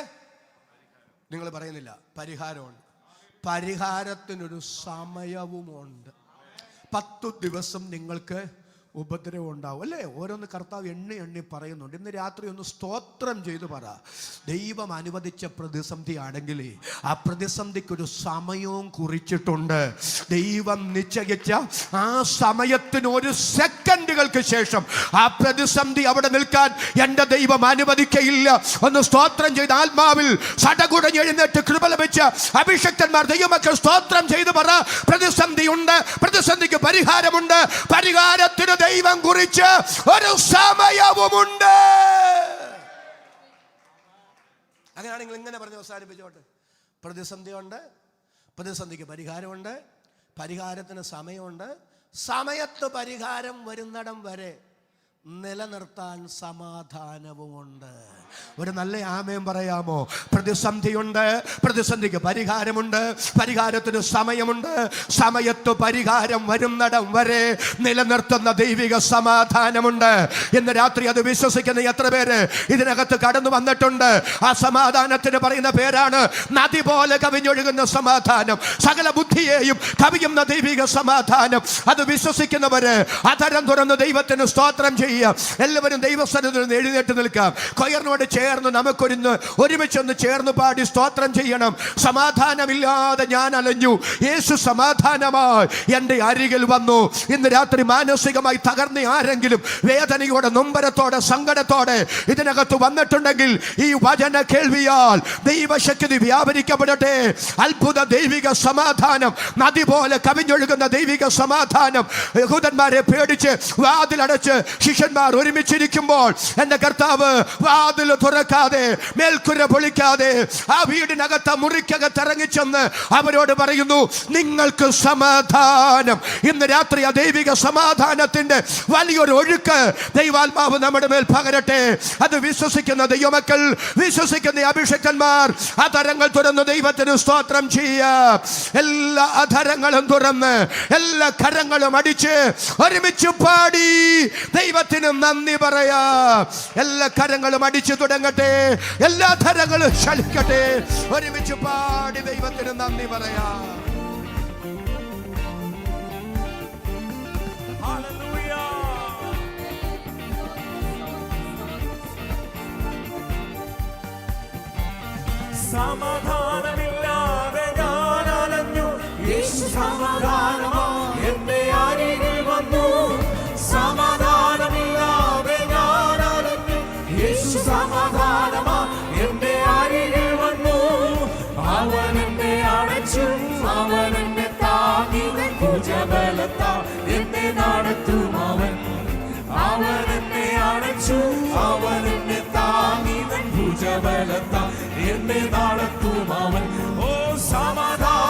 നിങ്ങൾ പറയുന്നില്ല, പരിഹാരമുണ്ട്. പരിഹാരത്തിനൊരു സമയവുമുണ്ട്. 10 ദിവസം നിങ്ങൾക്ക് ഉപദ്രവം ഉണ്ടാവും അല്ലേ? ഓരോന്ന് കർത്താവ് എണ്ണി എണ്ണി പറയുന്നുണ്ട്. ഇന്ന് രാത്രി ഒന്ന് സ്തോത്രം ചെയ്തു പറ. ദൈവം അനുവദിച്ച പ്രതിസന്ധി ആണെങ്കിൽ ആ പ്രതിസന്ധിക്കൊരു സമയവും കുറിച്ചിട്ടുണ്ട്. ദൈവം നിശ്ചയിച്ച ആ സമയത്തിന് ഒരു സെക്കൻഡുകൾക്ക് ശേഷം ആ പ്രതിസന്ധി അവിടെ നിൽക്കാൻ എൻ്റെ ദൈവം അനുവദിക്കയില്ല. ഒന്ന് സ്തോത്രം ചെയ്ത് ആത്മാവിൽ സടകുടഞ്ഞ് എഴുന്നേറ്റ് കൃപ ലഭിച്ച അഭിഷക്തന്മാർ ദൈവമക്കൾ സ്തോത്രം ചെയ്തു പറ. പ്രതിസന്ധി ഉണ്ട്, പ്രതിസന്ധിക്ക് പരിഹാരമുണ്ട്, പരിഹാരത്തിന് ദൈവം കുറിച്ച് ഒരു സമയവുമുണ്ട്. അങ്ങനെയാണെങ്കിൽ ഇങ്ങനെ പറഞ്ഞ് അവസാനിപ്പിച്ചോട്ടെ. പ്രതിസന്ധിയുണ്ട്, പ്രതിസന്ധിക്ക് പരിഹാരമുണ്ട്, പരിഹാരത്തിന് സമയമുണ്ട്, സമയത്ത് പരിഹാരം വരുന്നിടം വരെ നിലനിർത്താൻ സമാധാനവുമുണ്ട്. ഒരു നല്ല ആമേൻ പറയാമോ? പ്രതിസന്ധിയുണ്ട്, പ്രതിസന്ധിക്ക് പരിഹാരമുണ്ട്, പരിഹാരത്തിന് സമയമുണ്ട്, സമയത്ത് പരിഹാരം വരുന്നിടം വരെ നിലനിർത്തുന്ന ദൈവിക സമാധാനമുണ്ട്. ഇന്ന് രാത്രി അത് വിശ്വസിക്കുന്ന എത്ര പേര് ഇതിനകത്ത് കടന്നു വന്നിട്ടുണ്ട്? ആ സമാധാനത്തിന് പറയുന്ന പേരാണ് നദി പോലെ കവിഞ്ഞൊഴുകുന്ന സമാധാനം, സകല ബുദ്ധിയെയും കവിയുന്ന ദൈവിക സമാധാനം. അത് വിശ്വസിക്കുന്നവര് അധരം തുറന്ന് ദൈവത്തിന് സ്തോത്രം ചെയ്യുക. എല്ലാവരും ദൈവസന്നിധിയിൽ നിന്ന് എഴുന്നേറ്റ് നിൽക്കാം. കൊയറിനോട് ചേർന്ന് നമുക്കൊരുന്ന് ഒരുമിച്ചൊന്ന് ചേർന്ന് പാടി സ്തോത്രം ചെയ്യണം. സമാധാനമില്ലാതെ ഞാൻ അലഞ്ഞു, യേശു സമാധാനമായി എൻ്റെ അരികിൽ വന്നു. ഇന്ന് രാത്രി മാനസികമായി തകർന്ന ആരെങ്കിലും വേദനയോടെ, നൊമ്പരത്തോടെ, സങ്കടത്തോടെ ഇതിനകത്ത് വന്നിട്ടുണ്ടെങ്കിൽ ഈ വചന കേൾവിയാൽ ദൈവശക്തി വ്യാപരിക്കപ്പെടട്ടെ. അത്ഭുത ദൈവിക സമാധാനം, നദി പോലെ കവിഞ്ഞൊഴുകുന്ന ദൈവിക സമാധാനം. യഹൂദന്മാരെ പേടിച്ച് വാതിലടച്ച് ശിഷ്യന്മാർ ഒരുമിച്ചിരിക്കുമ്പോൾ എൻ്റെ കർത്താവ് വാതിൽ തുറക്കാതെ, മേൽക്കുര പൊളിക്കാതെ ആ വീടിനകത്ത് മുറിക്കകത്ത് ഇറങ്ങിച്ചെന്ന് അവരോട് പറയുന്നു, നിങ്ങൾക്ക് സമാധാനം. ഇന്ന് രാത്രി ആ ദൈവിക സമാധാനത്തിന്റെ വലിയൊരു ഒഴുക്ക് ദൈവാത്മാവ് നമ്മുടെ മേൽ പകരട്ടെ. അത് വിശ്വസിക്കുന്ന ദൈവമക്കൾ, വിശ്വസിക്കുന്ന അഭിഷക്തന്മാർ അധരങ്ങൾ തുറന്ന് ദൈവത്തിന് സ്തോത്രം ചെയ്യാം. എല്ലാ അധരങ്ങളും തുറന്ന് എല്ലാ കരങ്ങളും അടിച്ച് ഒരുമിച്ച് പാടി ദൈവത്തിന് നന്ദി പറയാം. എല്ലാ കരങ്ങളും അടിച്ചു തുടങ്ങട്ടെ, എല്ലാ ധരങ്ങളും ചലിക്കട്ടെ. ഒരുമിച്ച് പാടി ദൈവത്തിന് നന്ദി പറയാം. സമാധാനമില്ലാതെ ഞാൻ അലഞ്ഞു, യേശു സമാധാനമാ എന്റെ അരികിൽ വന്നു. സമാധാനമില്ലാതെ ഞാൻ അലഞ്ഞു, യേശു സമാധാനമാ എന്റെ അരികിൽ വന്നു. അവൻ എന്നെ അടച്ചു, അവൻ എന്നെ താങ്ങി, ഭുജബലത്താ എന്നെ നടത്തും അവൻ. അവൻ എന്നെ അടച്ചു, അവൻ എന്നെ താങ്ങി, ഭുജബലത്താ എന്നെ നടത്തും അവൻ. ഓ സമാധാനം